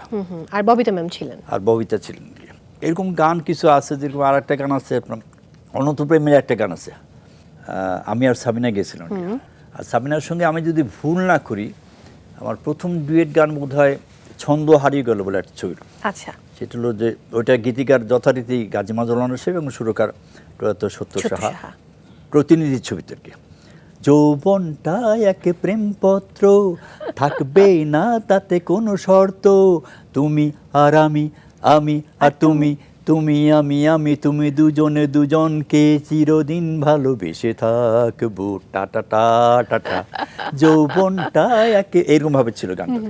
আর ববিতা ম্যাম ছিলেন, আর ববিতা ছিলেন। এরকম গান কিছু আছে, যেরকম আর একটা গান আছে আপনার অনন্ত প্রেমের একটা গান আছে, আমি আর সাবিনা গেছিলাম। আর সাবিনার সঙ্গে আমি যদি ভুল না করি, আমার প্রথম ডুয়েট গান বোধ হয় ছন্দ হারিয়ে গেল বলে একটা ছবি। আচ্ছা, সেটা হলো যে ওইটা গীতিকার যথারীতি গাজী মাজহারুল আনোয়ার সাহেব এবং সুরকার প্রয়াত সত্য সাহা, প্রতিনিধি ছবিতে আর কি। যৌবনটা এক প্রেমপত্র, থাকবে না তাতে কোনো শর্ত, তুমি আর আমি, আমি আর তুমি, তুমি আমি আমি তুমি, দুজনে দুজনকে চিরদিন ভালোবেসে থাকবো, টাটা টা টাটা, যৌবনটা এক, এরকম ভাবে ছিল গানটা।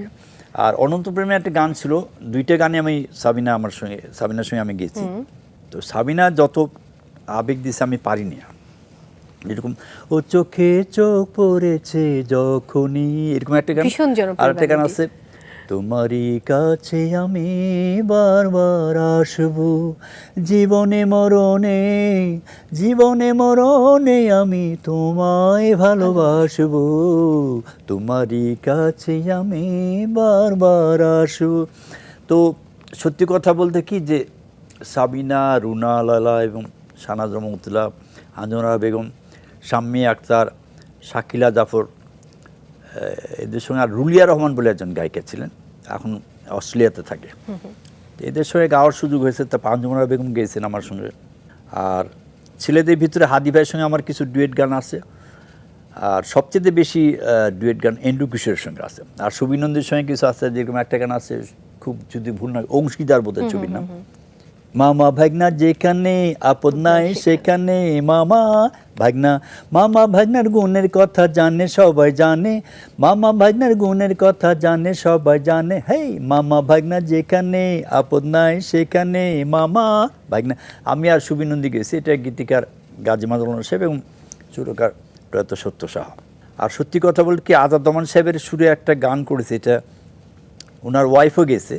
আর অনন্ত প্রেমে একটা গান ছিল, দুইটা গানে আমি সাবিনার সঙ্গে আমি গেছি। তো সাবিনা যত আবেগ দিছে আমি পারিনি, এরকম ও চোখে চোখ পড়েছে যখনই, এরকম একটা গান। আর একটা গান আছে, তোমারই কাছে আমি বারবার আসবো, জীবনে মরণে, জীবনে মরণে আমি তোমায় ভালোবাসবো, তোমারই কাছে আমি বারবার আসবো। তো সত্যি কথা বলতে কি যে সাবিনা, রুনা লালা এবং শাহনাজ রহমতুল্লাহ, আঞ্জনা বেগম, শাম্মী আক্তার, শাকিলা জাফর, এদের সঙ্গে আর রুলিয়া রহমান বলে একজন গায়িকা ছিলেন, এখন অস্ট্রেলিয়াতে থাকে, এদের সঙ্গে গাওয়ার সুযোগ হয়েছে। তারপর আঞ্জনা বেগম গেয়েছেন আমার সঙ্গে। আর ছেলেদের ভিতরে হাদি ভাইয়ের সঙ্গে আমার কিছু ডুয়েট গান আছে, আর সবচেয়ে বেশি ডুয়েট গান এন্ড্রু কিশোরের সঙ্গে আছে। আর সুবিনন্দের সঙ্গে কিছু আছে, যেরকম একটা গান আছে খুব যদি ভুল না, অংশীদার বোধহয় ছবির নাম, মামা ভাগনা যেখানে আপদ নাই সেখানে, মামা ভাগনা, মামা ভাগনার গুণের কথা জানে সবাই জানে, মামা ভাগনার গুণের কথা জানে সবাই জানে, হেই মামা ভাগনা যেখানে আপদ নাই সেখানে, মামা ভাগনা। আমি আর সুবিনন্দী গেছি, এটা গীতিকার গাজী মাজহারুল আনোয়ার সাহেব এবং সুরকার প্রয়াত সত্য সাহা। আর সত্যি কথা বলতে কি, আজাদ রহমান সাহেবের সুরে একটা গান করেছে, এটা ওনার ওয়াইফও গেছে,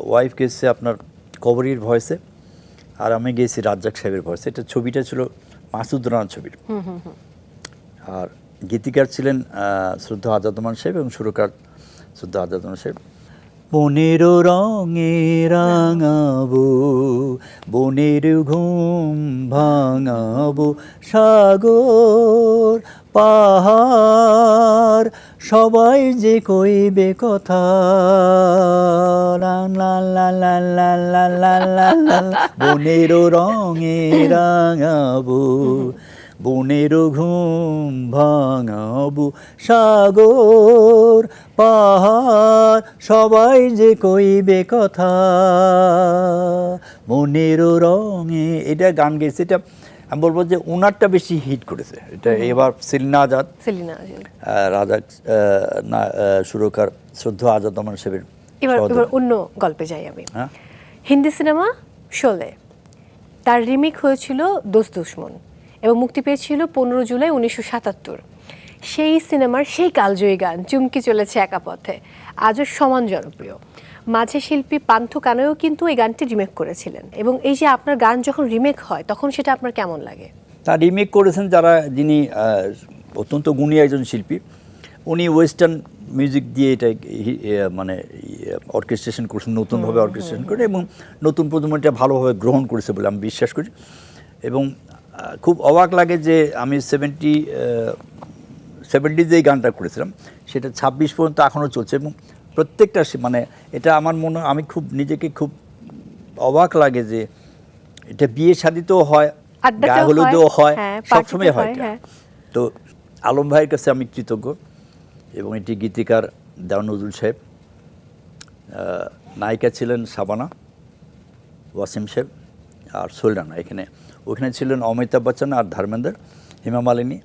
ওয়াইফ গেছে আপনার কবরীর ভয়েসে, আর আমি গেছি রাজ্জাক সাহেবের ভয়েসে। এটা ছবিটা ছিল মাসুদ রানার ছবির। আর গীতিকার ছিলেন শ্রদ্ধা আজাদ রহমান সাহেব এবং সুরকার শ্রদ্ধা আজাদ রহমান সাহেব। বনের রঙে রাঙাবো, বনের ঘুম ভাঙাবো, সাগর পাহাড় সবাই যে কইবে কথা, বনের রঙে রাঙাবো, বনের ঘুম ভাঙাবো, সাগর পাহাড় সবাই যে কইবে কথা, মনের রঙে। এটা গান গেছে, এটা আমি বলবো যে ওনারটা বেশি হিট করেছে। এটা এবার সেলিনা আজাদ, রাজা সুরকার শ্রদ্ধা আজাদ রহমান সাহেবের। এবার অন্য গল্পে যাই আমি। হিন্দি সিনেমা শোলে, তার রিমেক হয়েছিল দোস্ত দুশমন এবং মুক্তি পেয়েছিল 15 জুলাই 1977। সেই সিনেমার সেই কালজয়ী গান চুমকি চলেছে একা পথে আজও সমান জনপ্রিয়। মাঝে শিল্পী পান্থ কানাইও কিন্তু এই গানটি রিমেক করেছিলেন, এবং এই যে আপনার গান যখন রিমেক হয় তখন সেটা আপনার কেমন লাগে? তা রিমেক করেছেন যিনি অত্যন্ত গুণী একজন শিল্পী, উনি ওয়েস্টার্ন মিউজিক দিয়ে এটা মানে অর্কেস্ট্রেশন করেছেন, নতুনভাবে অর্কেস্ট্রেশন করে, এবং নতুন প্রজন্ম এটা ভালোভাবে গ্রহণ করেছে বলে আমি বিশ্বাস করি। এবং খুব অবাক লাগে যে আমি 70s এই গানটা করেছিলাম, সেটা 26 পর্যন্ত এখনও চলছে, এবং প্রত্যেকটা মানে এটা আমার মনে, আমি খুব নিজেকে খুব অবাক লাগে যে এটা বিয়ে শাদিতেও হয়, গায়ে হলুদেও হয়, সবসময় হয়। তো আলম ভাইয়ের কাছে আমি কৃতজ্ঞ, এবং এটি গীতিকার দেওয়ান নজরুল সাহেব, নায়িকা ছিলেন শাবানা, ওয়াসিম সাহেব আর সোহেল রানা। ওখানে ছিলেন অমিতাভ বচ্চন আর ধর্মেন্দ্র, হেমা মালিনী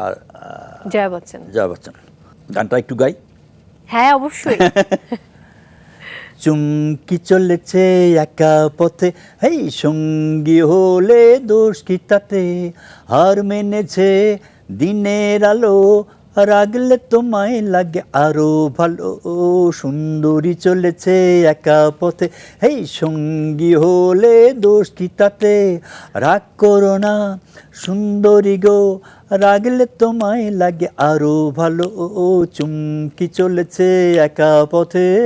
আর জয়া বচ্চন। গানটা একটু গাই? হ্যাঁ, অবশ্যই। চুমকি চলেছে একা পথে, হেই সঙ্গী হলে দোষ কি তাতে, হার মেনেছে দিনের আলো, রাগলে তোমায় লাগে আরো ভালো, সুন্দরী চলেছে একা পথে, হেই সঙ্গী হলে দোষ কি তাতে, রাগ করো না সুন্দরী গো, রাগলে তোমায় লাগে আরো ভালো, চুমকি চলেছে একা পথে।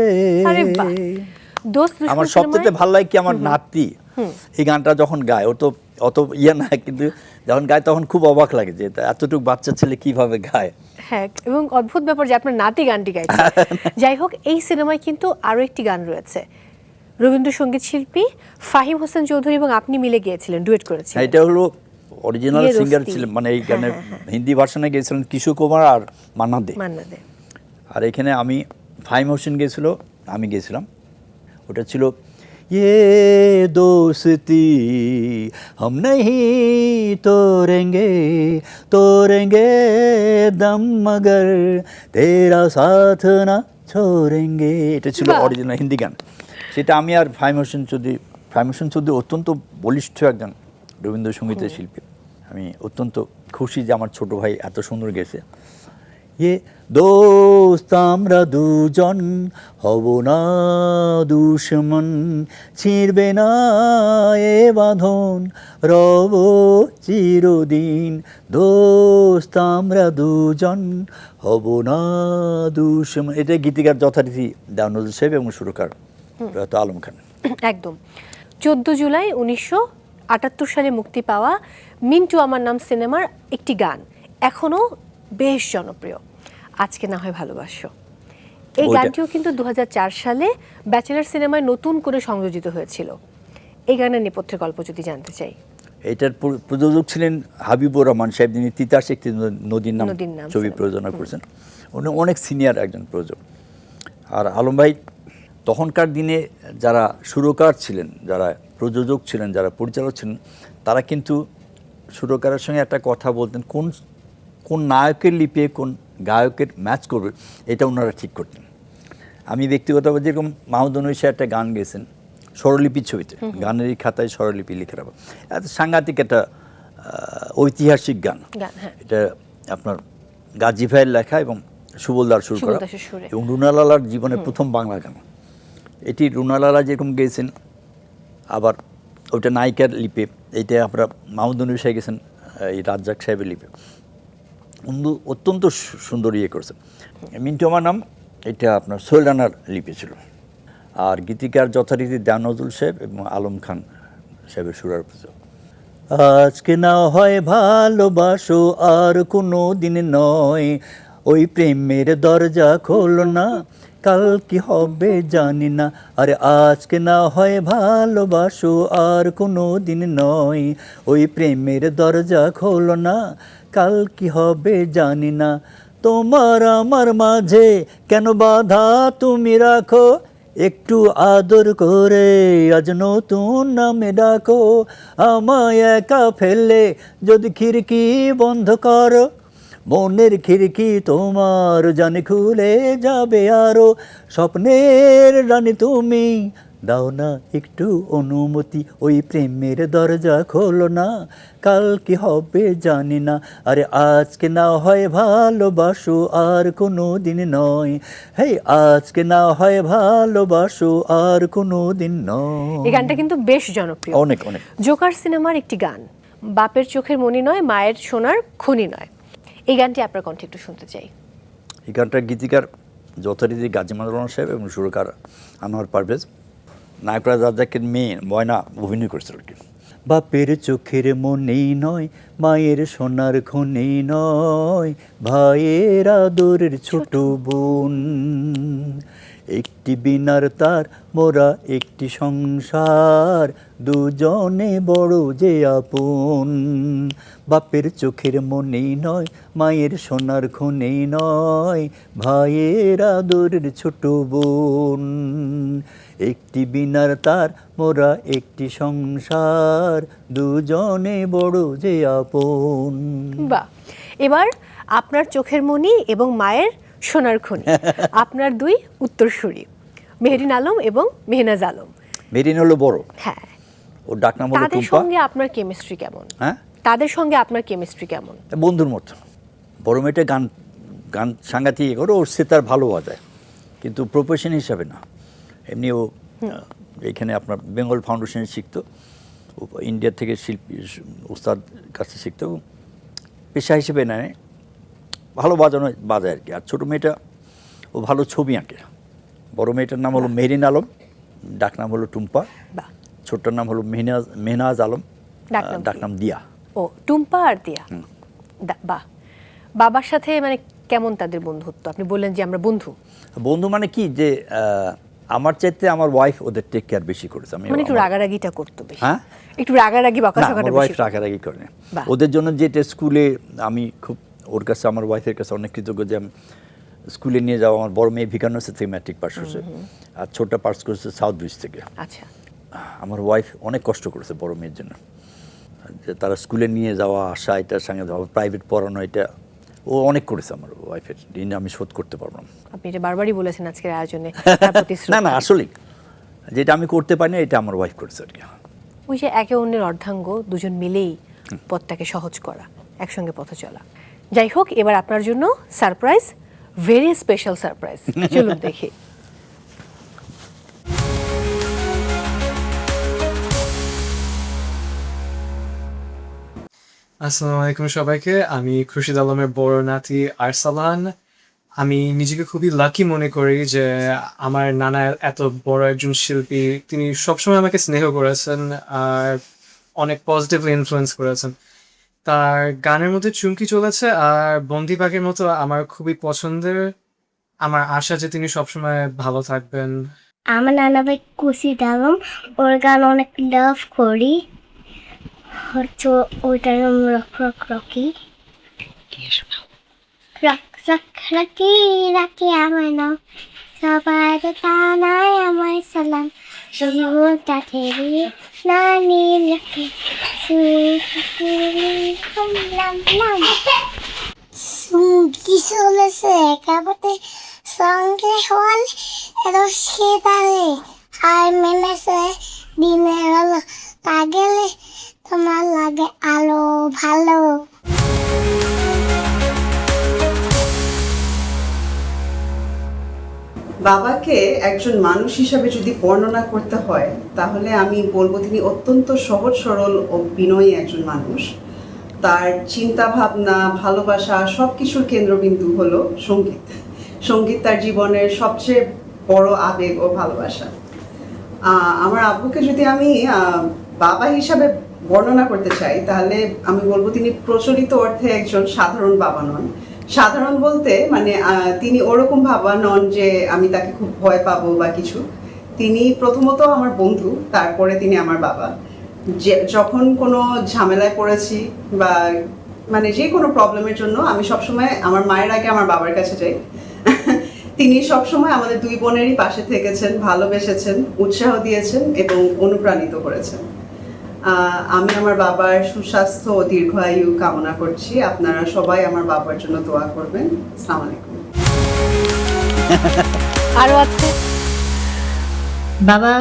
আরে বাহ! দোস্ত দুশমন আমার সিনেমায়- সবথেকে ভালো লাগে কি আমার নাতি এই গানটা যখন গায়, ও তো অত ইয়ে না, কিন্তু যখন গায় তখন খুব অবাক লাগে যে এতটুকু বাচ্চা ছেলে কিভাবে গায়। হ্যাঁ, এবং অদ্ভুত ব্যাপার যে আপনার নাতি গানটি গাইছে। যাই হোক, এই সিনেমায় কিন্তু আরো একটি গান রয়েছে, রবীন্দ্রসঙ্গীত শিল্পী ফাহিম হোসেন চৌধুরী এবং আপনি মিলে গিয়েছিলেন, ডুয়েট করেছিলেন। এটা হলো অরিজিনাল ইয়ে সিঙ্গার দোস্তি। ছিলেন, মানে এই গানের হ্যাঁ। হিন্দি ভার্সনে গেছিলেন কিশোর কুমার আর মান্না দে, মান্না দে। আর এখানে আমি ফাহিম হোসেন গেছিল, আমি গেছিলাম। ওটা ছিল ये दोस्ती हम नहीं तोड़ेंगे दम मगर तेरा साथ ना छोड़ेंगे, এটা ছিল বাহ। অরিজিনাল হিন্দি গান। সেটা আমি আর ফাহিম হোসেন চৌধুরী অত্যন্ত বলিষ্ঠ একজন রবীন্দ্রসঙ্গীতের শিল্পী। আমি অত্যন্ত খুশি যে আমার ছোট ভাই এত সুন্দর গেছে। ये दोस्त আমরা দুজন হব না দুশমন, ছিঁড়বে না এ বাঁধন, রব চিরদিন, দোস্ত আমরা দুজন হব না দুশমন। এটা গীতিকার যথারীতি দেওয়ান নজরুল সাহেব এবং সুরকার প্রয়াত আলম খান। একদম। 14 জুলাই 1978 সালে মুক্তি পাওয়া মিন্টু আমার নাম সিনেমার একটি গান এখনো বেশ জনপ্রিয়, আজকে না হয় ভালোবাসো। এই ওইটা- গানটিও কিন্তু 2004 সালে ব্যাচেলার সিনেমায় নতুন করে সংযোজিত হয়েছিল। এই গানের নেপথ্যের গল্প যদি জানতে চাই। এটার প্রযোজক ছিলেন হাবিবুর রহমান সাহেব, যিনি তিতাস একটি নদীর নাম নদীর নাম ছবি সিনেমা। প্রযোজনা করেছেন। উনি অনেক সিনিয়র একজন প্রযোজক। আর আলম ভাই তখনকার দিনে যারা সুরকার ছিলেন, যারা প্রযোজক ছিলেন, যারা পরিচালক ছিলেন, তারা কিন্তু সুরকারের সঙ্গে একটা কথা বলতেন, কোন নায়কের লিপে কোন গায়কের ম্যাচ করবে এটা ওনারা ঠিক করতেন। আমি ব্যক্তিগতভাবে যেরকম মাহমুদুল সাহেব একটা গান গেয়েছেন স্বরলিপি ছবিতে, গানের খাতায় স্বরলিপি লিখে রাখা, এত সাংঘাতিক একটা ঐতিহাসিক গান। গান, হ্যাঁ। এটা আপনার গাজী ভাইয়ের লেখা এবং সুবলদার সুর করা, সুবল দাসের সুরে। এবং রুনালালার জীবনের প্রথম বাংলা গান। এটি রুনালালা যেরকম গেয়েছেন, আবার ওইটা নায়িকার লিপে, এইটা আপনারা মাহমুদুল সাহেব গেছেন এই রাজ্জাক সাহেবের লিপে, অত্যন্ত সুন্দর ইয়ে করেছেন। মিন্টু আমার নাম এটা আপনার সোহেল রানার লিপি ছিল, আর গীতিকার যথারীতি দেওয়ান নজরুল সাহেব এবং আলম খান সাহেবের সুরার প্রযোজক। আজকে না হয় ভালোবাসো আর কোনো দিন নয়, ওই প্রেমের দরজা খোলো না, কাল কি হবে জানি না। আরে আজকে না হয় ভালোবাসো আর কোনো দিন নয়, ওই প্রেমের দরজা খোলো না, কাল কি হবে জানি না। তোমার আমার মাঝে কেন বাধা তুমি রাখো, একটু আদর করে আজ নতুন নামে ডাকো। আমায় একা ফেললে যদি খিড়কি বন্ধ করো, মনের খিড়কি তোমার জানে খুলে যাবে আরো। স্বপ্নের রানী তুমি দাও না একটু অনুমতি, ওই প্রেমের দরজা খোলো না, কাল কি হবে জানি না। আরে আজকে না হয় ভালোবাসো আর কোনো দিন নয়, হেই আজকে না হয় ভালোবাসো আর কোনো দিন নয়। এই গানটা কিন্তু বেশ জনপ্রিয়। অনেক অনেক। জোকার সিনেমার একটি গান, বাপের চোখের মনি নয় মায়ের সোনার খনি নয়। এই গানটি আপনার কণ্ঠে একটু শুনতে চাই। এই গানটার গীতিকার যথারীতি গাজী মাজরুল সাহেব এবং সুরকার আনোয়ার পারভেজ, নায়করা রাজ্জাকের মেয়ে ময়না অভিনয় করেছিল আর কি। বাপের চোখের মনেই নয় মায়ের সোনার খনি নয়, ভাইয়ের আদরের ছোট বোন, একটি বিনার তার মোরা একটি সংসার, দুজনে বড় যে আপন। বাপের চোখের মনেই নয় মায়ের সোনার খনি নয়, ভাইয়ের আদরের ছোট বোন, একটি বিনার তার মোরা একটি সংসার, দুজনে বড় যে আপন। বাহ, এবার আপনার চোখের মনি এবং মায়ের সোনার খনি, আপনার দুই উত্তরসূরি মেহেরিন আলম এবং মেহনাজ আলম। মেরিন হলো বড়, হ্যাঁ, ওর ডাকনাম হলো তাদের টুম্পা। সঙ্গে আপনার কেমিস্ট্রি কেমন? হ্যাঁ, তাদের সঙ্গে আপনার কেমিস্ট্রি কেমন? বন্ধুর মতো। বড় মেয়েটা গান গান সাংঘাতিক করে, ওর সেতার ভালো বাজায়, কিন্তু প্রফেশন হিসাবে না। এমনি ও এখানে আপনার বেঙ্গল ফাউন্ডেশনে শিখতো, ও ইন্ডিয়া থেকে শিল্পী উস্তাদ কাছে শিখতো, পেশা হিসেবে নেয়, ভালো বাজায় আর কি। আর ছোটো মেয়েটা ও ভালো ছবি আঁকে। বড় মেয়েটার নাম হলো মেরিন আলম, ডাকনাম হলো টুম্পা। বাহ, ছোট্টার নাম হলো মেহনাজ আলম, ডাকনাম ডাকনাম দিয়া। ও টুম্পা আর দিয়া। বাহ, বাবার সাথে মানে কেমন তাদের বন্ধুত্ব? আপনি বললেন যে আমরা বন্ধু। বন্ধু মানে কি, যে আমার চাইতে আমার ওয়াইফ ওদের টেক কেয়ার বেশি করেছে। আমি মানে একটু রাগারাগিটা করতো বেশি। হ্যাঁ, একটু রাগারাগি বকাঝকাটা আমার ওয়াইফ বেশি। রাগারাগি করে না। বাহ। ওদের জন্য যেটা স্কুলে আমি খুব ওর কাছে, আমার ওয়াইফের কাছে অনেক কৃতজ্ঞ যে আমি স্কুলে নিয়ে যাওয়া। আমার বড় মেয়ে ভিকানোসে থেকে ম্যাট্রিক পাস করছে, আর ছোটটা পাস করেছে সাউথ ব্রিজ থেকে। আচ্ছা, আমার ওয়াইফ অনেক কষ্ট করেছে বড় মেয়ের জন্য, যে তারা স্কুলে নিয়ে যাওয়া আসা, এটার সঙ্গে প্রাইভেট পড়ানো, এটা ও অনেক করেছে। আমার ওয়াইফের ঋণ আমি শোধ করতে পারবো না। আপনি এটা বারবারই বলেছেন আজকের আয়োজনে। তার প্রতি না শ্রদ্ধা। না, আসলেই যেটা আমি করতে পারি না, এটা আমার ওয়াইফ করেছে আর কি। ওই যে একে অন্যের অর্ধাঙ্গ, দুজন মিলেই পথটাকে সহজ করা, একসঙ্গে পথে চলা। যাই হোক, এবার আপনার জন্য সারপ্রাইজ, ভেরি স্পেশাল সারপ্রাইজ। চলুন দেখি। আসসালামু আলাইকুম সবাইকে। আমি খুরশিদ আলমের বড় নাতি আরসালান। আমি নিজেকে খুবই লাকি মনে করি যে আমার নানা এত বড় একজন শিল্পী, তিনি সবসময় আমাকে স্নেহ করেছেন আর অনেক পজিটিভলি ইনফ্লুয়েন্স করেছেন। তার গানের মধ্যে চুমকি চলেছে আর বন্দি পাখির মতো আমার খুবই পছন্দের। আমার আশা যে তিনি সবসময় ভালো থাকবেন। আমার নানা ভাই খুরশিদ আলম, ওর গান অনেক লাভ করি। হচ্ছে ওইটার নাম rock rock rocky. Rock rock rocky rocky আমার নাম, সবার কানায় আমার সালাম। জীবনটা ঠেরি নানি রাখি কি চলেছে কাপতে সঙ্গে হল রসিদারে আর মেনেছে দিনের আলো তা গেলে তোমার লাগে আলো ভালো। বাবাকে একজন মানুষ হিসাবে যদি বর্ণনা করতে হয়, তাহলে আমি বলবো তিনি অত্যন্ত সহজ সরল ও বিনয়ী একজন মানুষ। তার চিন্তা ভাবনা, ভালোবাসা, সব কিছুর কেন্দ্রবিন্দু হলো সঙ্গীত। সঙ্গীত তার জীবনের সবচেয়ে বড় আবেগ ও ভালোবাসা। আমার আব্বুকে যদি আমি বাবা হিসাবে বর্ণনা করতে চাই, তাহলে আমি বলবো তিনি প্রচলিত অর্থে একজন সাধারণ বাবা নন। সাধারণ বলতে মানে তিনি ওরকম বাবা নন যে আমি তাকে খুব ভয় পাবো বা কিছু। তিনি প্রথমত আমার বন্ধু, তারপরে তিনি আমার বাবা। যে যখন কোনো ঝামেলায় পড়েছি বা মানে যে কোনো প্রবলেমের জন্য আমি সবসময় আমার মায়ের আগে আমার বাবার কাছে যাই। তিনি সবসময় আমাদের দুই বোনেরই পাশে থেকেছেন, ভালোবেসেছেন, উৎসাহ দিয়েছেন এবং অনুপ্রাণিত করেছেন। আমি আমার বাবার সুস্বাস্থ্য ও দীর্ঘায়ু কামনা করছি। আপনারা সবাই আমার বাবার জন্য দোয়া করবেন। আসসালামু আলাইকুম। আরো আছে বাবা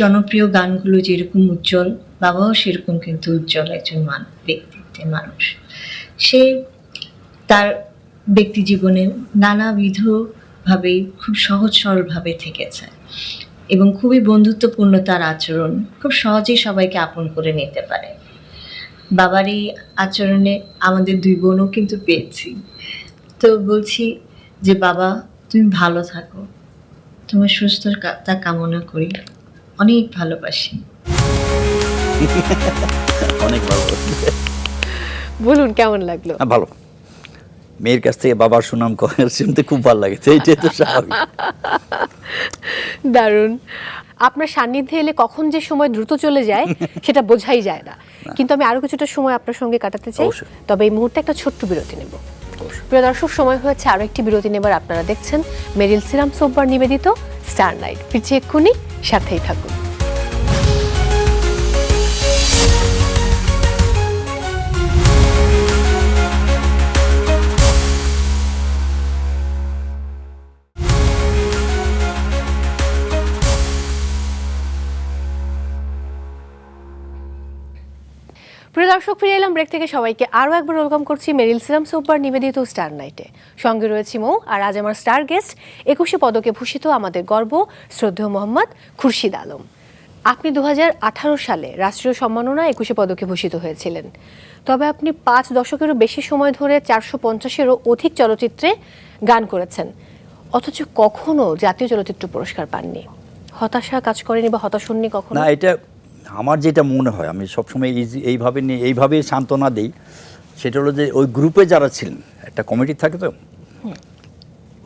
জনপ্রিয় গানগুলো যেরকম উজ্জ্বল, বাবাও সেরকম কিন্তু উজ্জ্বল একজন ব্যক্তিত্বের মানুষ। সে তার ব্যক্তি জীবনে নানাবিধভাবে খুব সহজ সরলভাবে থেকেছে এবং খুবই বন্ধুত্বপূর্ণ তার আচরণ, খুব সহজেই সবাইকে আপন করে নিতে পারে। বাবার এই আচরণে আমাদের দুই বোনও কিন্তু পেয়েছি। তো বলছি যে বাবা, তুমি ভালো থাকো, তোমার সুস্থতা কামনা করি, অনেক ভালোবাসি। অনেক ভালো, বলুন কেমন লাগলো? ভালো। মেয়ের কাছ থেকে বাবার সুনাম শুনতে খুব ভালো লাগে, এইটাই তো স্বাভাবিক। দারুণ। আপনার সান্নিধ্যে এলে কখন যে সময় দ্রুত চলে যায় সেটা বোঝাই যায় না। কিন্তু আমি আরো কিছুটা সময় আপনার সঙ্গে কাটাতে চাই, তবে এই মুহূর্তে একটা ছোট্ট বিরতি নেব। প্রিয় দর্শক, সময় হয়েছে আরো একটি বিরতি নেবার। আপনারা দেখছেন মেরিল সিরাম সোববার নিবেদিত স্টার নাইট। ফিরছি এক্ষুনি, সাথেই থাকুন। প্রিয় দর্শক, ফিরে এলাম ব্রেক থেকে। সবাইকে আরও একবার ওয়েলকাম করছি মেরিল সিরাম সোপার নিবেদিত স্টার নাইটে। সঙ্গে রয়েছি মৌ, আর আজ আমার স্টার গেস্ট 21শে পদকে ভূষিত আমাদের গর্ব শ্রদ্ধেয় মোহাম্মদ খুরশিদ আলম। আপনি 2018 সালে রাষ্ট্রীয় সম্মাননা 21শে পদকে ভূষিত হয়েছিলেন। তবে আপনি 5 দশকেরও বেশি সময় ধরে 450-এরও অধিক চলচ্চিত্রে গান করেছেন, অথচ কখনো জাতীয় চলচ্চিত্র পুরস্কার পাননি। হতাশা কাজ করেনি বা হতাশননি কখনো? না, এটা আমার যেটা মনে হয়, আমি সবসময় এইভাবে নিয়ে এইভাবে সান্ত্বনা দিই, সেটা হলো যে ওই গ্রুপে যারা ছিলেন, একটা কমিটি থাকে তো,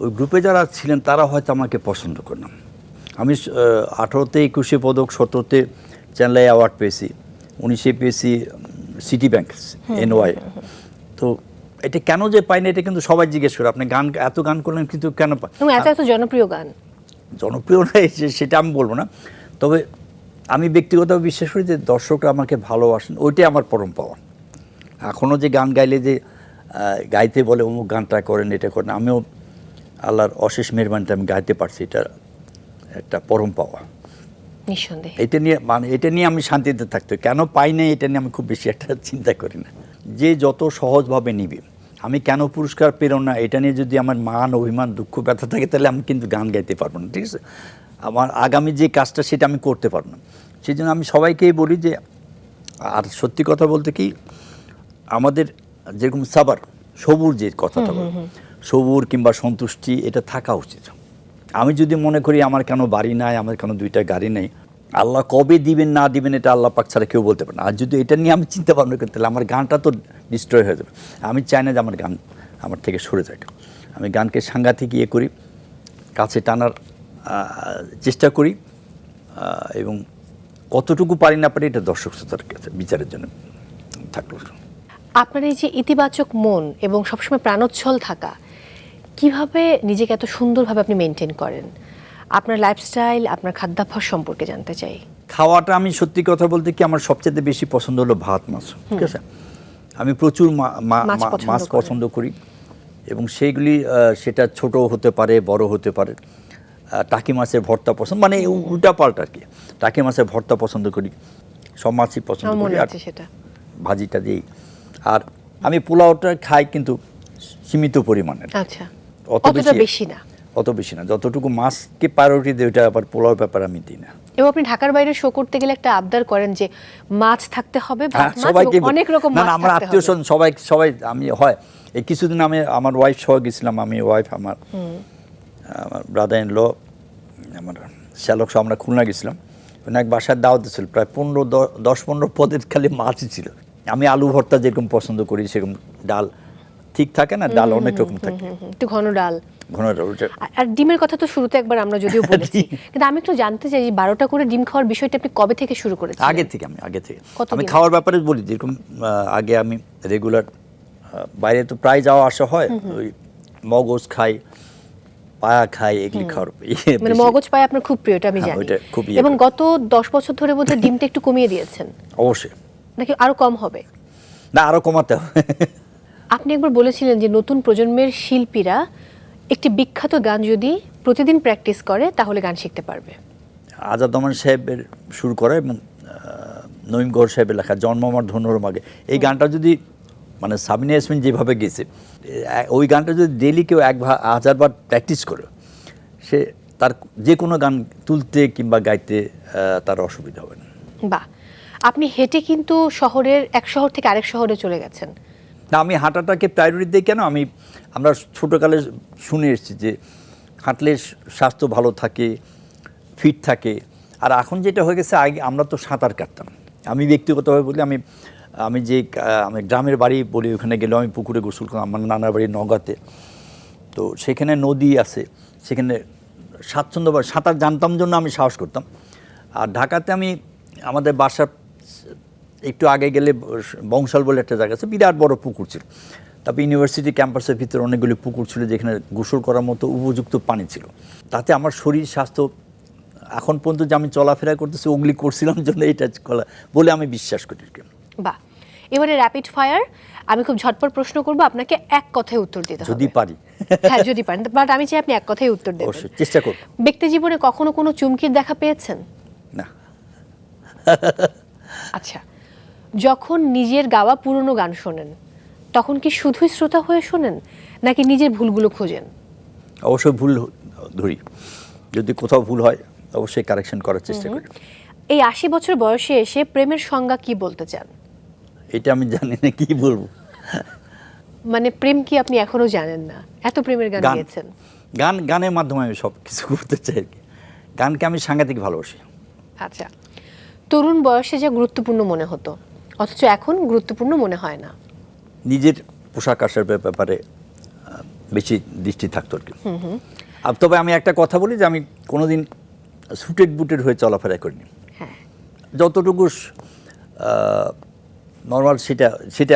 ওই গ্রুপে যারা ছিলেন তারা হয়তো আমাকে পছন্দ করলাম। আমি 18তে 21শে পদক, 17তে চ্যানেলাই অ্যাওয়ার্ড পেয়েছি, 19শে পেয়েছি সিটি ব্যাংক NY। তো এটা কেন যে পাইনি এটা কিন্তু সবাই জিজ্ঞেস করে, আপনি এত গান করলেন কিন্তু কেন পান? এত জনপ্রিয় গান, জনপ্রিয় নয় সেটা আমি বলবো না, তবে আমি ব্যক্তিগতভাবে বিশ্বাস করি যে দর্শকরা আমাকে ভালোবাসেন, ওইটাই আমার পরম পাওয়া। এখনও যে গান গাইলে যে গাইতে বলে অমুক গানটা করেন, এটা করেন, আমিও আল্লাহর অশেষ মেহরবানিতে আমি গাইতে পারছি, এটা একটা পরম পাওয়া নিঃসন্দেহে। এটা নিয়ে আমি শান্তিতে থাকতে, কেন পাই না এটা নিয়ে আমি খুব বেশি একটা চিন্তা করি না। যে যত সহজভাবে নিবে, আমি কেন পুরস্কার পেলাম না এটা নিয়ে যদি আমার মান, অভিমান, দুঃখ, ব্যথা থাকে, তাহলে আমি কিন্তু গান গাইতে পারবো না, ঠিক আছে? আমার আগামী যে কাজটা সেটা আমি করতে পারবো না। সেই জন্য আমি সবাইকেই বলি যে, আর সত্যি কথা বলতে কি, আমাদের যেরকম সবুর যে কথাটা বল, সবুর কিংবা সন্তুষ্টি এটা থাকা উচিত। আমি যদি মনে করি আমার কেন বাড়ি নাই, আমার কেন 2টা গাড়ি নেই, আল্লাহ কবে দিবেন না দিবেন এটা আল্লাহ পাক ছাড়া কেউ বলতে পারে না। আর যদি এটা নিয়ে আমি চিন্তা ভাবনা করি, তাহলে আমার গানটা তো ডিস্ট্রয় হয়ে যাবে। আমি চাই না যে আমার গান আমার থেকে সরে যাক। আমি গানকে সাংঘাতিক করি, কাছে টানার চেষ্টা করি, এবং কতটুকু পারি না পারি এটা দর্শক শ্রোতার কাছে বিচারের জন্য থাকলো। আপনার এই যে ইতিবাচক মন এবং সবসময় প্রাণোচ্ছল থাকা, কিভাবে নিজেকে এত সুন্দরভাবে আপনি মেনটেন করেন? আপনার লাইফস্টাইল, আপনার খাদ্যাভ্যাস সম্পর্কে জানতে চাই। খাওয়াটা আমি সত্যি কথা বলতে কি, আমার সবচেয়ে বেশি পছন্দ হলো ভাত মাছ, ঠিক আছে? আমি প্রচুর মাছ পছন্দ করি, এবং সেইগুলি সেটা ছোট হতে পারে, বড় হতে পারে। টাকি মাছের ভর্তা পছন্দ, মানে উল্টা পাল্টা আর কি। টাকি মাছের ভর্তা পছন্দ করি, সব মাছই পছন্দ করি, আর সেটা ভাজিটা দিই। আর আমি পোলাওটা খাই, কিন্তু সীমিত পরিমাণে, আচ্ছা, অত বেশি না। যতটুকু মাছকে প্রায়োরিটি দিই, ওইটা আবার পোলাওর ব্যাপার আমি দিই না। এবং আপনি ঢাকার বাইরে শো করতে গেলে একটা আবদার করেন যে মাছ থাকতে হবে, অনেক রকম মাছ। আমার আত্মীয় স্বজন সবাই আমি হয় এই কিছুদিন আমি আমার ওয়াইফ সহ গেছিলাম, আমি ওয়াইফ, আমার ব্রাদার ইন ল, আমার শ্যালক সহ আমরা খুলনা গেছিলাম। এক বাসার দাওয়াত ছিল, প্রায় 10-15 পদের খালি মাছই ছিল। আমি আলু ভর্তা যেরকম পছন্দ করি, সেরকম ডাল ঠিক থাকে না, ডাল অনেক রকম থাকে, একটু ঘন ডাল। আর ডিমের কথা তো শুরুতে একবার আমরা যদিও বলেছি, কিন্তু আমি একটু জানতে চাই, 12টা করে ডিম খাওয়ার বিষয়টা আপনি কবে থেকে শুরু করেছেন? আগে থেকে আমি খাওয়ার ব্যাপারে বলি, যেরকম আগে আমি রেগুলার বাইরে তো প্রায় যাওয়া আসা হয়, ওই মগজ খাই, পায়া খাই, এগুলি খাওয়ার, মানে মগজ পায়া আপনার খুব প্রিয়, এটা আমি জানি। এবং গত 10 বছর ধরে বোধহয় ডিমটা একটু কমিয়ে দিয়েছেন। অবশ্যই। নাকি আরো কম হবে? না, আরো কমাতে হবে। আপনি একবার বলেছিলেন যে নতুন প্রজন্মের শিল্পীরা একটি বিখ্যাত গান যদি প্রতিদিন প্র্যাকটিস করে তাহলে গান শিখতে পারবে। আজাদ রহমান সাহেবের শুরু করে, এবং নঈম গৌর সাহেবের লেখা জন্ম আমার ধনুর মাগে, এই গানটা যদি, মানে সাবিনা ইয়াসমিন যেভাবে গেছে, ওই গানটা যদি ডেইলি কেউ 1000 বার প্র্যাকটিস করে, সে তার যে কোনো গান তুলতে কিংবা গাইতে তার অসুবিধা হবে না। বাহ, আপনি হেঁটে কিন্তু এক শহর থেকে আরেক শহরে চলে গেছেন। না, আমি হাঁটাটাকে প্রায়োরিটি দিই কেন, আমরা ছোটোকালে শুনে এসেছি যে হাঁটলে স্বাস্থ্য ভালো থাকে, ফিট থাকে। আর এখন যেটা হয়ে গেছে, আগে আমরা তো সাঁতার কাটতাম। আমি ব্যক্তিগতভাবে বলি, আমি যে আমি গ্রামের বাড়ি বলি, ওখানে গেলেও আমি পুকুরে গোসল করতাম। আমার নানার বাড়ি নওগাঁতে, তো সেখানে নদী আছে, সেখানে স্বাচ্ছন্দ্যভাবে সাঁতার জানতাম জন্য আমি সাহস করতাম। আর ঢাকাতে আমি আমাদের বাসার একটু আগে গেলে বংশাল বলে একটা জায়গা আছে, বিরাট বড় পুকুর ছিল। তারপর ইউনিভার্সিটি ক্যাম্পাসের ভিতরে অনেকগুলি পুকুর ছিল, যেখানে গোসল করার মতো উপযুক্ত পানি ছিল। তাতে আমার শরীর স্বাস্থ্য এখন পর্যন্ত যে আমি চলাফেরা করতেছি, ওগুলি করছিলাম জন্য এটা বলে আমি বিশ্বাস করি। বাহ, এবারে র্যাপিড ফায়ার, আমি খুব ঝটপট প্রশ্ন করব, আপনাকে এক কথায় উত্তর দিতে হবে। যদি পারি। হ্যাঁ, যদি পারেন, বাট আমি চাই আপনি এক কথায় উত্তর দেবেন। অবশ্যই চেষ্টা করব। ব্যক্তি জীবনে কখনো কোনো চুমকির দেখা পেয়েছেন? না। আচ্ছা, যখন নিজের গাওয়া পুরনো গান শোনেন তখন কি শুধুই শ্রোতা হয়ে শোনেন নাকি নিজের ভুলগুলো খোঁজেন? অবশ্যই ভুল ধরি, যদি কোথাও ভুল হয় অবশ্যই কারেকশন করার চেষ্টা করি। এই 80 বছর বয়সে এসে প্রেমের সংজ্ঞা কি বলতে চান? এটা আমি জানি না কি বলবো। মানে প্রেম কি আপনি এখনো জানেন না? এত প্রেমের গান গান। গেয়েছেন। গানের মাধ্যমে আমি সব কিছু করতে চাই আর কি। গানকে আমি সাংঘাতিক ভালোবাসি। আচ্ছা, তরুণ বয়সে যা গুরুত্বপূর্ণ মনে হতো অথচ এখন গুরুত্বপূর্ণ মনে হয় না। নিজের পোশাক আশার ব্যাপারে বেশি দৃষ্টি থাকতো আর কি। আর তবে আমি একটা কথা বলি যে আমি কোনোদিন সুটেড বুটেড হয়ে চলাফেরা করিনি। হ্যাঁ, যতটুকু নর্মাল সেটা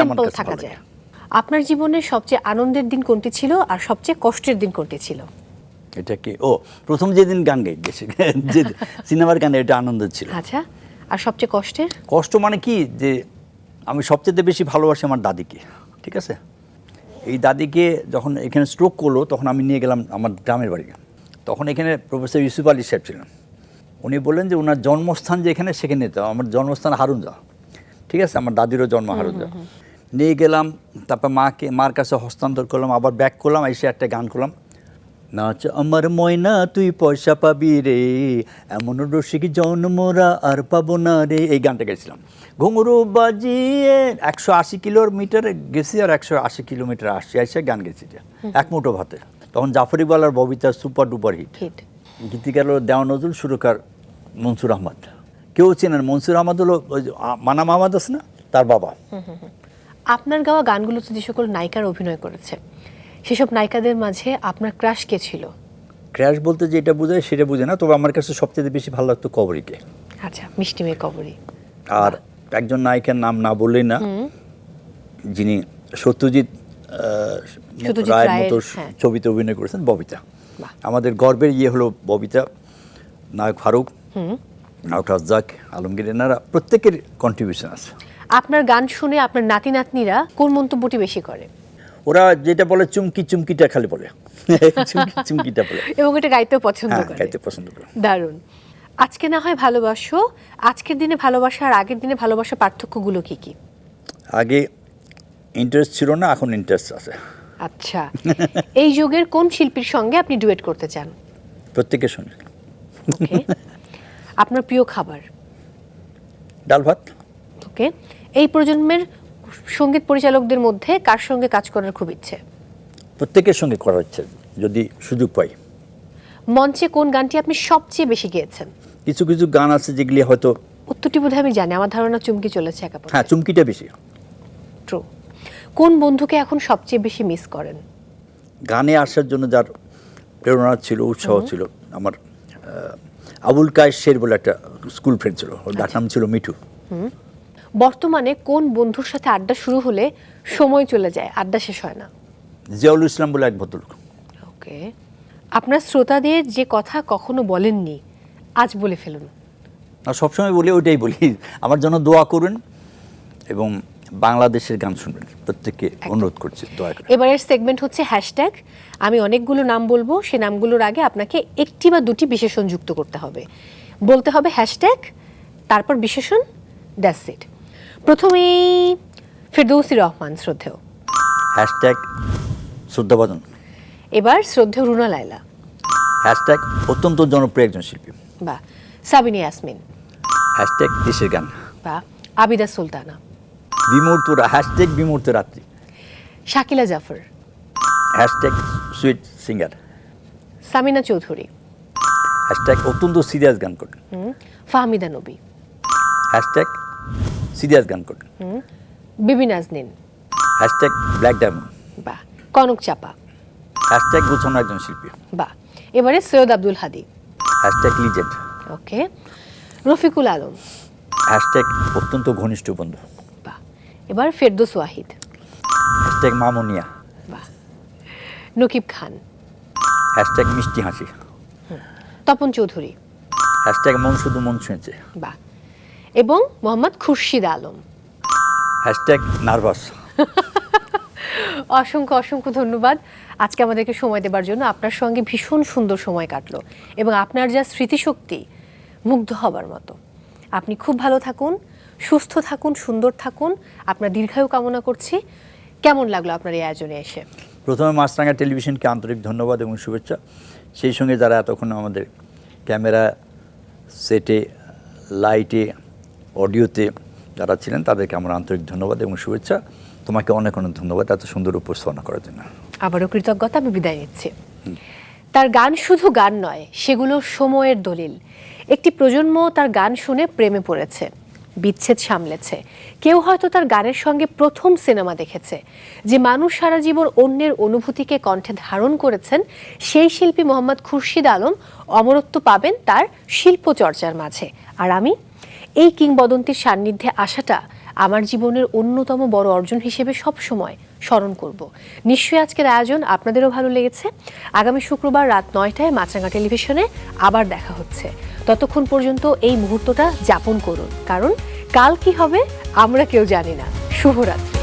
আমার সিম্পল কাছে থাকা ভালো যায়। লাগে। আপনার জীবনের সবচেয়ে আনন্দের দিন কোনটি ছিল আর সবচেয়ে কষ্টের দিন কোনটি ছিল? এটা কি প্রথম যেদিন গান গাই গেছে যে সিনেমার গানে, এটা আনন্দ ছিল। আচ্ছা, আর সবচেয়ে কষ্টের? কষ্ট মানে কি, যে আমি সবচেয়ে বেশি ভালোবাসি আমার দাদিকে, ঠিক আছে? এই দাদিকে যখন এখানে স্ট্রোক করলো তখন আমি নিয়ে গেলাম আমার গ্রামের বাড়ি। তখন এখানে প্রফেসর ইউসুফ আলী সাহেব ছিলেন। উনি বললেন যে ওনার জন্মস্থান যেখানে, সেখানে নিতে হবে। আমার জন্মস্থান হারুনজা, ঠিক আছে? আমার দাদিরও জন্ম হারুনজা। নিয়ে গেলাম, তারপর মার কাছে হস্তান্তর করলাম, আবার ব্যাক করলাম, এসে একটা গান করলাম, নাচ আমার ময়না তুই পয়সা পাবি রে, এমন রসিক জন্মরা আর পাবো না রে। এই গানটা গেছিলাম। ঘুঙরু বাজিয়ে 180 কিলোমিটার গেছি আর 180 কিলোমিটার আসছি, এসে গান গেছি এক মুঠো ভাতে। তখন জাফর ইকবাল আর ববিতা সুপার ডুপার হিট। গীতিকার হলো দেওয়া নজরুল, সুরকার মনসুর আহমদ। কেউ চেনেন? মনসুর আহমদ হলো ওই মানাম আহমদ আছে না, তার বাবা। আপনার গাওয়া গানগুলোতে যে সকল নায়িকার অভিনয় করেছে সেসব নায়িকাদের মাঝে আপনার ক্রাশ কে ছিল? ক্র্যাশ বলতে যেটা বোঝায় সেটা বুঝে না, তবে আমার কাছে সবচেয়ে বেশি ভালো লাগতো কবরীকে। আচ্ছা, মিষ্টি মেয়ে কবরী। আর একজন নায়িকার নাম না বললেই না, যিনি সত্যজিৎ রায়ের মতো ছবিতে অভিনয় করেছেন, ববিতা। আমাদের গর্বের হলো ববিতা, নায়ক ফারুক, নায়ক রাজ্জাক, আলমগীর, এনারা প্রত্যেকের কন্ট্রিবিউশন আছে। আপনার গান শুনে আপনার নাতি নাতনিরা কোন মন্তব্যটি বেশি করে? ওরা যেটা বলে চুমকি চুমকিটা খালি বলে চুমকি চুমকিটা বলে, এবং এটা গাইতেও পছন্দ করে। গাইতে পছন্দ করে। দারুণ। আজকে না হয় ভালোবাসো, আজকের দিনে ভালোবাসা আর আগের দিনে ভালোবাসা পার্থক্যগুলো কি কি? আগে ইন্টারেস্ট ছিল না, এখন ইন্টারেস্ট আছে। আচ্ছা, এই যুগের কোন শিল্পীর সঙ্গে আপনি ডুয়েট করতে চান? প্রত্যেকের সঙ্গে। ওকে। আপনার প্রিয় খাবার? ডাল ভাত। ওকে। এই প্রজন্মের সঙ্গীত পরিচালকদের মধ্যে কার সঙ্গে কাজ করার খুব ইচ্ছে? প্রত্যেকের সঙ্গে করা হচ্ছে যদি সুযোগ পাই। মঞ্চে কোন গানটি আপনি সবচেয়ে বেশি গেয়েছেন? কিছু কিছু গান আছে যেগুলি হয়তো। উত্তরটি বোধহয় আমি জানি, আমার ধারণা চুমকি চলেছে একা। হ্যাঁ, চুমকিটা বেশি। ট্রু। কোন বন্ধুকে এখন সবচেয়ে বেশি মিস করেন? গানে আসার জন্য যার প্রেরণা ছিল, উৎসাহ ছিল, আমার আবুল কায়েস শের বলে একটা স্কুল ফ্রেন্ড ছিল, ওর ডাক নাম ছিল মিঠু। বর্তমানে কোন বন্ধুর সাথে আড্ডা শুরু হলে সময় চলে যায়, আড্ডা শেষ হয় না? জিয়াউল ইসলাম বলে এক ভদ্রলোক। ওকে। আপনার শ্রোতাদের যে কথা কখনো বলেননি আজ বলে ফেলুন। সবসময় বলি, ওইটাই বলি, আমার জন্য দোয়া করুন এবং বাংলাদেশের গান শুনবেন, প্রত্যেককে অনুরোধ করছি দয়া করে। এবারের সেগমেন্ট হচ্ছে হ্যাশট্যাগ। আমি অনেকগুলো নাম বলবো, সেই নামগুলোর আগে আপনাকে একটি বা দুটি বিশেষণ যুক্ত করতে হবে। বলতে হবে হ্যাশট্যাগ, তারপর বিশেষণ, দ্যাটস ইট। প্রথমেই ফেরদৌসী রহমান, শ্রদ্ধেয়। হ্যাশট্যাগ শ্রদ্ধাভাজন। এবার শ্রদ্ধেয় রুনা লায়লা। হ্যাশট্যাগ অত্যন্ত জনপ্রিয় একজন শিল্পী। বা সাবিনা ইয়াসমিন। হ্যাশট্যাগ দেশের গান। বা আবিদা সুলতানা। হ্যাশট্যাগ বিমূর্ত রাত্রি। Shakila Zafar. Hashtag sweet singer. Samina Chowdhury. Hashtag অত্যন্ত সিরিয়াস গান করেন। ফাহমিদা নবী। হ্যাশট্যাগ সিরিয়াস গান করেন। বিবি নাজনীন। Hashtag black diamond. বা কনক চাপা। হ্যাশট্যাগ গোছানো একজন শিল্পী। বা এবারে Syed Abdul Hadi. Hashtag legend. Okay. Rafiqul Alam. Hashtag অত্যন্ত ঘনিষ্ঠ বন্ধু। বা এবার ফেরদৌস ওয়াহিদ। হ্যাশট্যাগ মামুনিয়া। বা নকিব খান। হ্যাশট্যাগ মিষ্টি হাসি। তপন চৌধুরী। হ্যাশট্যাগ মন শুধু মন ছুঁয়েছে। বা এবং মোহাম্মদ খুরশিদ আলম। Hashtag nervous. অসংখ্য অসংখ্য ধন্যবাদ আজকে আমাদেরকে সময় দেবার জন্য। আপনার সঙ্গে ভীষণ সুন্দর সময় কাটলো এবং আপনার যা স্মৃতিশক্তি মুগ্ধ হবার মতো। আপনি খুব ভালো থাকুন, সুস্থ থাকুন, সুন্দর থাকুন, আপনার দীর্ঘায়ু কামনা করছি। কেমন লাগলো আপনার এই আয়োজনে এসে? প্রথমে মাছরাঙা টেলিভিশনকে আন্তরিক ধন্যবাদ এবং শুভেচ্ছা, সেই সঙ্গে যারা এতক্ষণ আমাদের ক্যামেরা সেটে, লাইটে, অডিওতে যারা ছিলেন তাদেরকে আমার আন্তরিক ধন্যবাদ এবং শুভেচ্ছা। তোমাকে অনেক অনেক ধন্যবাদ এত সুন্দর উপস্থাপনা করার জন্য। আবারও কৃতজ্ঞতা, আমি বিদায় নিচ্ছি। তার গান শুধু গান নয়, সেগুলো সময়ের দলিল। একটি প্রজন্ম তার গান শুনে প্রেমে পড়েছে, বিচ্ছেদ সামলেছে, কেউ হয়তো তার গানের সঙ্গে প্রথম সিনেমা দেখেছে। যে মানুষ সারা জীবন অন্যের অনুভূতিকে কণ্ঠে ধারণ করেছেন, সেই শিল্পী মোহাম্মদ খুরশিদ আলম অমরত্ব পাবেন তার শিল্পচর্চার মাঝে। আর আমি এই কিংবদন্তির সান্নিধ্যে আসাটা আমার জীবনের অন্যতম বড় অর্জন হিসেবে সবসময় স্মরণ করব। নিশ্চয়ই আজকের আয়োজন আপনাদেরও ভালো লেগেছে। আগামী শুক্রবার রাত 9টায় মাছরাঙা টেলিভিশনে আবার দেখা হচ্ছে। ততক্ষণ পর্যন্ত এই মুহূর্তটা যাপন করুন, কারণ কাল কি হবে আমরা কেউ জানি না। শুভরাত্রি।